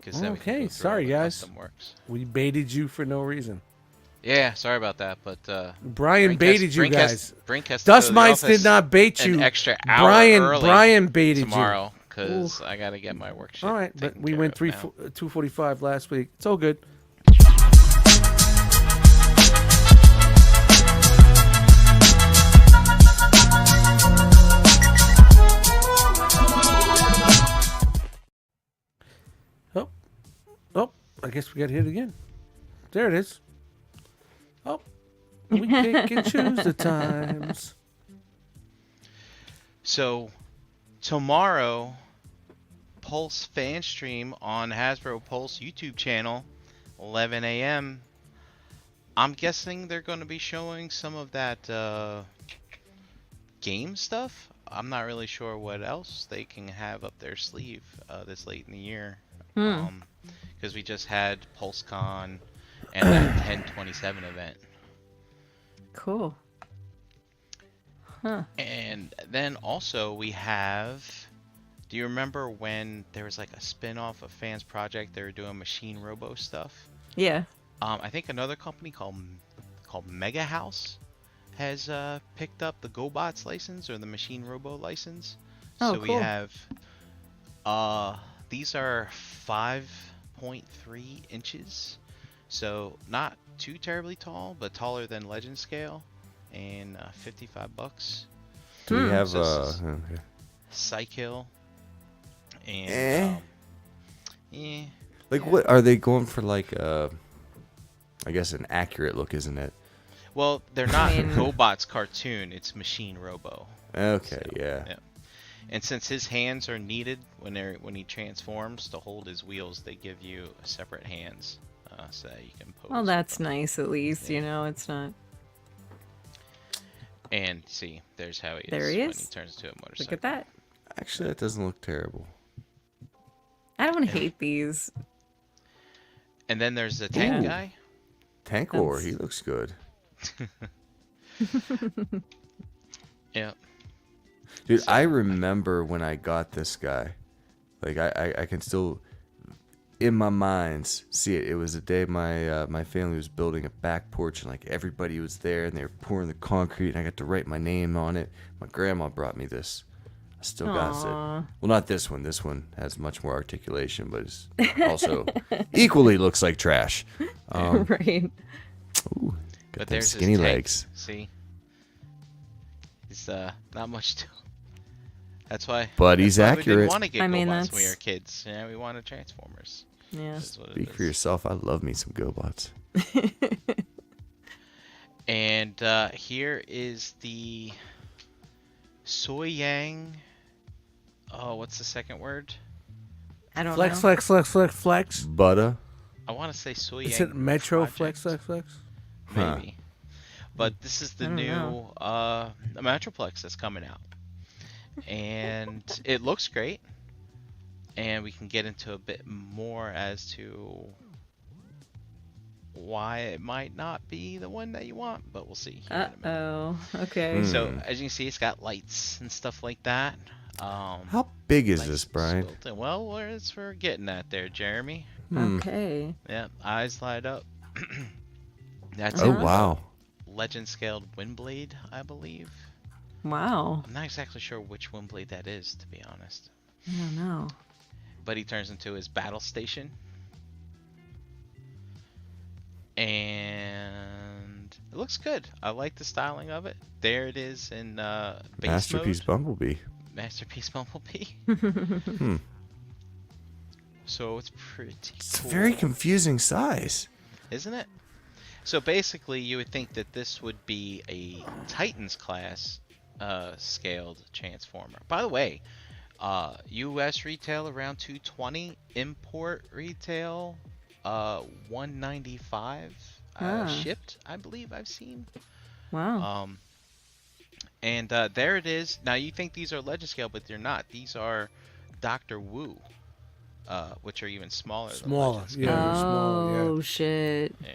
'Cause then we can Okay, go through sorry, all the guys. custom works. We baited you for no reason. Yeah, sorry about that, but Brian baited you guys. Brink has to go to the Dustmightz did office not bait an you. extra hour early Brian baited tomorrow because I gotta get my work. you. All right, but we went 2:45 last week. It's all good. Oh, I guess we got hit again. There it is. Oh, we pick and choose the times. So tomorrow, Pulse fan stream on Hasbro Pulse YouTube channel, 11 a.m. I'm guessing they're going to be showing some of that game stuff. I'm not really sure what else they can have up their sleeve this late in the year. Because we just had PulseCon and that 1027 event. Cool. Huh. And then also we have, do you remember when there was like a spin-off of Fans Project? They were doing Machine Robo stuff. Yeah. I think another company called Mega House has picked up the GoBots license or the Machine Robo license. Oh, so cool. we have these are 5.3 inches, so not too terribly tall, but taller than Legend Scale, and $55. Do we have So Psykill and like what are they going for? Like I guess an accurate look, isn't it? well, they're not mean- GoBots cartoon, it's Machine Robo. Okay, So, yeah. And since his hands are needed when he transforms to hold his wheels, they give you separate hands so that you can pose. Well, that's nice at least, you know, it's not... And see, there's how he is There he when is. he turns into a motorcycle. Look at that. Actually, that doesn't look terrible. I don't hate these. And then there's the tank Ooh. guy. Tankor, That's- he looks good. Yeah. Dude, I remember when I got this guy. Like I can still, in my mind, see it. It was the day my family was building a back porch, and like everybody was there, and they were pouring the concrete, and I got to write my name on it. My grandma brought me this. I still got it. Aw. Well, not this one. This one has much more articulation, but it's also equally looks like trash. Right. Ooh, got But them there's skinny his tank. legs. See? He's not much to... That's why. But he's that's why We accurate. didn't want to get I mean, GoBots when we that's- were kids. Yeah, we wanted Transformers. Yeah. That's what it Speak for is. yourself. I love me some GoBots. And here is the Soy Yang. Oh, what's the second word? I don't Flex, know. flex, flex, flex, flex. Butter. I want to say Soy Is Yang. it Metro Project, flex, flex, flex? Maybe. But this is the I don't new know. Metroplex that's coming out. And it looks great. And we can get into a bit more as to why it might not be the one that you want, but we'll see. Here in a minute. Uh-oh. Okay. So as you can see, it's got lights and stuff like that. How big is lights this, Brian? built in. Well, we're getting at there, Jeremy. Okay. Yeah, eyes light up. That's Oh a wow. legend scaled Windblade, I believe. Wow. I'm not exactly sure which Windblade that is, to be honest. I don't know. But he turns into his battle station. And it looks good. I like the styling of it. There it is in base Masterpiece mode. Bumblebee. Masterpiece Bumblebee. So it's pretty It's cool, a very confusing size. isn't it? So basically, you would think that this would be a Titans class scaled transformer. By the way, U.S. retail around 220, import retail 195 shipped. I believe I've seen. Wow. And there it is. Now you think these are legend scale, but they're not. These are Dr. Wu which are even smaller. Smaller, Than Legends yeah. cards. Small, yeah. Oh shit. Yeah.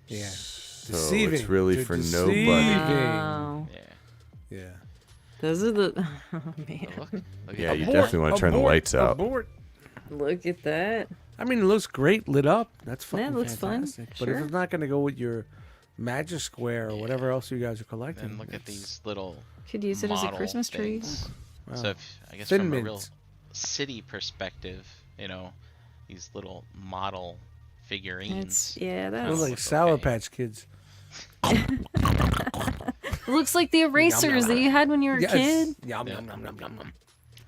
Yeah. So Deceiving. it's really They're for deceiving. nobody. Wow. Yeah. Yeah. Those are the. Oh man. Look at Yeah, that. you definitely want to turn the Abort, lights out. abort. Look at that. I mean, it looks great lit up. That's fucking Yeah, it looks fun. fantastic. But if Sure. it's not going to go with your Magic Square or whatever else you guys are collecting, And look at these little Could use it as a model Christmas tree. things. Wow. So if, I guess Thin from a Mint. real city perspective, you know, these little model figurines. It's yeah, They're that's. like look Sour okay. Patch Kids. It looks like the erasers that you had when you were a kid. Yum, Yeah. yum, yum, yum, yum,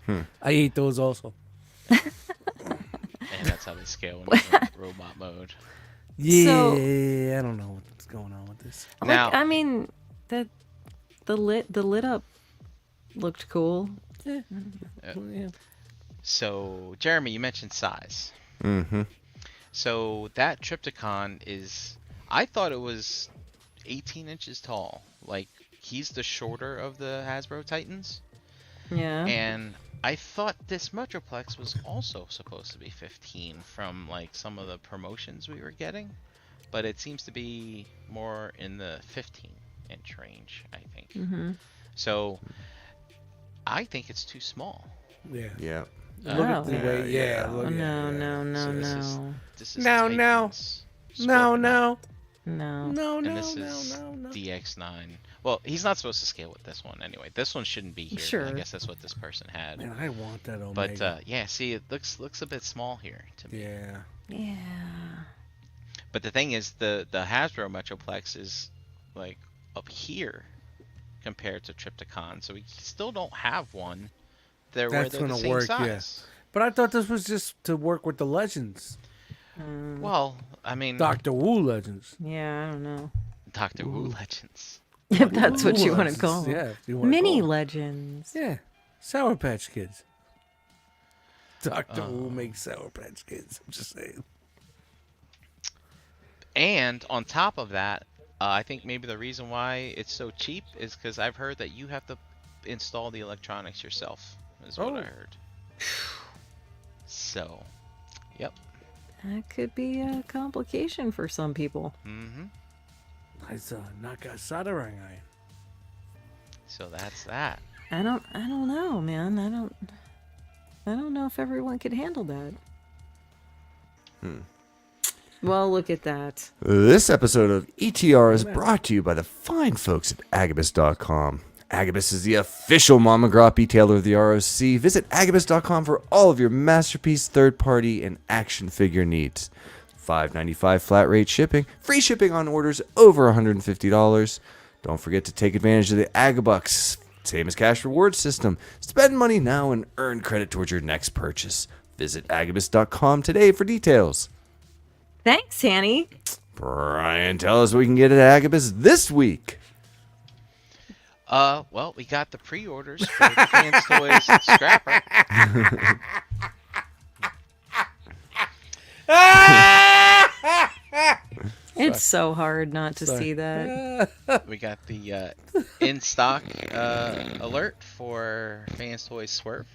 yum. I ate those also. And that's how they scale when you're in robot mode. Yeah, I don't know what's going on with this. Now- Like, I mean, the lit up looked cool. Yeah. So, Jeremy, you mentioned size. Mm-hmm. So that Triptychon is, I thought it was 18 inches tall. Like, he's the shorter of the Hasbro Titans. Yeah. And I thought this Metroplex was also supposed to be 15 from like some of the promotions we were getting. But it seems to be more in the 15-inch range, I think. Mm-hmm. So I think it's too small. Yeah. Yeah. Look at the Oh. way. Yeah. Yeah. Look, Oh, no, yeah. no, no, So this is- no, This is No, no. Titans No, Scorpion. no. no. No, And no, this no, is no, no. DX9. Well, he's not supposed to scale with this one anyway. This one shouldn't be here. Sure. I guess that's what this person had. Man, I want that Omega. But yeah, see, it looks a bit small here to me. yeah. Yeah. But the thing is, the Hasbro Metroplex is like up here compared to Triptychon, so we still don't have one there where That's they're the gonna same work, size. But I thought this was just to work with the Legends. Well, I mean, Doctor Wu Legends. Yeah, I don't know. Doctor Who Legends. If that's what Wu you want to Legends, call them. Yeah. If you wanna Mini call 'em. legends. Yeah. Sour Patch Kids. Doctor Wu makes Sour Patch Kids. I'm just saying. And on top of that, I think maybe the reason why it's so cheap is because I've heard that you have to install the electronics yourself, is what I Oh. heard. So, yep. That could be a complication for some people. Mm-hmm. Nice Naka soldering iron. So that's that. I don't know, man. I don't know if everyone could handle that. Well, look at that. This episode of ETR is brought to you by the fine folks at Agabus.com. Agabus is the official Mama Grop retailer of the ROC. Visit Agabus.com for all of your masterpiece, third-party, and action figure needs. $5.95 flat rate shipping, free shipping on orders over $150. Don't forget to take advantage of the Agabucks, same as cash reward system. Spend money now and earn credit towards your next purchase. Visit Agabus.com today for details. Thanks, Hanny. Brian, tell us what we can get at Agabus this week. Well, we got the pre-orders for the Fans Toys Scrapper. It's so hard not to see that. We got the in-stock alert for Fans Toys Swerve.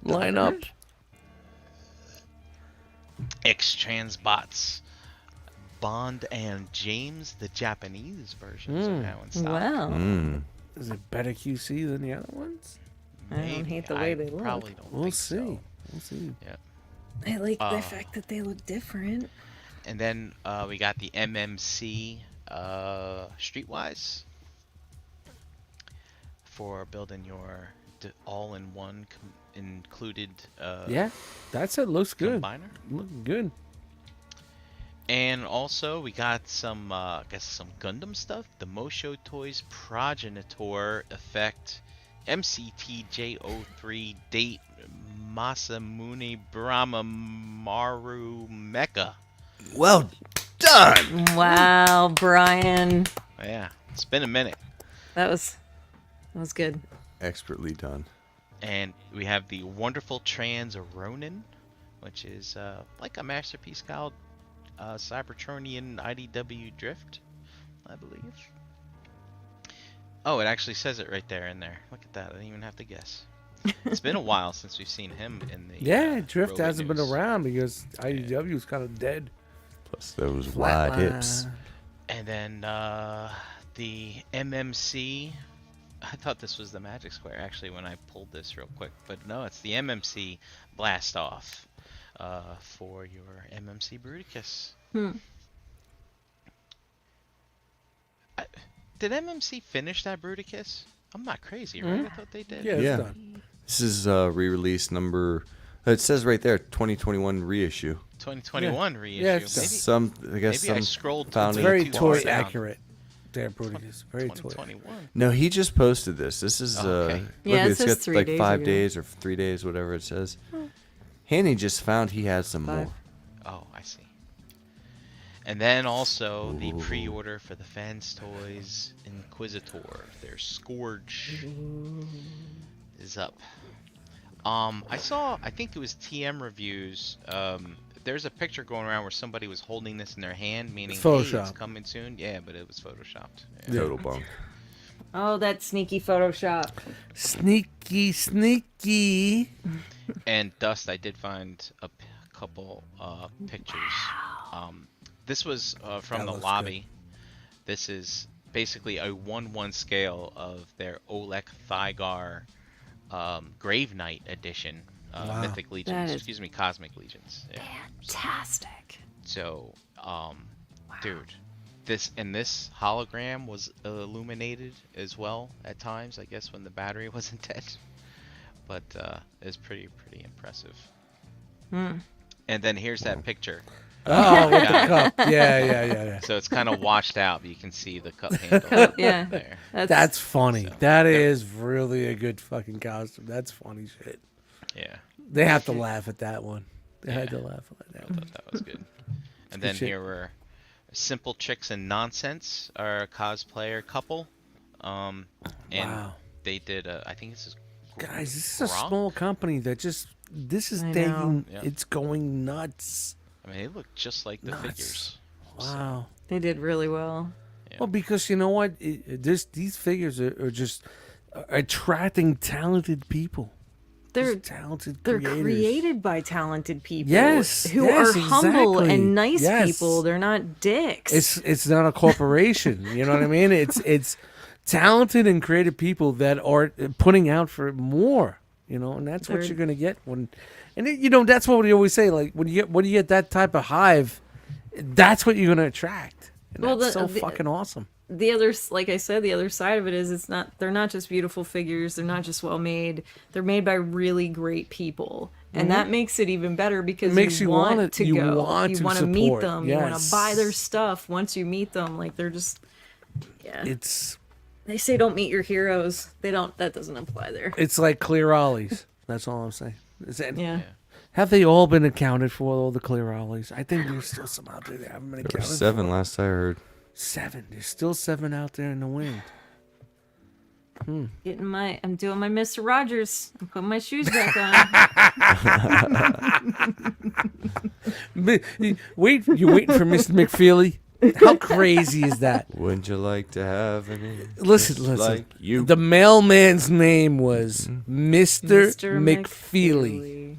Line up. X-Transbots. Bond and James, the Japanese versions are now in stock. Wow. Is it better QC than the other ones? I don't Maybe. hate the way I they look. Probably don't We'll think see. so. We'll see. I like the fact that they look different. And then we got the MMC Streetwise for building your all-in-one included Yeah, that's it. Looks good. combiner. Looking good. And also we got some, I guess some Gundam stuff. The Mosho Toys Progenitor Effect MCTJ03 Date Masamune Brahma Maru Mecha. Well done! Wow, Brian. Yeah, it's been a minute. That was good. Expertly done. And we have the wonderful Trans Ronin, which is like a Masterpiece style Cybertronian IDW Drift, I believe. Oh, it actually says it right there in there. Look at that. I didn't even have to guess. It's been a while since we've seen him in the. Yeah, Drift robot hasn't been news. around because IDW is kind of dead. Plus those wide hips. And then the MMC. I thought this was the Magic Square actually when I pulled this real quick, but no, it's the MMC Blast Off for your MMC Bruticus. Did MMC finish that Bruticus? I'm not crazy, right? I thought they did. Yeah, it's Yeah. done. This is re-release number. It says right there, 2021 reissue. 2021 reissue. Yeah, it's maybe Some, I guess, maybe I some scrolled found to it Very too toy far down. accurate. There, Bruticus. Very toy. 2021. No, he just posted this. This is Okay. Yeah, look, it it's says got 3 like days 5 ago. days or 3 days, whatever it says. Hanny just found he had some 5. more. Oh, I see. And then also the pre-order for the Fans Toys Inquisitor, their Scourge, is up. I think it was TM reviews. There's a picture going around where somebody was holding this in their hand, meaning hey, it's Photoshop. coming soon. Yeah, but it was photoshopped. Yeah. Total bunk. Oh, that sneaky Photoshop. Sneaky, sneaky. And Dust, I did find a couple pictures. This was from That the looks lobby. This is basically a 1/1 scale of their Olek Thygar Grave Knight edition. Wow. Mythic Legions, That is- excuse me, Cosmic Legions. Yeah. Fantastic. So, dude, this hologram was illuminated as well at times, I guess when the battery wasn't dead. But it's pretty impressive. And then here's that picture. Oh, with the cup. Yeah. So it's kind of washed out, but you can see the cup handle Yeah. there. That's funny. So, That yeah. is really a good fucking costume. That's funny shit. Yeah, They have to laugh at that one. They had to Yeah. laugh at that I one. thought that was good. And good then shit. here were Simple Chicks and Nonsense, our cosplayer couple. And Wow. they did, I think this is Guys, this is a Gronk? small company that this is I taking, know. Yeah. it's going nuts. I mean, they look just like the Nuts. figures. Wow. They did really well. Yeah. Well, because you know what? These figures are just attracting talented people. They're Just talented they're creators. created by talented people. Yes, who yes, are humble exactly. and nice Yes. people. They're not dicks. It's not a corporation. You know what I mean? It's talented and creative people that are putting out for more. You know, and that's what They're- you're gonna get when, and it, you know that's what we always say. Like when you get that type of hive, that's what you're gonna attract. And Well, that's so the- fucking awesome. The other, like I said, the other side of it is they're not just beautiful figures. They're not just well made. They're made by really great people, and that makes it even better because It makes you you want wanna- to you go. want you to want to meet support. them. You want Yes. to buy their stuff once you meet them. Like they're just, yeah. It's They say don't meet your heroes. They don't. That doesn't apply there. like clear ollies. That's all I'm saying. Yeah. Have they all been accounted for? All the clear ollies? I think there's still some out there that haven't been There were accounted 7 for. last I heard. 7. There's still 7 out there in the wind. I'm doing my Mr. Rogers. I'm putting my shoes back on. Wait, you waiting for Mr. McFeely? How crazy is that? Wouldn't you like to have any? Listen, just listen. Like you. The mailman's name was Mr. McFeely.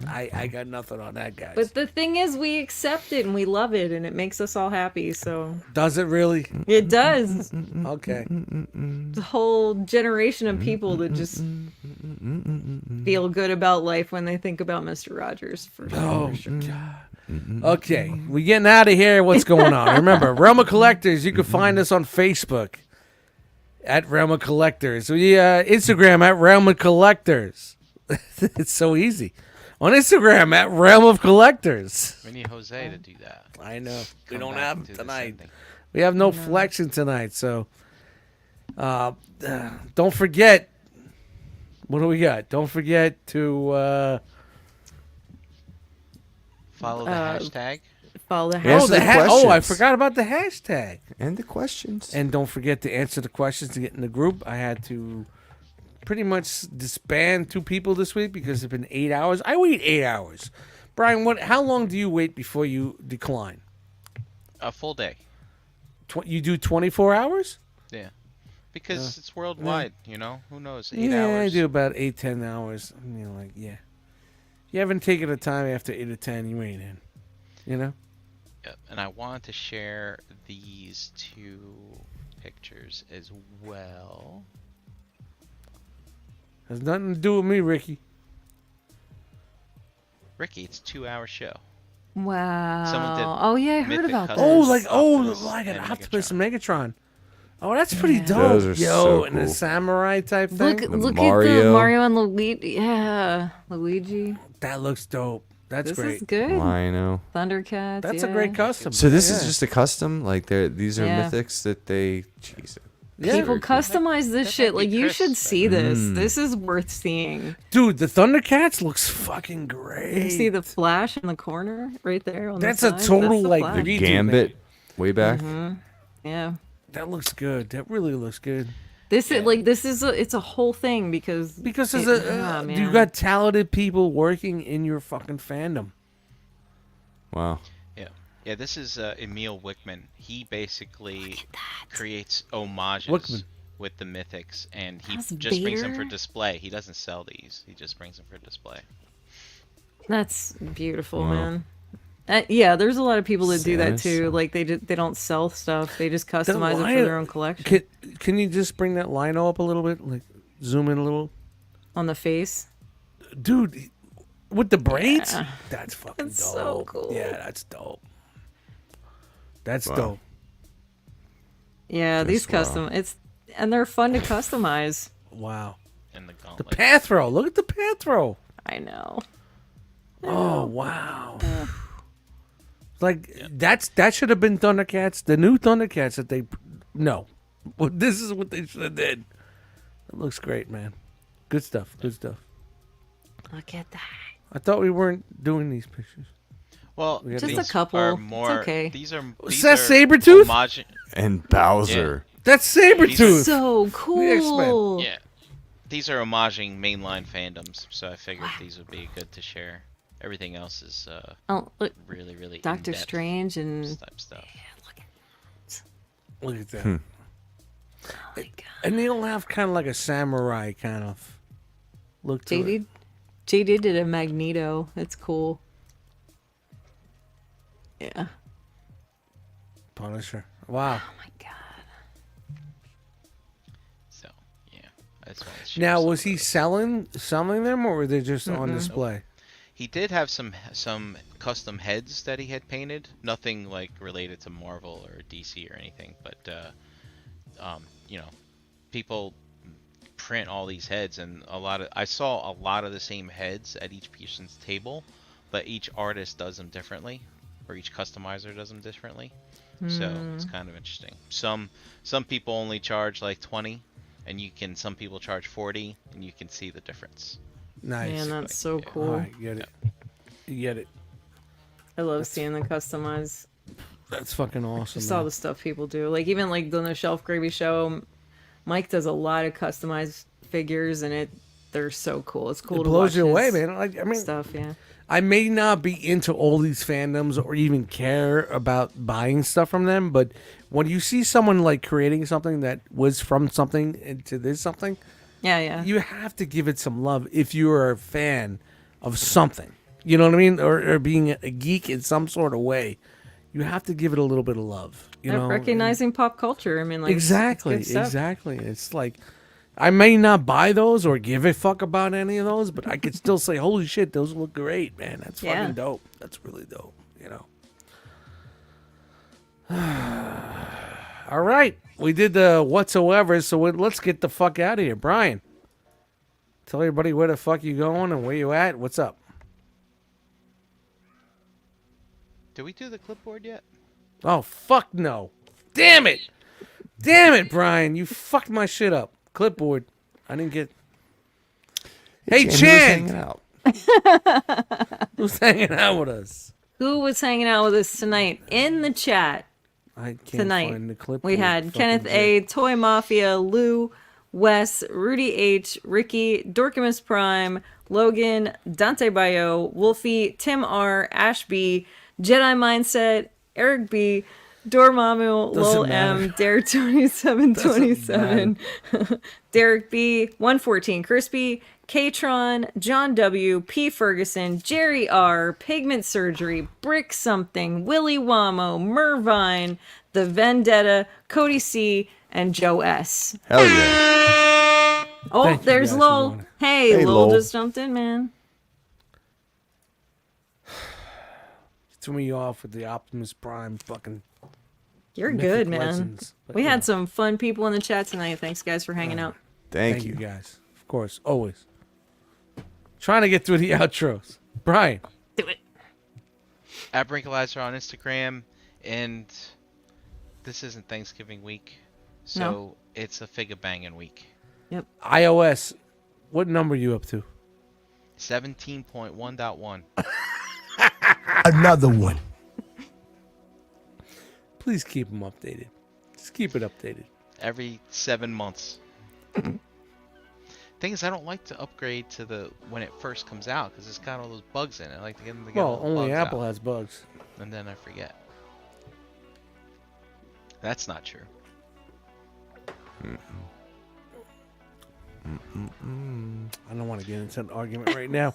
I got nothing on that, guys. But the thing is, we accept it and we love it, and it makes us all happy. So Does it really? it does. Okay. The whole generation of people that just feel good about life when they think about Mr. Rogers. For Oh, sure. God. Okay, we getting out of here. What's going on? Remember, Realm of Collectors. You can find us on Facebook at Realm of Collectors. Instagram at Realm of Collectors. It's so easy. On Instagram at Realm of Collectors. We need Jose to do that. I know. We Come don't back have and him do the tonight. same thing. We have no flexion tonight, so don't forget. What do we got? Don't forget to Follow the hashtag. Follow the Answer the hashtag. I questions. forgot about the hashtag. And the questions. And don't forget to answer the questions to get in the group. I had to pretty much disband 2 people this week because it's been 8 hours. I wait 8 hours. Brian, how long do you wait before you decline? A full day. You do 24 hours? Yeah. because it's worldwide. You know, who knows? 8 Yeah, hours. I do about 8-10 hours. You haven't taken the time after 8 or 10, you ain't in. You know. Yep. And I wanted to share these 2 pictures as well. Has nothing to do with me, Ricky. Ricky, it's a 2-hour show. Wow. Someone did Oh yeah, I heard Mythic about Customs. this. Optimus like an and Optimus Megatron. and Megatron. Oh, that's pretty Yeah. dope. Those are Yo, so and the cool. samurai type thing. Look The at the Mario. Mario and Luigi. Yeah, Luigi. That looks dope. That's This great. is good. Lino. Thundercats. That's a yeah. great custom. So this Yeah. is just a custom? Like these are Yeah. mythics that they... Jesus. Yeah. People Very cool. customize this That shit. might be Like you Chris, should but- see this. Mm. This is worth seeing. Dude, the Thundercats looks fucking great. You see the Flash in the corner right there on That's the a side? total, That's the like, Flash. Redo, Gambit man. way back. Yeah. That looks good. That really looks good. This is like it's a whole thing because Because it- there's yeah, you man. got talented people working in your fucking fandom. Wow. Yeah, this is Emil Wickman. He basically creates homages Wickman. with the mythics, and he That's just brings them for Vader? display. He doesn't sell these. He just brings them for display. That's beautiful, Wow. man. Yeah, there's a lot of people that do that Samus. too. Like they don't sell stuff; they just customize it for lion- their own collection. Can you just bring that lino up a little bit? Like, zoom in a little? On the face. Dude, with the braids? Yeah. That's fucking That's dope. so cool. Yeah, that's dope. That's Wow. dope. Yeah, these Just wow. custom. And they're fun to customize. Wow. And the The gauntlet. Pathro. Look at the Pathro. I know. Oh, wow. Like, that should have been Thundercats. The new Thundercats that they... No. Well, this is what they should have did. It looks great, man. Good stuff. Good stuff. Look at that. I thought we weren't doing these pictures. Well, Just these a couple. Are It's more, okay. These are. Is These that are Sabretooth? homogen- And Bowser. That's Sabretooth. So X-Men. cool. Yeah, these are homaging mainline fandoms, so I figured these would be good to share. Everything else is Oh, look, really, really Doctor in-depth Strange and type stuff. Look at that. oh my god. And they all have kind of like a samurai kind of look to it. JD did a Magneto. It's cool. Yeah. Punisher. Wow. Oh my god. So yeah, I just wanted to share Now, some was of he those. selling them, or were they just on display? He did have some custom heads that he had painted. Nothing like related to Marvel or DC or anything, but you know, people print all these heads, and I saw a lot of the same heads at each person's table, but each artist does them differently, or each customizer does them differently. So it's kind of interesting. Some people only charge like 20, and some people charge 40, and you can see the difference. Nice. Man, that's so Yeah. cool. All right, get it. You get it. I love seeing the customized. That's fucking awesome. Just all man. the stuff people do. Like even like on the Shelf Gravy show, Mike does a lot of customized figures, and they're so cool. It's cool It to blows watch you away, his man. Like, I mean, stuff. Yeah. I may not be into all these fandoms or even care about buying stuff from them, but when you see someone like creating something that was from something into this something, Yeah, yeah. you have to give it some love if you are a fan of something. You know what I mean? Or being a geek in some sort of way. You have to give it a little bit of love. You know, Recognizing pop culture. I mean, like exactly, it's good stuff. exactly. It's like I may not buy those or give a fuck about any of those, but I could still say, "Holy shit, those look great, man! That's Yeah. fucking dope. That's really dope." You know. All right, we did the whatsoever, so let's get the fuck out of here, Brian. Tell everybody where the fuck you going and where you at. What's up? Did we do the clipboard yet? Oh, fuck no. Damn it. Damn it, Brian. You fucked my shit up. Clipboard. I didn't get... Hey, Who's Chan. hanging out? Who's hanging out with us? Who was hanging out with us tonight in the chat? I can't Tonight, find the clipboard. we had Fucking Kenneth A, Toy Mafia, Lou, Wes, Rudy H, Ricky, Dorkimus Prime, Logan, Dante Bayo, Wolfie, Tim R, Ash B, Jedi Mindset, Eric B, Dormammu, Lil Doesn't M, matter. Dare 2727, Derek B, 114 Crispy, Katron, John W, P Ferguson, Jerry R, Pigment Surgery, Brick Something, Willy Wamo, Mervine, The Vendetta, Cody C, and Joe S. Hell yeah. Oh, Thank you there's guys for Lowell. doing it. Hey, Hey, Lowell Lowell. just jumped in, man. Threw me off with the Optimus Prime fucking. You're Mythic good, man. Legends. But, We you had know, some fun people in the chat tonight. Thanks, guys, for hanging out. Thank Thank you you. guys. Of course, always. Trying to get through the outros. Brian. Do it. At Brinkalizer on Instagram, and this isn't Thanksgiving week, so it's a figure banging week. iOS. What number you up to? 17.1.1. Another one. Please keep them updated. Just keep it updated. Every 7 months. Thing is, I don't like to upgrade to the when it first comes out because it's got all those bugs in it. I like to get them to get all Well, the only bugs Apple out, has bugs. and then I forget. That's not true. I don't want to get into an argument right now.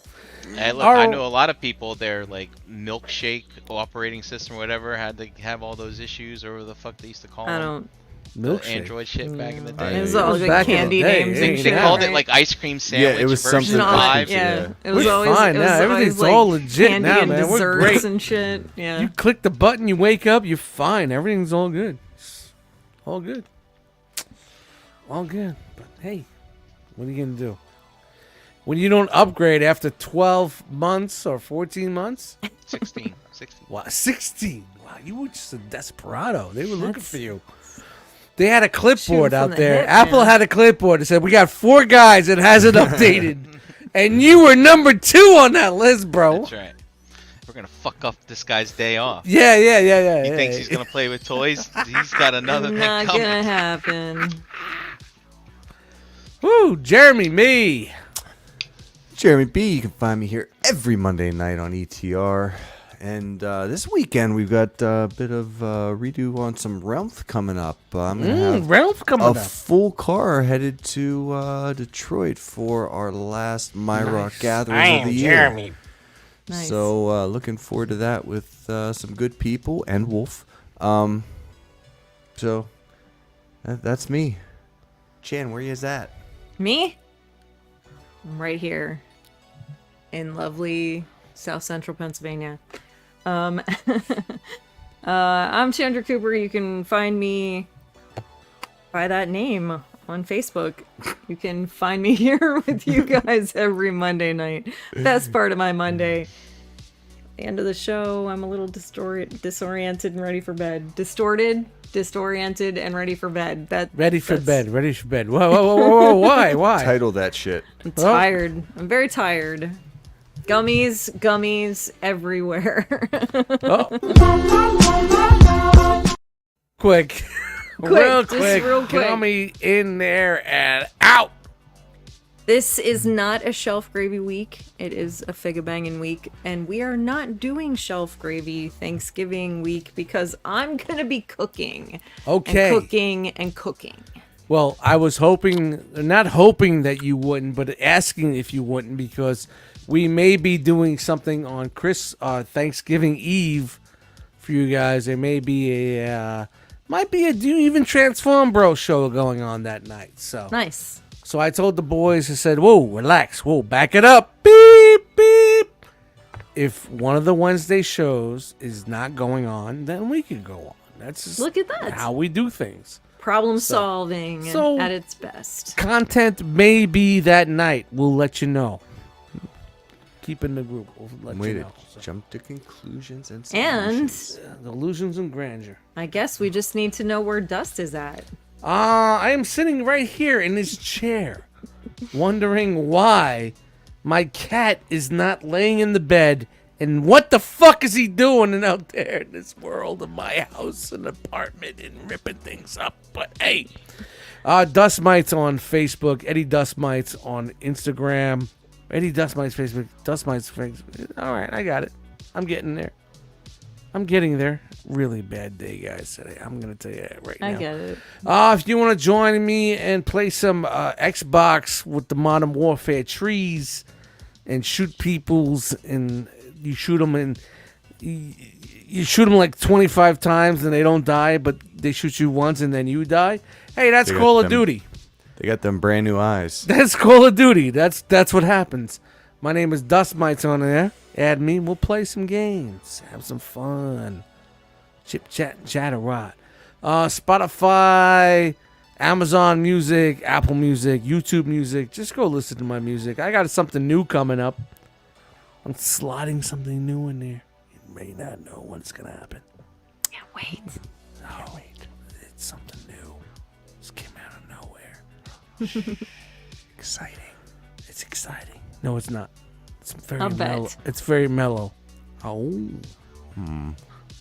Hey, look, Our- I know a lot of people. Their like milkshake operating system or whatever had to have all those issues, or whatever the fuck they used to call I them. don't. The Milkshake. Android shit back in the I day. It was know. all was the back in the candy day. names They and They shit. called it right? like ice cream sandwich. it was version something Not- like- 5. yeah. It was We're always fine it was now. always, Everything's like, all legit candy now, and man. We're desserts great. and shit. Yeah. You click the button, you wake up, you're fine. Everything's all good. All good. All good. But hey, what are you going to do? When you don't upgrade after 12 months or 14 months? 16. Wow, 16. Wow, you were just a desperado. They were looking That's- for you. They had a clipboard Shooting out from the there. hip, Apple man. had a clipboard that said, we got 4 guys that hasn't updated. And you were number 2 on that list, bro. That's right. We're gonna fuck up this guy's day off. Yeah. He yeah. thinks he's gonna play with toys. He's got another thing Not coming. gonna happen. Woo, Jeremy, me. Jeremy B. You can find me here every Monday night on ETR. And this weekend we've got a bit of redo on some Relmth coming up. I'm gonna have Ralph coming a up. full car headed to Detroit for our last My Rock Gatherings of the year. Nice. So looking forward to that with some good people and Wolf. So that's me. Chan, where you is at? Me? I'm right here in lovely South Central Pennsylvania. I'm Chandra Cooper. You can find me by that name on Facebook. You can find me here with you guys every Monday night. Best part of my Monday. The end of the show, I'm a little disoriented and ready for bed. Disoriented, and ready for bed. Ready for bed. Whoa. Why? Title that shit. I'm tired. I'm very tired. Gummies everywhere. Quick. Quick, just real quick. Get me in there and out. This is not a shelf gravy week. It is a figure banging week, and we are not doing shelf gravy Thanksgiving week because I'm gonna be cooking. Okay. And cooking. Well, I was not hoping that you wouldn't, but asking if you wouldn't because we may be doing something on Thanksgiving Eve for you guys. There may be might be a Do You Even Transform Bro show going on that night. So Nice. So I told the boys, I said, whoa, relax. Whoa, back it up. Beep, beep. If one of the Wednesday shows is not going on, then we can go on. That's just Look at that. how we do things. Problem solving so- at its best. Content may be that night. We'll let you know. Keep in the group. We'll let Way you to know. So, jump to conclusions and And solutions. illusions and grandeur. I guess we just need to know where Dust is at. I am sitting right here in this chair, wondering why my cat is not laying in the bed, and what the fuck is he doing out there in this world of my house and apartment and ripping things up? But hey, Dustmightz on Facebook, Eddie Dustmightz on Instagram, Eddie Dustmightz Facebook, Dustmightz Facebook. All right, I got it. I'm getting there. I'm getting there. Really bad day, guys, today. I'm going to tell you that right now. I get it. If you want to join me and play some Xbox with the Modern Warfare trees and shoot peoples, and you shoot them and you shoot them like 25 times and they don't die, but they shoot you once and then you die. Hey, that's They got Call of them- Duty. They got them brand new eyes. That's Call of Duty. That's what happens. My name is Dustmightz on there. Add me. We'll play some games. Have some fun. Chip chat and chatter rot. Spotify, Amazon Music, Apple Music, YouTube Music. Just go listen to my music. I got something new coming up. I'm sliding something new in there. You may not know when it's gonna happen. Can't wait. Oh, it's something new. Just came out of nowhere. Exciting. It's exciting. No, it's not. It's very I'll mellow. bet. It's very mellow. Oh.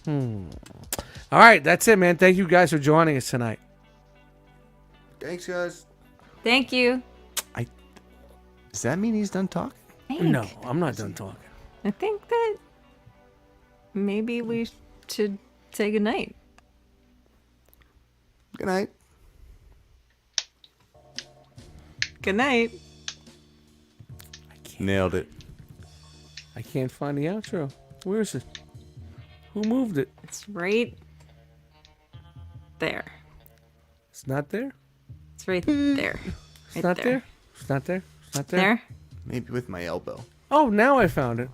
All right, that's it, man. Thank you guys for joining us tonight. Thanks, guys. Thank you. Does that mean he's done talking? No, I'm not done talking. I think that maybe we should say goodnight. Good night. Good night. Nailed it. I can't find the outro. Where is it? Who moved it? It's right there. It's not there. It's right there. It's Right not there. It's not there. It's not there. There. Maybe with my elbow. Oh, now I found it.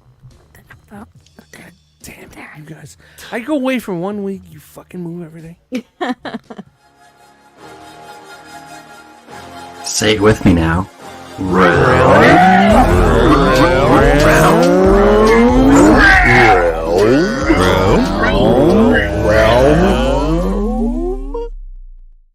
Oh, God damn it, you guys. I go away for 1 week. You fucking move everything. Say it with me now. Really?